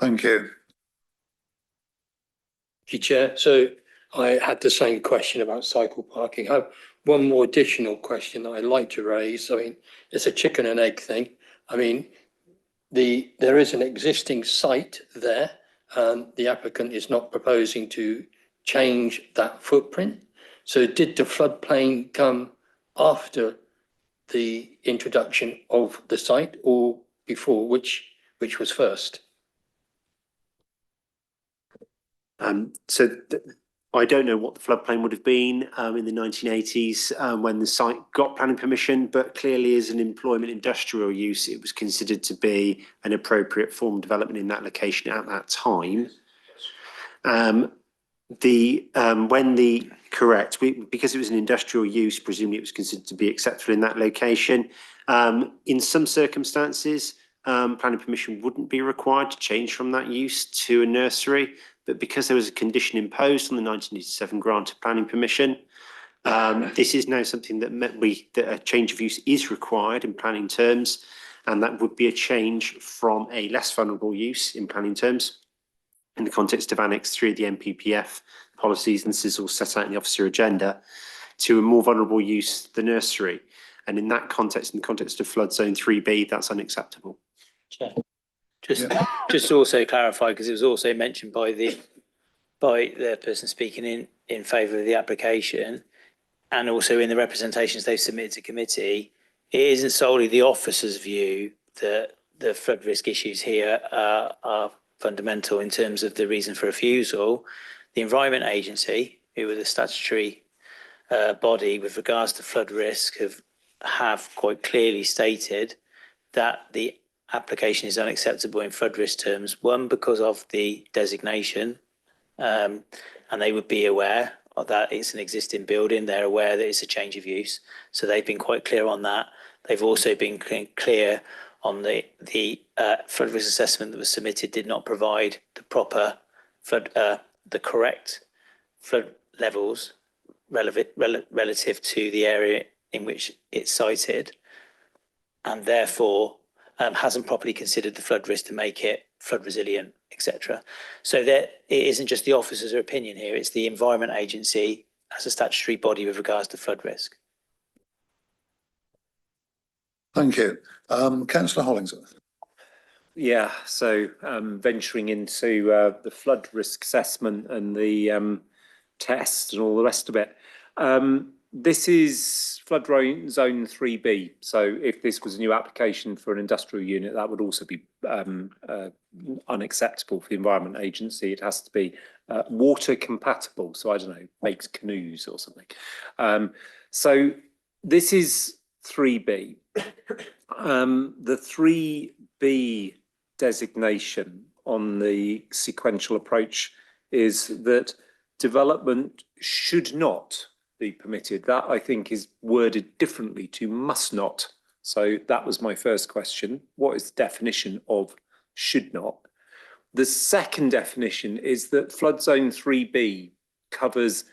Thank you. Thank you, Chair. So I had the same question about cycle parking. I have one more additional question that I'd like to raise. I mean, it's a chicken and egg thing. I mean, there is an existing site there, and the applicant is not proposing to change that footprint. So did the floodplain come after the introduction of the site or before? Which was first? I don't know what the floodplain would have been in the 1980s when the site got planning permission, but clearly as an employment industrial use, it was considered to be an appropriate form of development in that location at that time. Because it was an industrial use, presumably it was considered to be acceptable in that location. In some circumstances, planning permission wouldn't be required to change from that use to a nursery, but because there was a condition imposed on the 1987 grant of planning permission, this is now something that that a change of use is required in planning terms, and that would be a change from a less vulnerable use in planning terms in the context of Annex 3 of the NPPF policies, and this is all set out in the officer agenda, to a more vulnerable use, the nursery. And in that context, in the context of flood zone 3B, that's unacceptable. Chair. Just to also clarify, because it was also mentioned by the person speaking in favour of the application, and also in the representations they've submitted to committee, it isn't solely the officer's view that the flood risk issues here are fundamental in terms of the reason for refusal. The Environment Agency, who are the statutory body with regards to flood risk, have quite clearly stated that the application is unacceptable in flood risk terms. One, because of the designation, and they would be aware of that it's an existing building. They're aware that it's a change of use, so they've been quite clear on that. They've also been clear on the flood risk assessment that was submitted did not provide the proper flood, the correct flood levels relative to the area in which it's cited, and therefore hasn't properly considered the flood risk to make it flood resilient, etc. So that it isn't just the officer's opinion here, it's the Environment Agency as a statutory body with regards to flood risk. Thank you. Councillor Hollingsworth. Yeah, so venturing into the flood risk assessment and the test and all the rest of it. This is flood zone 3B. So if this was a new application for an industrial unit, that would also be unacceptable for the Environment Agency. It has to be water compatible. So I don't know, makes canoes or something. So this is 3B. The 3B designation on the sequential approach is that development should not be permitted. That, I think, is worded differently to must not. So that was my first question. What is the definition of should not? The second definition is that flood zone 3B covers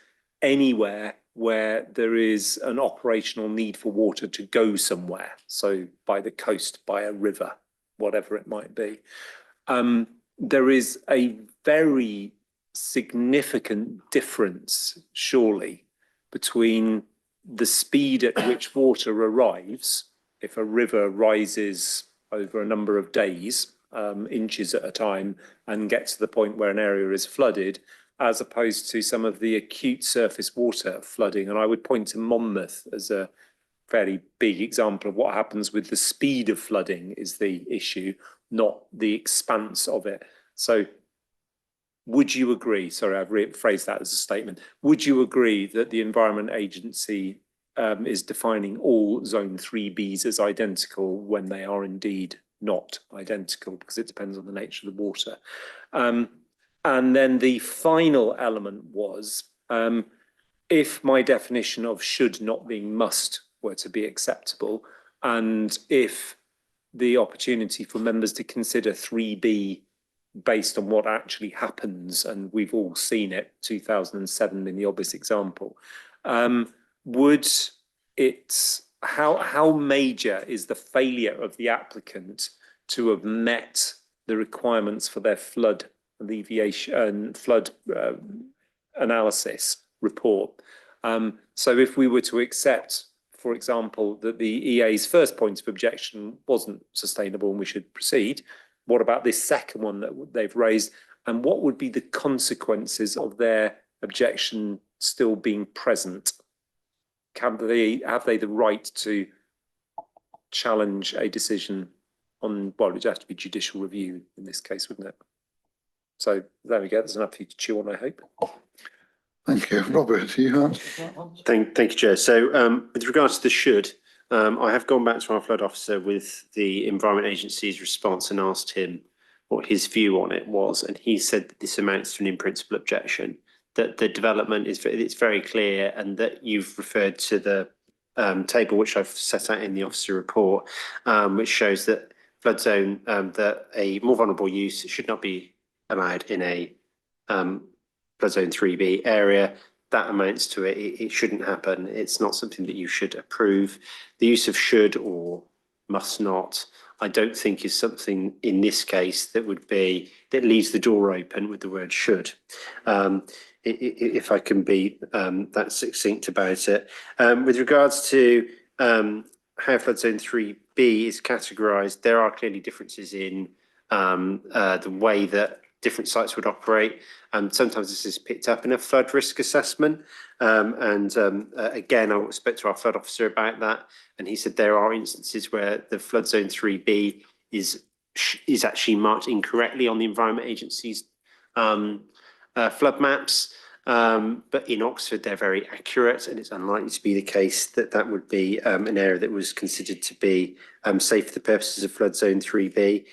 anywhere where there is an operational need for water to go somewhere. So by the coast, by a river, whatever it might be. There is a very significant difference, surely, between the speed at which water arrives, if a river rises over a number of days, inches at a time, and gets to the point where an area is flooded, as opposed to some of the acute surface water flooding. And I would point to Monmouth as a fairly big example of what happens with the speed of flooding is the issue, not the expanse of it. So would you agree, sorry, I've rephrased that as a statement, would you agree that the Environment Agency is defining all Zone 3Bs as identical when they are indeed not identical, because it depends on the nature of the water? And then the final element was, if my definition of should not being must were to be acceptable, and if the opportunity for members to consider 3B based on what actually happens, and we've all seen it, 2007 in the obvious example, would it, how major is the failure of the applicant to have met the requirements for their flood alleviation and flood analysis report? So if we were to accept, for example, that the EA's first point of objection wasn't sustainable and we should proceed, what about this second one that they've raised? And what would be the consequences of their objection still being present? Have they the right to challenge a decision on, well, it'd have to be judicial review in this case, wouldn't it? So there we go, there's enough for you to chew on, I hope. Thank you. Robert, you answer that one? Thank you, Chair. So with regards to the should, I have gone back to our flood officer with the Environment Agency's response and asked him what his view on it was, and he said that this amounts to an in-principle objection, that the development is, it's very clear, and that you've referred to the table which I've set out in the officer report, which shows that flood zone, that a more vulnerable use should not be allowed in a flood zone 3B area. That amounts to it. It shouldn't happen. It's not something that you should approve. The use of should or must not, I don't think is something in this case that would be, that leaves the door open with the word should. If I can be that succinct about it. With regards to how flood zone 3B is categorised, there are clearly differences in the way that different sites would operate. Sometimes this is picked up in a flood risk assessment. Again, I spoke to our flood officer about that, and he said there are instances where the flood zone 3B is actually marked incorrectly on the Environment Agency's flood maps. But in Oxford, they're very accurate, and it's unlikely to be the case that that would be an area that was considered to be safe for the purposes of flood zone 3B.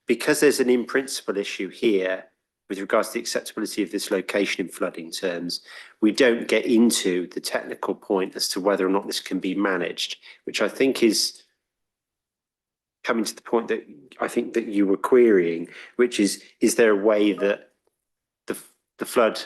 Because there's an in-principle issue here with regards to the acceptability of this location in flooding terms, we don't get into the technical point as to whether or not this can be managed, which I think is coming to the point that I think that you were querying, which is there a way that the flood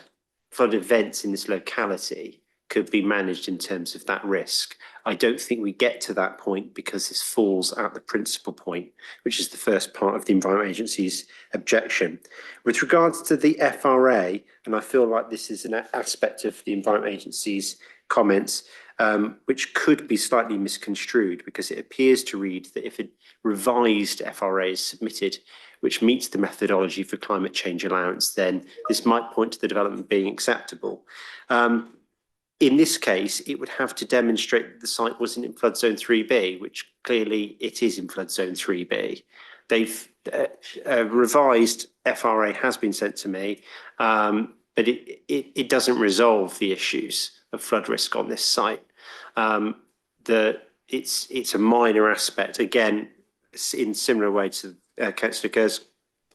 events in this locality could be managed in terms of that risk? I don't think we get to that point because this falls at the principal point, which is the first part of the Environment Agency's objection. With regards to the FRA, and I feel like this is an aspect of the Environment Agency's comments, which could be slightly misconstrued, because it appears to read that if a revised FRA is submitted, which meets the methodology for climate change allowance, then this might point to the development being acceptable. In this case, it would have to demonstrate that the site wasn't in flood zone 3B, which clearly it is in flood zone 3B. They've revised FRA has been sent to me, but it doesn't resolve the issues of flood risk on this site. It's a minor aspect. Again, in similar way to Councillor Kerr's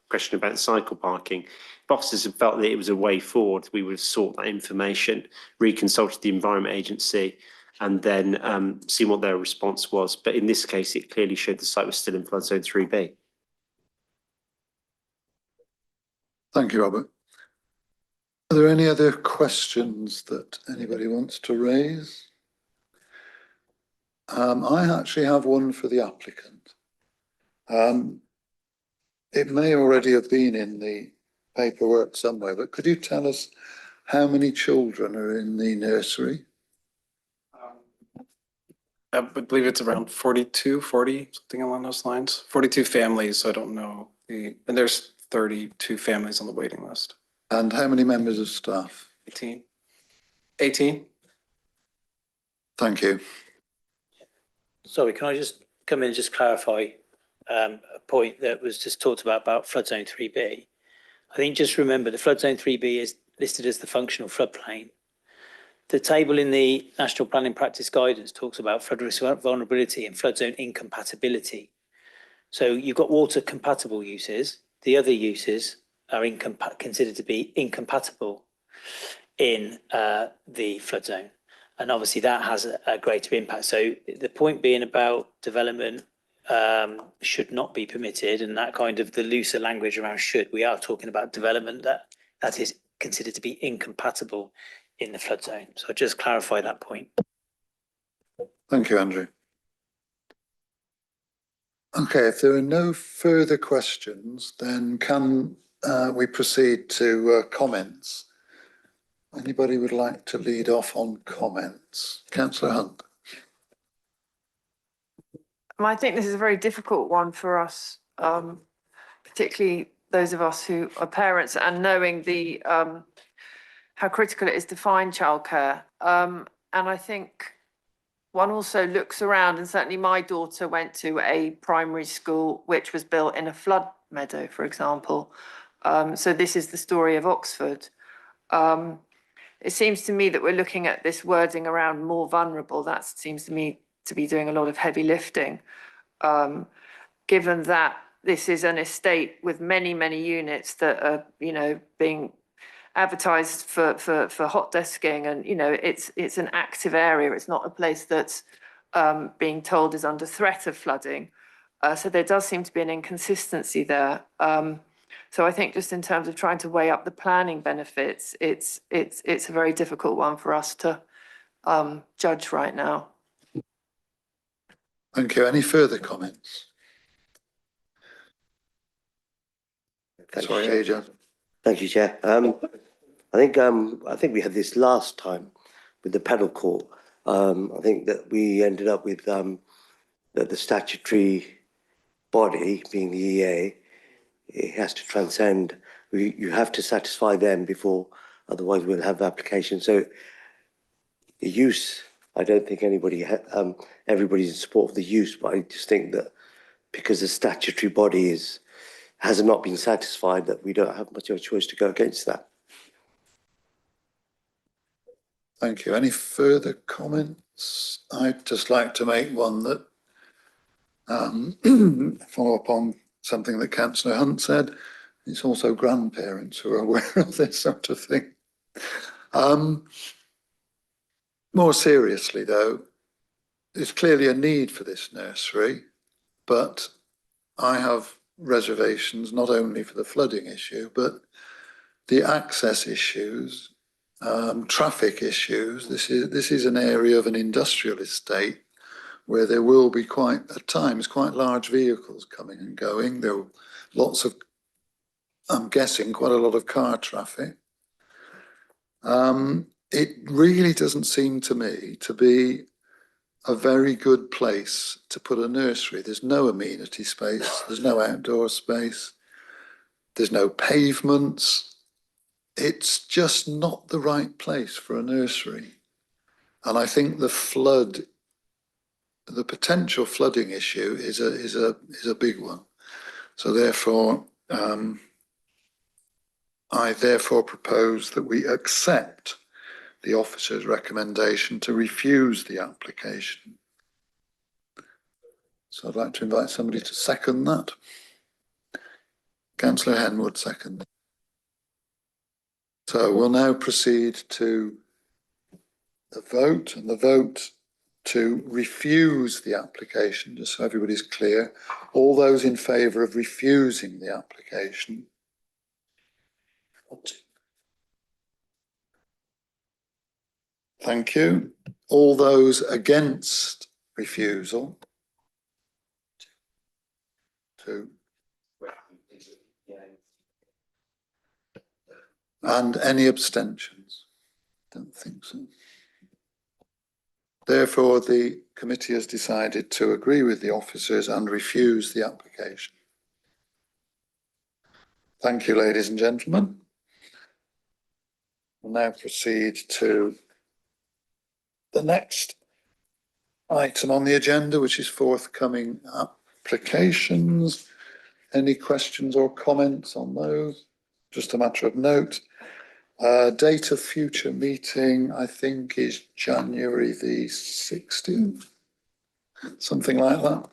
question about cycle parking. If officers had felt that it was a way forward, we would have sought that information, reconsulted the Environment Agency, and then seen what their response was. But in this case, it clearly showed the site was still in flood zone 3B. Thank you, Robert. Are there any other questions that anybody wants to raise? I actually have one for the applicant. It may already have been in the paperwork somewhere, but could you tell us How many children are in the nursery? I would believe it's around 42, 40, something along those lines. 42 families, so I don't know. And there's 32 families on the waiting list. And how many members of staff? 18. 18. Thank you. Sorry, can I just come in and just clarify a point that was just talked about flood zone 3B? I think just remember the flood zone 3B is listed as the functional floodplain. The table in the National Planning Practice Guidance talks about flood risk vulnerability and flood zone incompatibility. So you've got water compatible uses. The other uses are considered to be incompatible in the flood zone. And obviously that has a greater impact. So the point being about development should not be permitted, and that kind of the looser language around should, we are talking about development that is considered to be incompatible in the flood zone. So just clarify that point. Thank you, Andrew. Okay, if there are no further questions, then can we proceed to comments? Anybody would like to lead off on comments? Councillor Hunt. I think this is a very difficult one for us, particularly those of us who are parents and knowing the how critical it is to find childcare. And I think one also looks around, and certainly my daughter went to a primary school which was built in a flood meadow, for example. So this is the story of Oxford. It seems to me that we're looking at this wording around more vulnerable. That seems to me to be doing a lot of heavy lifting, given that this is an estate with many, many units that are, being advertised for hot desking, and it's an active area. It's not a place that's being told is under threat of flooding. So there does seem to be an inconsistency there. So I think just in terms of trying to weigh up the planning benefits, it's a very difficult one for us to judge right now. Thank you. Any further comments? Sorry, Adrian. Thank you, Chair. I think we had this last time with the pedal court. I think that we ended up with that the statutory body, being the EA, it has to transcend. You have to satisfy them before, otherwise we'll have applications. So the use, I don't think everybody's in support of the use, but I just think that because the statutory body has not been satisfied, that we don't have much of a choice to go against that. Thank you. Any further comments? I'd just like to make one that follow up on something that Councillor Hunt said. It's also grandparents who are aware of this sort of thing. More seriously though, there's clearly a need for this nursery, but I have reservations not only for the flooding issue, but the access issues, traffic issues. This is an area of an industrial estate where there will be at times quite large vehicles coming and going. There are lots of, I'm guessing, quite a lot of car traffic. It really doesn't seem to me to be a very good place to put a nursery. There's no amenity space, there's no outdoor space, there's no pavements. It's just not the right place for a nursery. And I think the potential flooding issue is a big one. So therefore, I therefore propose that we accept the officer's recommendation to refuse the application. So I'd like to invite somebody to second that. Councillor Henwood, second. So we'll now proceed to the vote, and the vote to refuse the application, just so everybody's clear. All those in favour of refusing the application? Thank you. All those against refusal? 2. And any abstentions? Don't think so. Therefore, the committee has decided to agree with the officers and refuse the application. Thank you, ladies and gentlemen. We'll now proceed to the next item on the agenda, which is forthcoming applications. Any questions or comments on those? Just a matter of note. Date of future meeting, I think, is January the 16th, something like that.